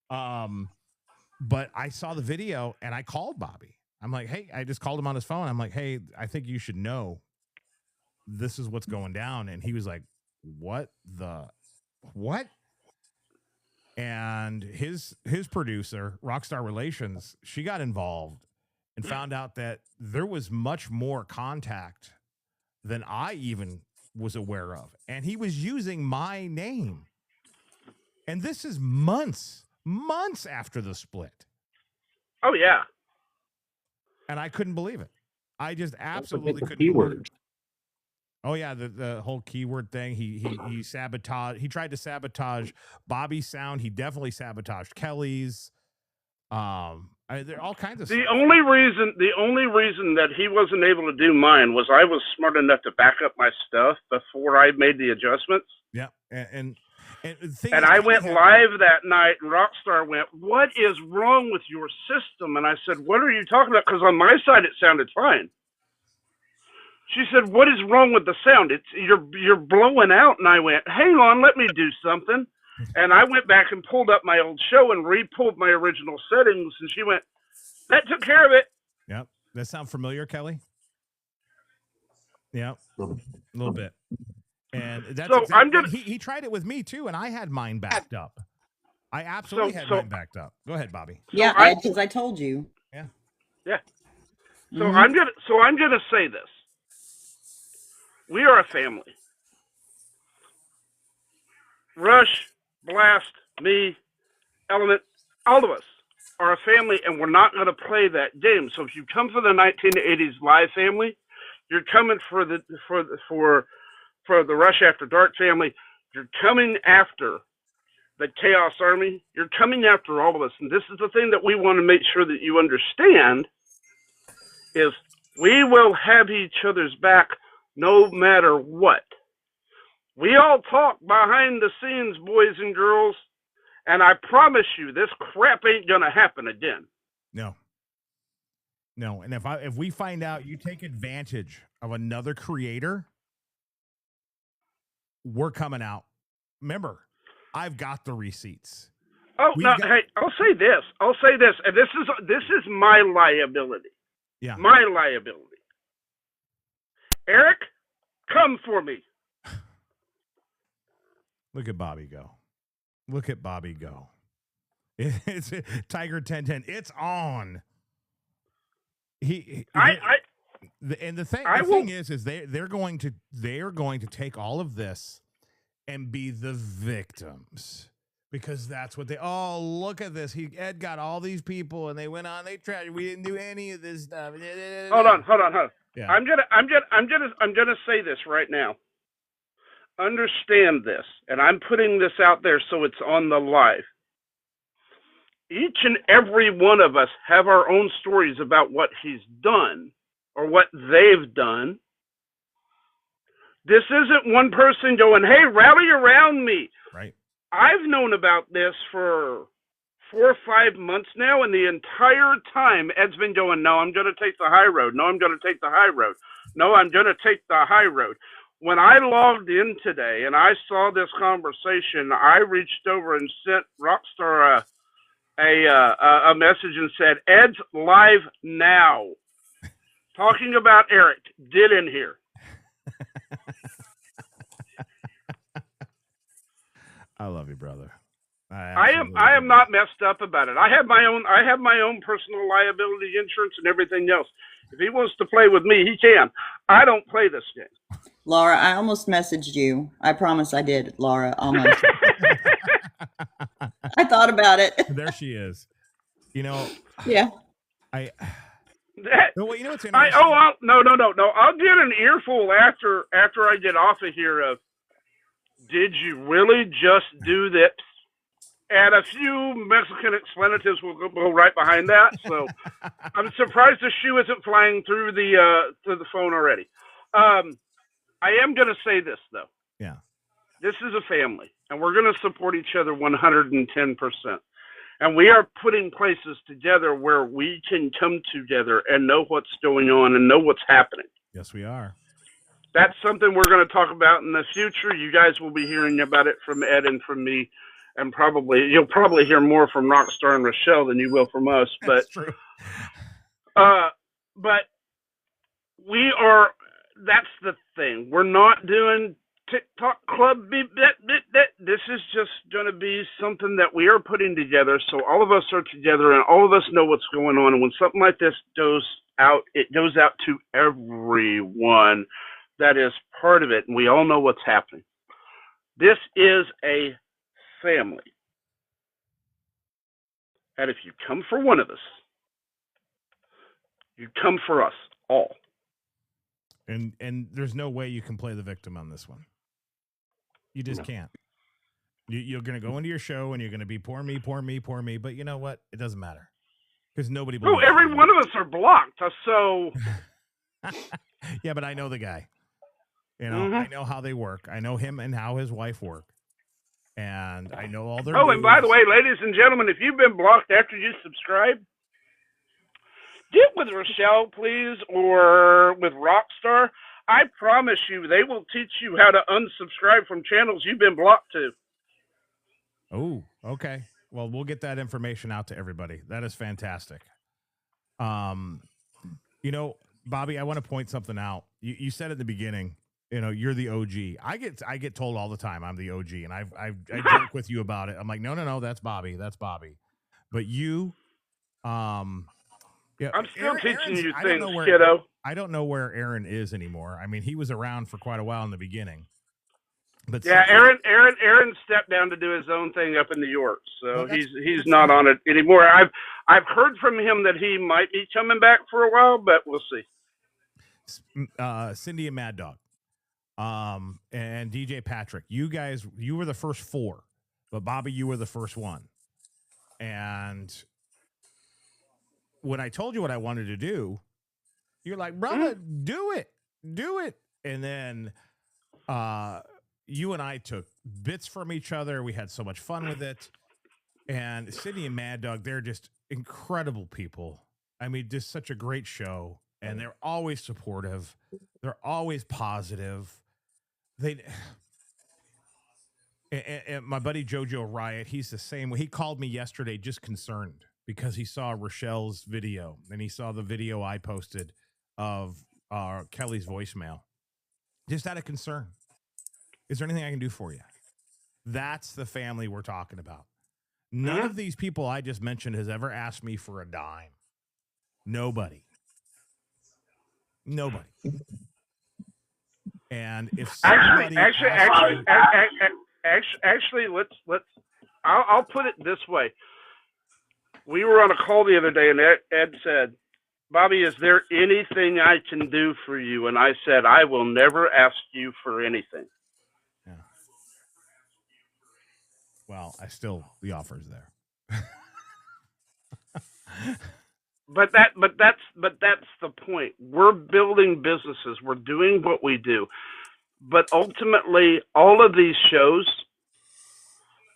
Speaker 1: But I saw the video and I called Bobby. I'm like, hey, I just called him on his phone. I'm like, hey, I think you should know this is what's going down. And he was like, what? And his producer, Rockstar Relations, she got involved and found out that there was much more contact than I even was aware of. And he was using my name. And this is months after the split.
Speaker 12: Oh, yeah.
Speaker 1: And I couldn't believe it. I just absolutely couldn't believe it. Oh yeah, the whole keyword thing. He sabotaged. He tried to sabotage Bobby's sound. He definitely sabotaged Kelly's. There are all kinds of.
Speaker 12: The only reason that he wasn't able to do mine was I was smart enough to back up my stuff before I made the adjustments.
Speaker 1: Yeah, and
Speaker 12: I went live that night, and Rockstar went, "What is wrong with your system?" And I said, "What are you talking about?" Because on my side it sounded fine. She said, "What is wrong with the sound? You're blowing out." And I went, "Hang on, let me do something." And I went back and pulled up my old show and re-pulled my original settings. And she went, "That took care of it."
Speaker 1: Yep. That sound familiar, Kelly? Yep. A little bit. And that's
Speaker 12: so
Speaker 1: exactly, he tried it with me too, and I had mine backed up. I absolutely had mine backed up. Go ahead, Bobby.
Speaker 6: Yeah, because I told you.
Speaker 1: Yeah.
Speaker 12: Yeah. So I'm gonna say this. We are a family. Rush, Blast, me, Element, all of us are a family, and we're not going to play that game. So if you come for the 1980s live family, you're coming for the Rush After Dark family. You're coming after the Chaos Army. You're coming after all of us, and this is the thing that we want to make sure that you understand: is we will have each other's back no matter what. We all talk behind the scenes, boys and girls, and I promise you, this crap ain't gonna happen again.
Speaker 1: No. And if we find out you take advantage of another creator, we're coming out. Remember, I've got the receipts.
Speaker 12: Oh no! Hey, I'll say this, and this is my liability.
Speaker 1: Yeah,
Speaker 12: my liability. Eric, come for me.
Speaker 1: Look at Bobby go. It's Tiger 1010. It's on. The thing is they're going to take all of this and be the victims, because that's what look at this. Ed got all these people and they went on, they tried, we didn't do any of this stuff.
Speaker 12: Hold on.
Speaker 1: Yeah.
Speaker 12: I'm gonna say this right now. Understand this, and I'm putting this out there so it's on the live. Each and every one of us have our own stories about what he's done or what they've done. This isn't one person going, "Hey, rally around me."
Speaker 1: Right.
Speaker 12: I've known about this for 4 or 5 months now, and the entire time Ed's been going, no, I'm going to take the high road. No, I'm going to take the high road. No, I'm going to take the high road. When I logged in today and I saw this conversation, I reached over and sent Rockstar a message and said, Ed's live now. Talking about Eric. Get in here.
Speaker 1: I love you, brother.
Speaker 12: I am not messed up about it. I have my own personal liability insurance and everything else. If he wants to play with me, he can. I don't play this game.
Speaker 6: Laura, I almost messaged you. I promise I did, Laura. Almost. I thought about it.
Speaker 1: There she is. You know.
Speaker 6: Yeah.
Speaker 1: No, you know what's interesting?
Speaker 12: No. I'll get an earful after I get off of here of, did you really just do that? And a few Mexican expletives will go right behind that. So I'm surprised the shoe isn't flying through the phone already. I am going to say this, though.
Speaker 1: Yeah.
Speaker 12: This is a family, and we're going to support each other 110%. And we are putting places together where we can come together and know what's going on and know what's happening.
Speaker 1: Yes, we are.
Speaker 12: That's something we're going to talk about in the future. You guys will be hearing about it from Ed and from me. And you'll probably hear more from Rockstar and Rochelle than you will from us. But
Speaker 1: that's true.
Speaker 12: But we are. That's the thing. We're not doing TikTok Club. This is just going to be something that we are putting together. So all of us are together, and all of us know what's going on. And when something like this goes out, it goes out to everyone that is part of it, and we all know what's happening. This is a family. And if you come for one of us, you come for us all.
Speaker 1: And there's no way you can play the victim on this one. You just can't. You're going to go into your show and you're going to be poor me, poor me, poor me. But you know what? It doesn't matter. Because nobody believes
Speaker 12: you. Every one of us are blocked. So.
Speaker 1: Yeah, but I know the guy. You know, I know how they work. I know him and how his wife work. And I know all their moves.
Speaker 12: And by the way, ladies and gentlemen, if you've been blocked after you subscribe, get with Rochelle, please, or with Rockstar. I promise you, they will teach you how to unsubscribe from channels you've been blocked to.
Speaker 1: Oh, okay. Well, we'll get that information out to everybody. That is fantastic. You know, Bobby, I want to point something out. You said at the beginning, you know, you're the OG. I get told all the time I'm the OG, and I joke with you about it. I'm like, no, that's Bobby. That's Bobby. But you, yeah,
Speaker 12: I'm still teaching you things, kiddo.
Speaker 1: I don't know where Aaron is anymore. I mean, he was around for quite a while in the beginning. But
Speaker 12: yeah, Aaron stepped down to do his own thing up in New York, so he's not on it anymore. I've heard from him that he might be coming back for a while, but we'll see.
Speaker 1: Cindy and Mad Dog, and DJ Patrick, you were the first 4, but Bobby, you were the first one. And when I told you what I wanted to do, you're like, brother, do it. And then you and I took bits from each other. We had so much fun with it. And Cindy and Mad Dog, they're just incredible people. I mean, just such a great show. And they're always supportive. They're always positive. And my buddy JoJo Riot, he's the same way. He called me yesterday just concerned because he saw Rochelle's video and he saw the video I posted of Kelly's voicemail. Just out of concern. Is there anything I can do for you? That's the family we're talking about. None of these people I just mentioned has ever asked me for a dime. Nobody. And if somebody
Speaker 12: actually, let's. I'll put it this way. We were on a call the other day, and Ed said, "Bobby, is there anything I can do for you?" And I said, "I will never ask you for anything."
Speaker 1: Yeah. Well, the offer's there.
Speaker 12: But that's the point. We're building businesses. We're doing what we do. But ultimately, all of these shows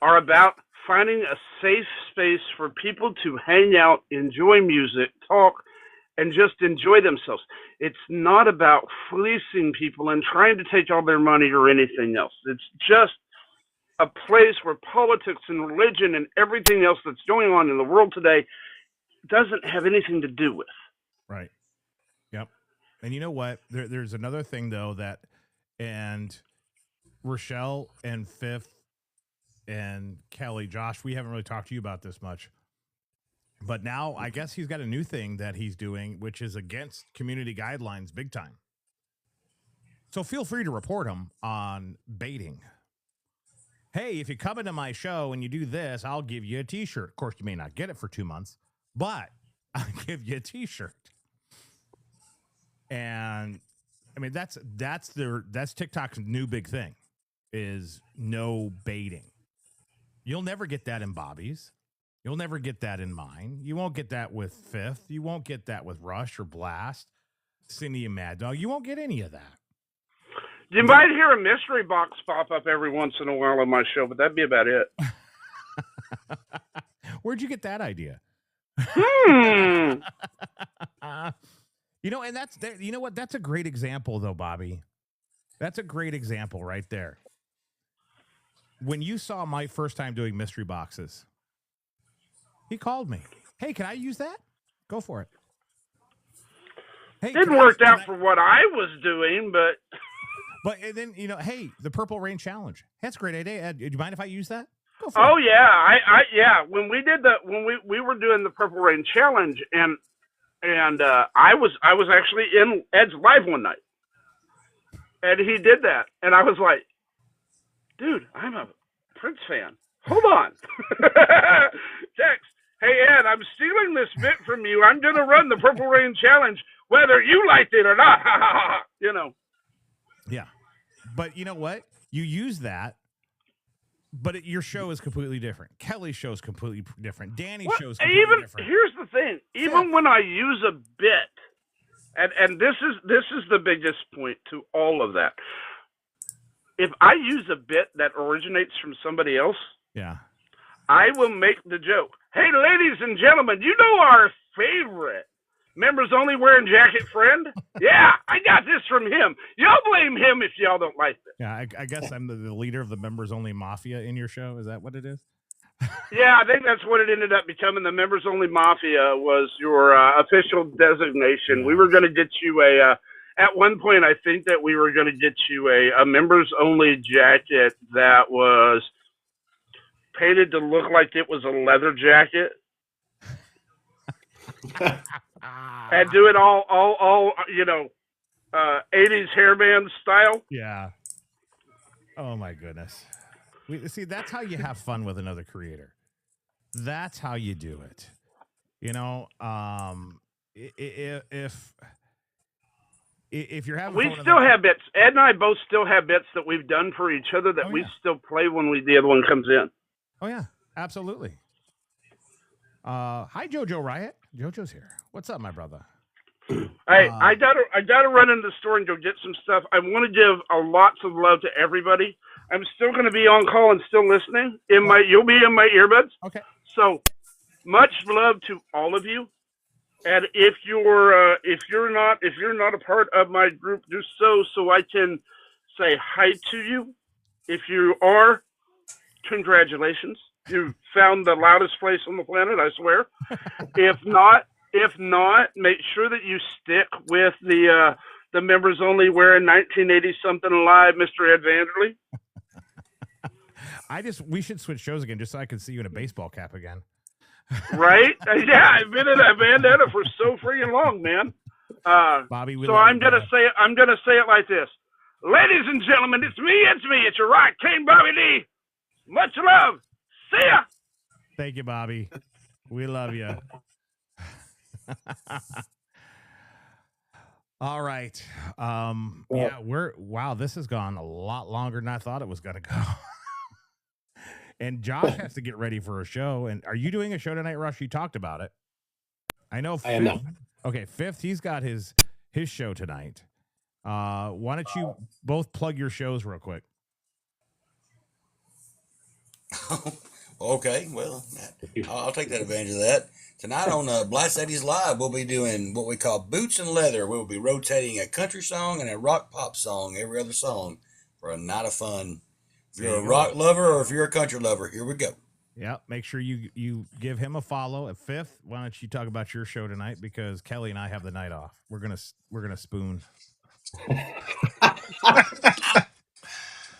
Speaker 12: are about finding a safe space for people to hang out, enjoy music, talk, and just enjoy themselves. It's not about fleecing people and trying to take all their money or anything else. It's just a place where politics and religion and everything else that's going on in the world today doesn't have anything to do with.
Speaker 1: Right. Yep. And you know what? There's another thing, though, and Rochelle and Fifth and Kelly, Josh, we haven't really talked to you about this much. But now I guess he's got a new thing that he's doing, which is against community guidelines big time. So feel free to report him on baiting. Hey, if you come into my show and you do this, I'll give you a T-shirt. Of course, you may not get it for 2 months, but I'll give you a T-shirt. And I mean, that's TikTok's new big thing is no baiting. You'll never get that in Bobby's. You'll never get that in mine. You won't get that with Fifth. You won't get that with Rush or Blast, Cindy and Mad Dog. You won't get any of that.
Speaker 12: You might hear a mystery box pop up every once in a while on my show, but that'd be about it.
Speaker 1: Where'd you get that idea? You know, and you know what? That's a great example, though, Bobby. That's a great example right there. When you saw my first time doing mystery boxes, he called me. Hey, can I use that? Go for it. Hey,
Speaker 12: didn't work out for what I was doing, but.
Speaker 1: But and then, you know, hey, the Purple Rain Challenge. That's a great idea. Do you mind if I use that? Go for
Speaker 12: it.
Speaker 1: Yeah,
Speaker 12: yeah. When we did when we were doing the Purple Rain Challenge, and I was actually in Ed's live one night, and he did that, and I was like, dude, I'm a Prince fan. Hold on. Text, hey Ed, I'm stealing this bit from you. I'm gonna run the Purple Rain Challenge, whether you liked it or not. You know.
Speaker 1: Yeah. But you know what? You use that, but your show is completely different. Kelly's show is completely different. Danny's show is completely different.
Speaker 12: Here's the thing. Even when I use a bit, and this is the biggest point to all of that. If I use a bit that originates from somebody else,
Speaker 1: yeah,
Speaker 12: I will make the joke. Hey, ladies and gentlemen, you know our favorite members only wearing jacket friend? Yeah, I got this from him. Y'all blame him if y'all don't like this.
Speaker 1: Yeah, I guess I'm the leader of the members only mafia in your show. Is that what it is?
Speaker 12: Yeah, I think that's what it ended up becoming. The members only mafia was your official designation. We were going to get you at one point, I think that we were going to get you a members only jacket that was painted to look like it was a leather jacket. And do it all, you know, 80s hairband style.
Speaker 1: Yeah. Oh my goodness. See, that's how you have fun with another creator. That's how you do it. You know, if you're having,
Speaker 12: we still have bits. Ed and I both still have bits that we've done for each other that we still play when the other one comes in.
Speaker 1: Oh yeah, absolutely. Hi, Jojo Riot. Jojo's here. What's up, my brother?
Speaker 12: Hey, I gotta run into the store and go get some stuff. I want to give lots of love to everybody. I'm still going to be on call and still listening. You'll be in my earbuds.
Speaker 1: Okay.
Speaker 12: So much love to all of you. And if you're not a part of my group, do so I can say hi to you. If you are, congratulations. You found the loudest place on the planet, I swear. If not, make sure that you stick with the members only wearing 1980 something alive, Mr. Ed Vanderley.
Speaker 1: We should switch shows again just so I can see you in a baseball cap again.
Speaker 12: Right? Yeah, I've been in that bandana for so freaking long, man.
Speaker 1: Bobby,
Speaker 12: so I'm gonna say it like this. Ladies and gentlemen, it's me, it's your right, King Bobby D. Much love. See ya.
Speaker 1: Thank you, Bobby. We love you. All right. Yeah, this has gone a lot longer than I thought it was going to go. And Josh has to get ready for a show. And are you doing a show tonight, Rush? You talked about it. I know.
Speaker 2: I am now.
Speaker 1: Okay, Fifth, he's got his show tonight. Why don't you both plug your shows real quick?
Speaker 4: Well, Okay, well, I'll take that advantage of that. Tonight on Blast 80s Live, we'll be doing what we call Boots and Leather. We'll be rotating a country song and a rock pop song, every other song, for a night of fun. If you're a rock lover or if you're a country lover, here we go.
Speaker 1: Yeah, make sure you give him a follow. At Fifth, why don't you talk about your show tonight? Because Kelly and I have the night off. We're gonna spoon.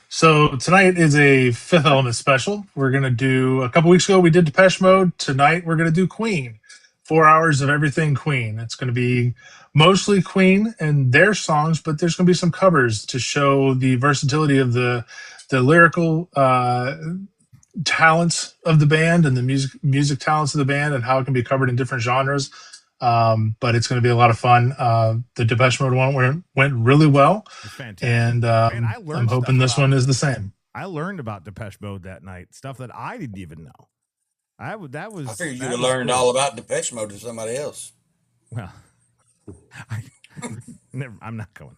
Speaker 7: So tonight is a Fifth Element special. We're gonna do. A couple weeks ago we did Depeche Mode. Tonight we're gonna do Queen. 4 hours of everything Queen. It's gonna be mostly Queen and their songs, but there's gonna be some covers to show the versatility of the lyrical talents of the band and the music talents of the band and how it can be covered in different genres. But it's going to be a lot of fun. The Depeche Mode one went really well.
Speaker 1: Fantastic.
Speaker 7: And I'm hoping this one is the same.
Speaker 1: I learned about Depeche Mode that night, stuff that I didn't even know.
Speaker 4: I figured you would have learned all about Depeche Mode to somebody else.
Speaker 1: Well, I'm not going.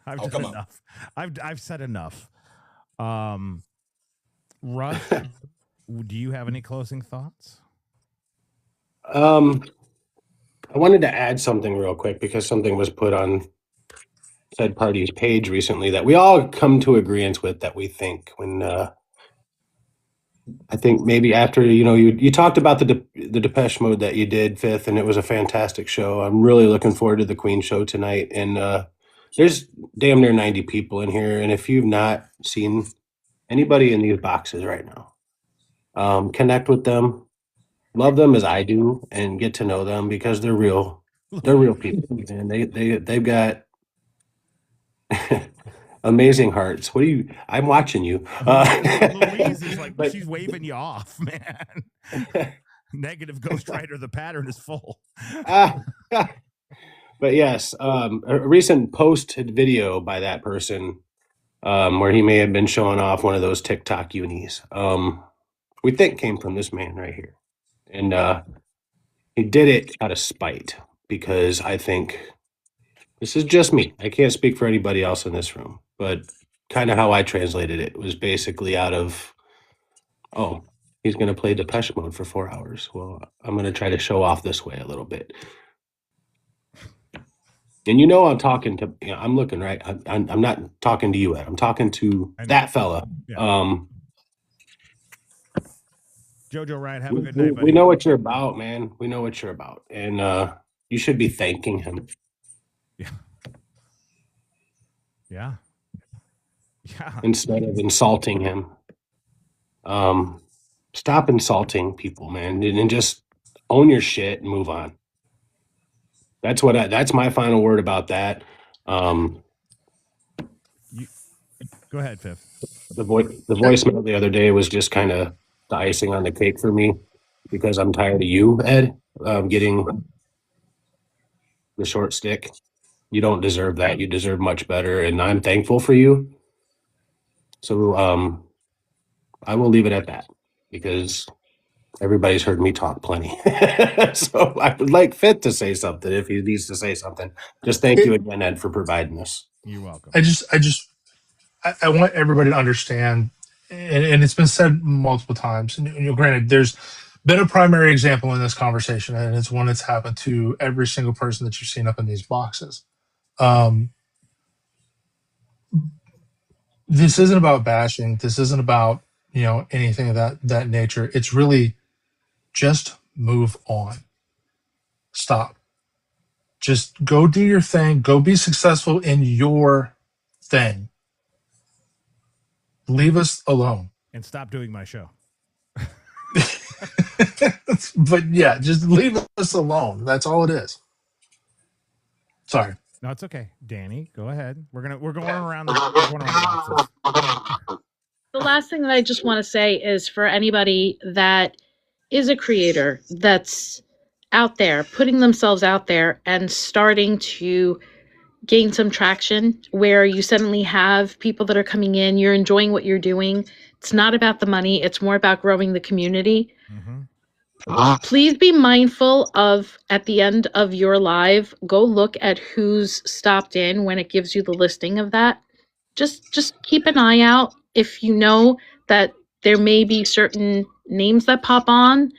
Speaker 1: I've done enough. I've said enough. Russ, do you have any closing thoughts?
Speaker 2: I wanted to add something real quick because something was put on said party's page recently that we all come to agreement with, that we think when I think maybe after you talked about the Depeche Mode that you did, Fifth, and it was a fantastic show. I'm really looking forward to the Queen show tonight, and there's damn near 90 people in here, and if you've not seen anybody in these boxes right now, connect with them, love them as I do, and get to know them because they're real. They're real people, and they've got amazing hearts. I'm watching you.
Speaker 1: Louise is like, she's waving you off, man. Negative ghostwriter. The pattern is full.
Speaker 2: But yes, a recent posted video by that person where he may have been showing off one of those TikTok unis. We think came from this man right here. And he did it out of spite because I think this is just me. I can't speak for anybody else in this room, but kind of how I translated it was basically out of, oh, he's going to play Depeche Mode for 4 hours. Well, I'm going to try to show off this way a little bit. And I'm talking to, I'm looking, right? I'm not talking to you, Ed. I'm talking to that fella.
Speaker 1: Yeah. Jojo Ryan, have a good night, buddy.
Speaker 2: We know what you're about, man. We know what you're about. And you should be thanking him.
Speaker 1: Yeah. Yeah. Yeah.
Speaker 2: Instead of insulting him. Stop insulting people, man, and just own your shit and move on. That's my final word about that.
Speaker 1: Go ahead, Fifth.
Speaker 2: The voicemail the other day was just kind of the icing on the cake for me because I'm tired of you, Ed, getting the short stick. You don't deserve that. You deserve much better, and I'm thankful for you. So I will leave it at that because everybody's heard me talk plenty. So I would like Fifth to say something if he needs to say something. Just thank you again, Ed, for providing this.
Speaker 1: You're welcome.
Speaker 7: I want everybody to understand, and it's been said multiple times, and granted, there's been a primary example in this conversation, and it's one that's happened to every single person that you've seen up in these boxes. This isn't about bashing. This isn't about, anything of that nature. It's really just move on. Stop. Just go do your thing. Go be successful in your thing. Leave us alone.
Speaker 1: And stop doing my show.
Speaker 7: But yeah, just leave us alone. That's all it is. Sorry.
Speaker 1: No, it's okay. Danny, go ahead. We're going around the boxes.
Speaker 10: The last thing that I just want to say is for anybody that is a creator that's out there, putting themselves out there and starting to gain some traction where you suddenly have people that are coming in, you're enjoying what you're doing. It's not about the money. It's more about growing the community. Mm-hmm. Please be mindful of, at the end of your live, go look at who's stopped in when it gives you the listing of that. Just keep an eye out. If you know that there may be certain names that pop on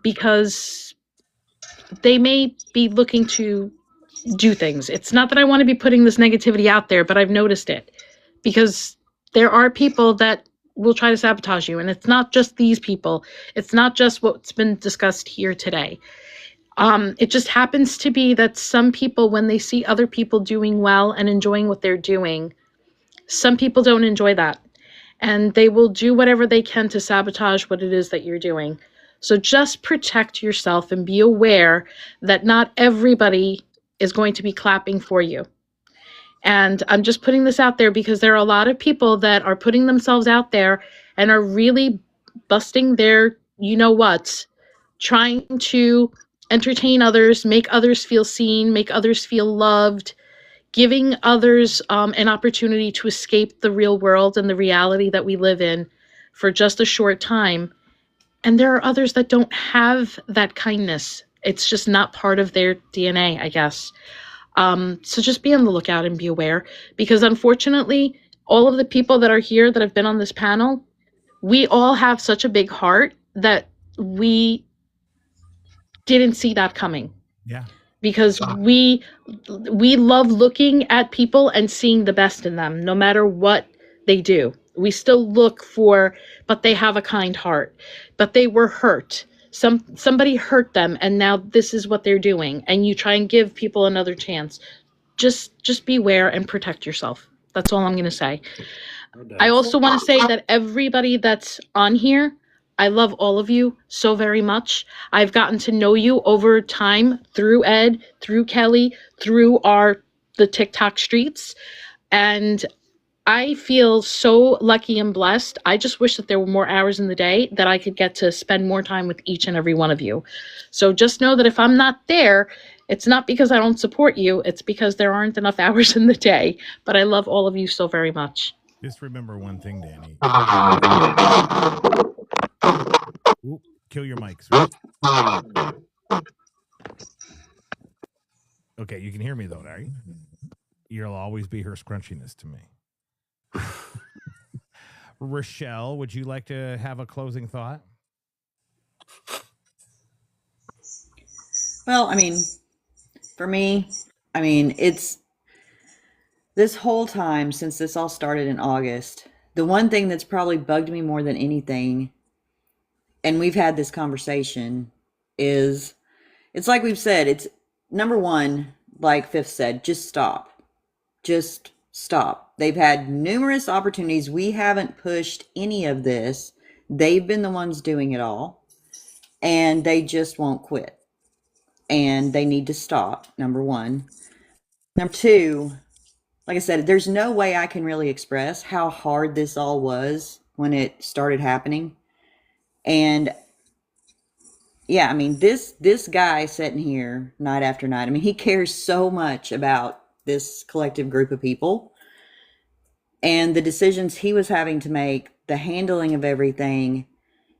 Speaker 10: because they may be looking to do things. It's not that I want to be putting this negativity out there, but I've noticed it because there are people that will try to sabotage you. And it's not just these people. It's not just what's been discussed here today. It just happens to be that some people, when they see other people doing well and enjoying what they're doing, some people don't enjoy that. And they will do whatever they can to sabotage what it is that you're doing. So just protect yourself and be aware that not everybody is going to be clapping for you. And I'm just putting this out there because there are a lot of people that are putting themselves out there and are really busting their you-know-whats, trying to entertain others, make others feel seen, make others feel loved, giving others an opportunity to escape the real world and the reality that we live in for just a short time. And there are others that don't have that kindness. It's just not part of their DNA, I guess. So just be on the lookout and be aware, because unfortunately, all of the people that are here that have been on this panel, we all have such a big heart that we didn't see that coming.
Speaker 1: Yeah.
Speaker 10: Because we love looking at people and seeing the best in them, no matter what they do. We still look for, but they have a kind heart, but they were hurt. Somebody hurt them, and now this is what they're doing. And you try and give people another chance. Just beware and protect yourself. That's all I'm going to say. I also want to say that everybody that's on here, I love all of you so very much. I've gotten to know you over time through Ed, through Kelly, through the TikTok streets. And I feel so lucky and blessed. I just wish that there were more hours in the day that I could get to spend more time with each and every one of you. So just know that if I'm not there, it's not because I don't support you. It's because there aren't enough hours in the day. But I love all of you so very much.
Speaker 1: Just remember one thing, Danny. Ooh, kill your mic, sir. Okay, you can hear me though, right? You'll always be her scrunchiness to me. Rochelle, would you like to have a closing thought?
Speaker 6: Well, I mean, for me, I mean, it's this whole time since this all started in August, the one thing that's probably bugged me more than anything, and we've had this conversation, is it's like we've said, it's number one, like Fifth said, just stop. Just stop. They've had numerous opportunities. We haven't pushed any of this. They've been the ones doing it all, and they just won't quit. And they need to stop, number one. Number two, like I said, there's no way I can really express how hard this all was when it started happening. And yeah, I mean, this guy sitting here night after night, I mean, he cares so much about this collective group of people and the decisions he was having to make, the handling of everything,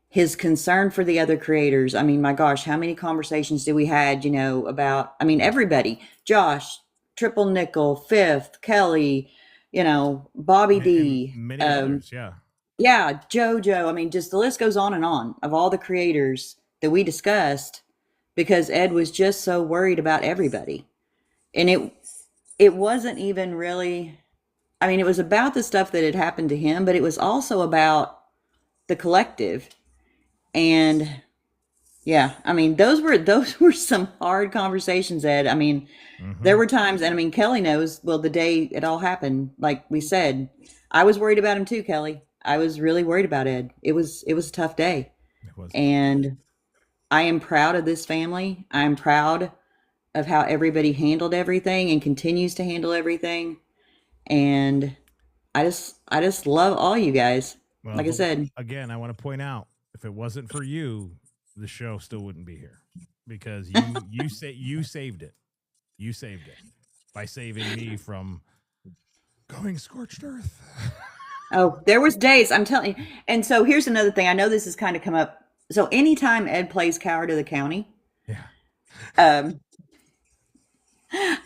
Speaker 6: his concern for the other creators. I mean, my gosh, how many conversations did we had, about, I mean, everybody, Josh, Triple Nickel, Fifth, Kelly, Bobby D,
Speaker 1: many others, yeah.
Speaker 6: Yeah, JoJo. I mean, just the list goes on of all the creators that we discussed, because Ed was just so worried about everybody. And it wasn't even really, I mean, it was about the stuff that had happened to him, but it was also about the collective. And yeah, I mean, those were some hard conversations, Ed. I mean, there were times, and I mean, Kelly knows, well, the day it all happened, like we said, I was worried about him too, Kelly. I was really worried about Ed. It was a tough day.
Speaker 1: It was.
Speaker 6: And I am proud of this family. I'm proud of how everybody handled everything and continues to handle everything. And I just love all you guys. Well, like I said,
Speaker 1: again, I want to point out, if it wasn't for you, the show still wouldn't be here, because you saved it. You saved it by saving me from going scorched earth.
Speaker 6: Oh, there was days, I'm telling you. And so here's another thing. I know this has kind of come up. So anytime Ed plays Coward of the County, I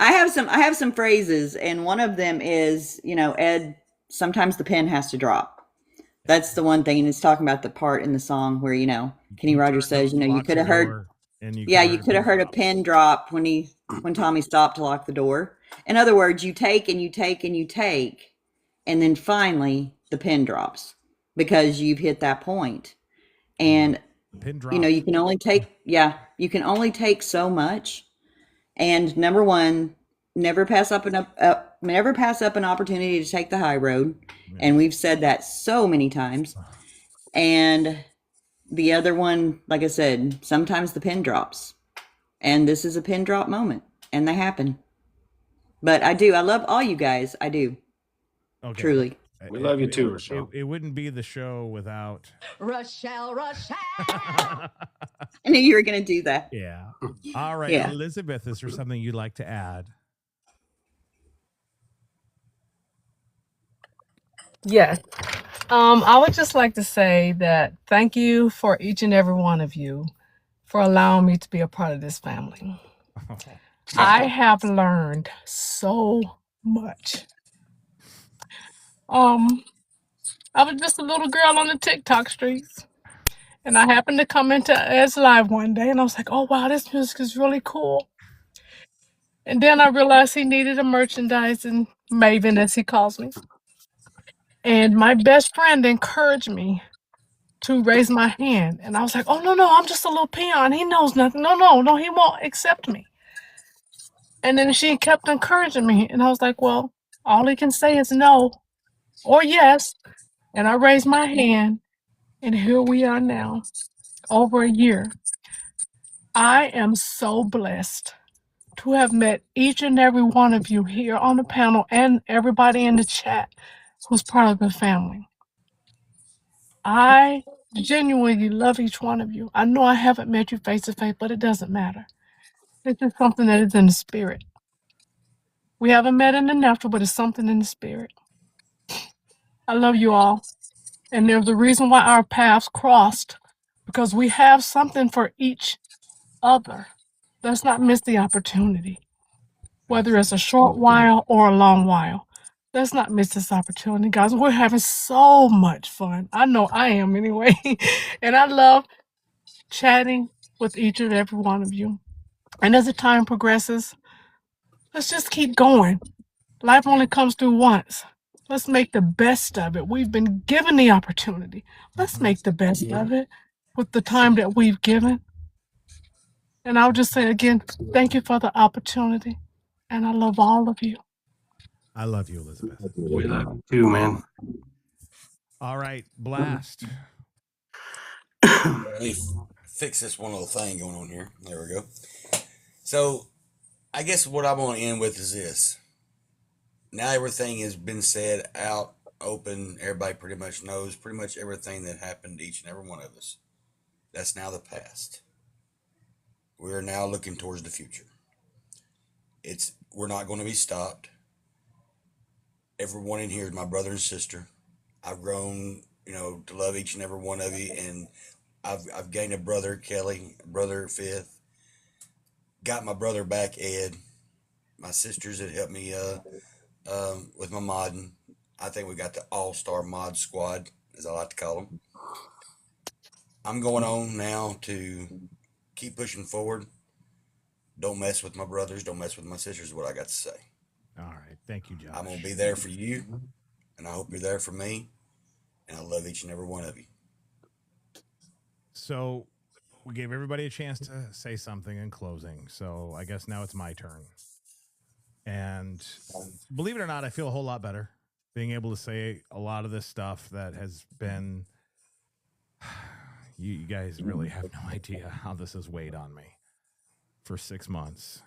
Speaker 6: have some phrases, and one of them is, Ed, sometimes the pen has to drop. That's the one thing, and it's talking about the part in the song where, you know, Kenny Rogers says, you know, you could have heard, you could have heard a pin drop when Tommy stopped to lock the door. In other words, you take and you take and you take, and then finally the pin drops because you've hit that point. And you know, you can only take, you can only take so much. And number one, never pass up an opportunity to take the high road. And we've said that so many times. And the other one, like I said, sometimes the pin drops. And this is a pin drop moment. And they happen. But I love all you guys. I do. Okay. Truly.
Speaker 2: We love you too, Rochelle.
Speaker 1: It wouldn't be the show without
Speaker 6: Rochelle. I knew you were going to do that.
Speaker 1: Yeah. All right,
Speaker 6: Yeah.
Speaker 1: Elizabeth, is there something you'd like to add?
Speaker 13: Yes. I would just like to say that thank you for each and every one of you for allowing me to be a part of this family. I have learned so much. I was just a little girl on the TikTok streets, and I happened to come into Ed's live one day, and I was like, oh, wow, this music is really cool. And then I realized he needed a merchandising maven, as he calls me. And my best friend encouraged me to raise my hand. And I was like, oh, no, I'm just a little peon. He knows nothing. No, he won't accept me. And then she kept encouraging me. And I was like, well, all he can say is no or yes. And I raised my hand. And here we are now, over a year. I am so blessed to have met each and every one of you here on the panel and everybody in the chat who's part of the family. I genuinely love each one of you. I know I haven't met you face to face, but it doesn't matter. It's just something that is in the spirit. We haven't met in the natural, but it's something in the spirit. I love you all. And there's a reason why our paths crossed, because we have something for each other. Let's not miss the opportunity, whether it's a short while or a long while. Let's not miss this opportunity, guys. We're having so much fun. I know I am anyway. And I love chatting with each and every one of you. And as the time progresses, let's just keep going. Life only comes through once. Let's make the best of it. We've been given the opportunity. Let's make the best of it with the time that we've given. And I'll just say again, thank you for the opportunity. And I love all of you.
Speaker 1: I love you, Elizabeth.
Speaker 2: We love you too, man.
Speaker 1: All right, Blast.
Speaker 4: Let me fix this one little thing going on here. There we go. So, I guess what I want to end with is this. Now everything has been said out, open. Everybody pretty much knows pretty much everything that happened to each and every one of us. That's now the past. We are now looking towards the future. We're not going to be stopped. Everyone in here is my brother and sister. I've grown, to love each and every one of you, and I've gained a brother, Kelly, a brother, Fifth. Got my brother back, Ed. My sisters that helped me with my modding. I think we got the all-star mod squad, as I like to call them. I'm going on now to keep pushing forward. Don't mess with my brothers. Don't mess with my sisters is what I got to say.
Speaker 1: All right. Thank you, Josh.
Speaker 4: I'm going to be there for you, and I hope you're there for me, and I love each and every one of you.
Speaker 1: So we gave everybody a chance to say something in closing. So I guess now it's my turn. And believe it or not, I feel a whole lot better being able to say a lot of this stuff that has been, you guys really have no idea how this has weighed on me for 6 months.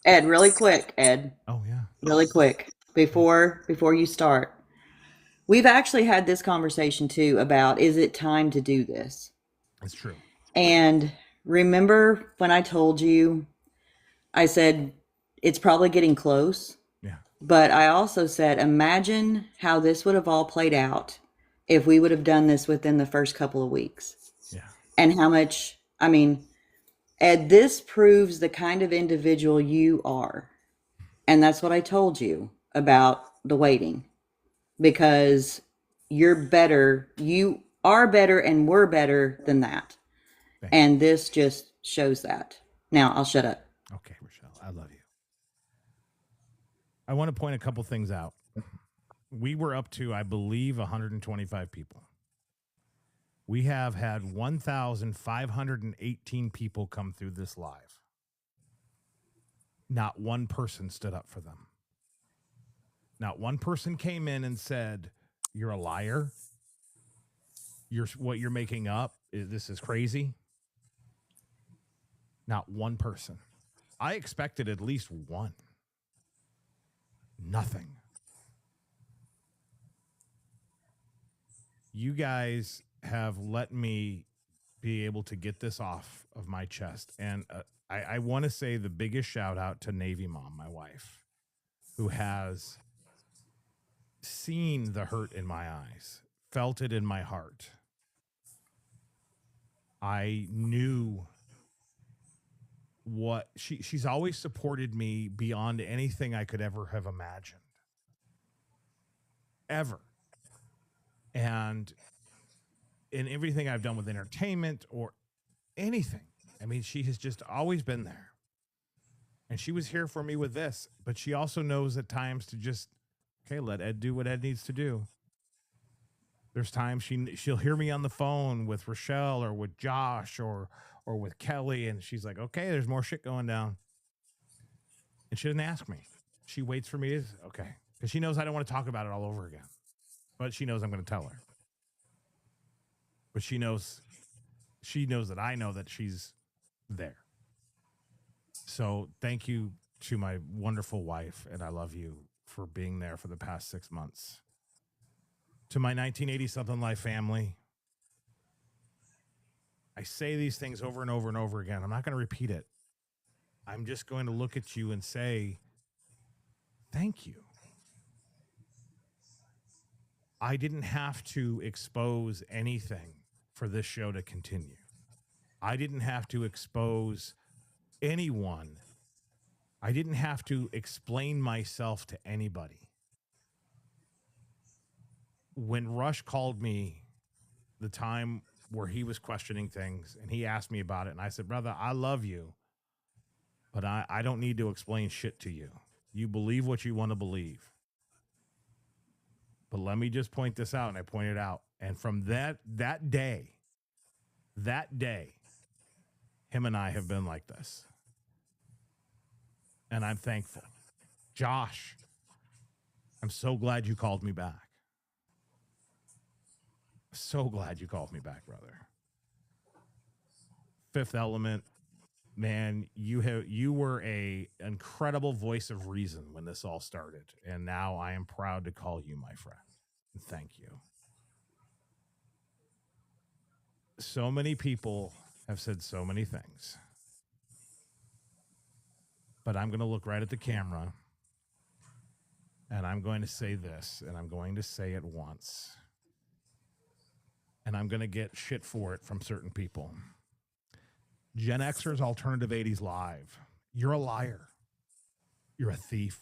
Speaker 6: Ed, really quick, Ed.
Speaker 1: Oh, yeah.
Speaker 6: Really quick, before you start. We've actually had this conversation, too, about is it time to do this?
Speaker 1: It's true.
Speaker 6: And remember when I told you, I said, it's probably getting close.
Speaker 1: Yeah.
Speaker 6: But I also said, imagine how this would have all played out if we would have done this within the first couple of weeks.
Speaker 1: Yeah.
Speaker 6: And how much, Ed, this proves the kind of individual you are. And that's what I told you about the waiting. Because you're better. You are better and we're better than that. And this just shows that. Now I'll shut up.
Speaker 1: Okay, Rochelle, I love you. I want to point a couple things out. We were up to, I believe, 125 people. We have had 1,518 people come through this live. Not one person stood up for them. Not one person came in and said, "You're a liar. What you're making up. This is crazy." Not one person. I expected at least one. Nothing. You guys have let me be able to get this off of my chest. And I want to say the biggest shout out to Navy Mom, my wife, who has seen the hurt in my eyes, felt it in my heart. I knew what she's always supported me beyond anything I could ever have imagined. Ever. And in everything I've done with entertainment or anything. I mean, she has just always been there. And she was here for me with this, but she also knows at times to just, okay, let Ed do what Ed needs to do. There's times she'll hear me on the phone with Rochelle or with Josh or with Kelly, and she's like, okay, there's more shit going down. And she doesn't ask me. She waits for me to, okay, because she knows I don't want to talk about it all over again. But she knows I'm going to tell her. But she knows that I know that she's there. So thank you to my wonderful wife, and I love you for being there for the past 6 months. To my 1980-something life family, I say these things over and over and over again. I'm not going to repeat it. I'm just going to look at you and say, thank you. I didn't have to expose anything for this show to continue. I didn't have to expose anyone. I didn't have to explain myself to anybody. When Rush called me the time where he was questioning things and he asked me about it, and I said, brother, I love you, but I don't need to explain shit to you. You believe what you want to believe. But let me just point this out, and I pointed out. And from that day, him and I have been like this. And I'm thankful. Josh, I'm so glad you called me back. So glad you called me back, brother. Fifth Element, man, you were a incredible voice of reason when this all started. And now I am proud to call you my friend. Thank you. So many people have said so many things. But I'm going to look right at the camera, and I'm going to say this, and I'm going to say it once. And I'm going to get shit for it from certain people. Gen Xers Alternative 80s Live. You're a liar. You're a thief.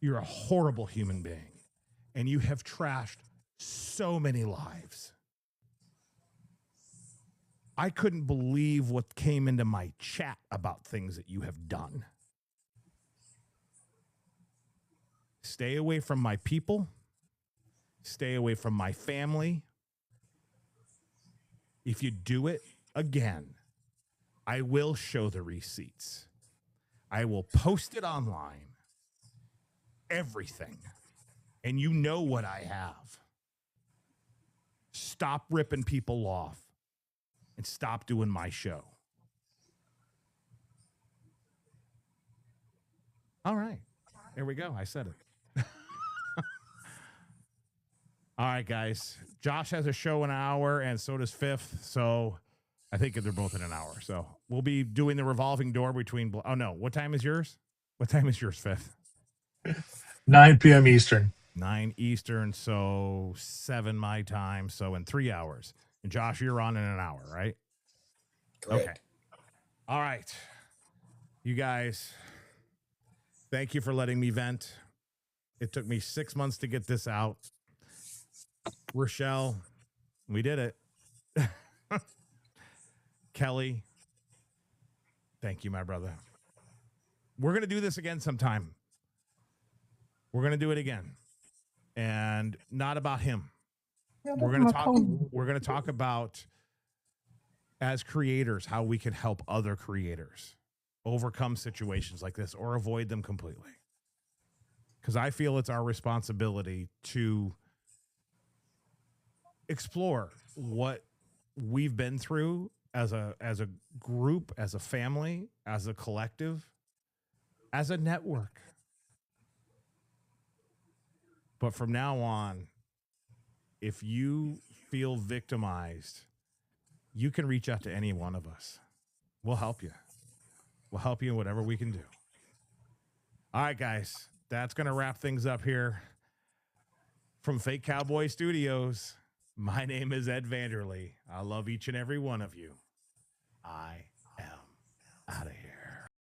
Speaker 1: You're a horrible human being. And you have trashed so many lives. I couldn't believe what came into my chat about things that you have done. Stay away from my people. Stay away from my family. If you do it again, I will show the receipts. I will post it online. Everything. And you know what I have. Stop ripping people off and stop doing my show. All right. There we go. I said it. All right, guys. Josh has a show in an hour, and so does Fifth. So I think they're both in an hour. So we'll be doing the revolving door between. Oh, no. What time is yours? What time is yours, Fifth?
Speaker 7: 9 p.m. Eastern.
Speaker 1: 9 Eastern. So 7 my time. So in 3 hours. And Josh, you're on in an hour, right?
Speaker 4: Correct.
Speaker 1: Okay. All right. You guys, thank you for letting me vent. It took me 6 months to get this out. Rochelle, we did it. Kelly, thank you, my brother. We're going to do this again sometime. We're going to do it again. And not about him. We're going to talk about, as creators, how we can help other creators overcome situations like this or avoid them completely. Because I feel it's our responsibility to explore what we've been through as a group, as a family, as a collective, as a network. But from now on, if you feel victimized, you can reach out to any one of us. We'll help you. We'll help you in whatever we can do. All right, guys, that's going to wrap things up here from Fake Cowboy Studios. My name is Ed Vanderlee. I love each and every one of you. I am out of here.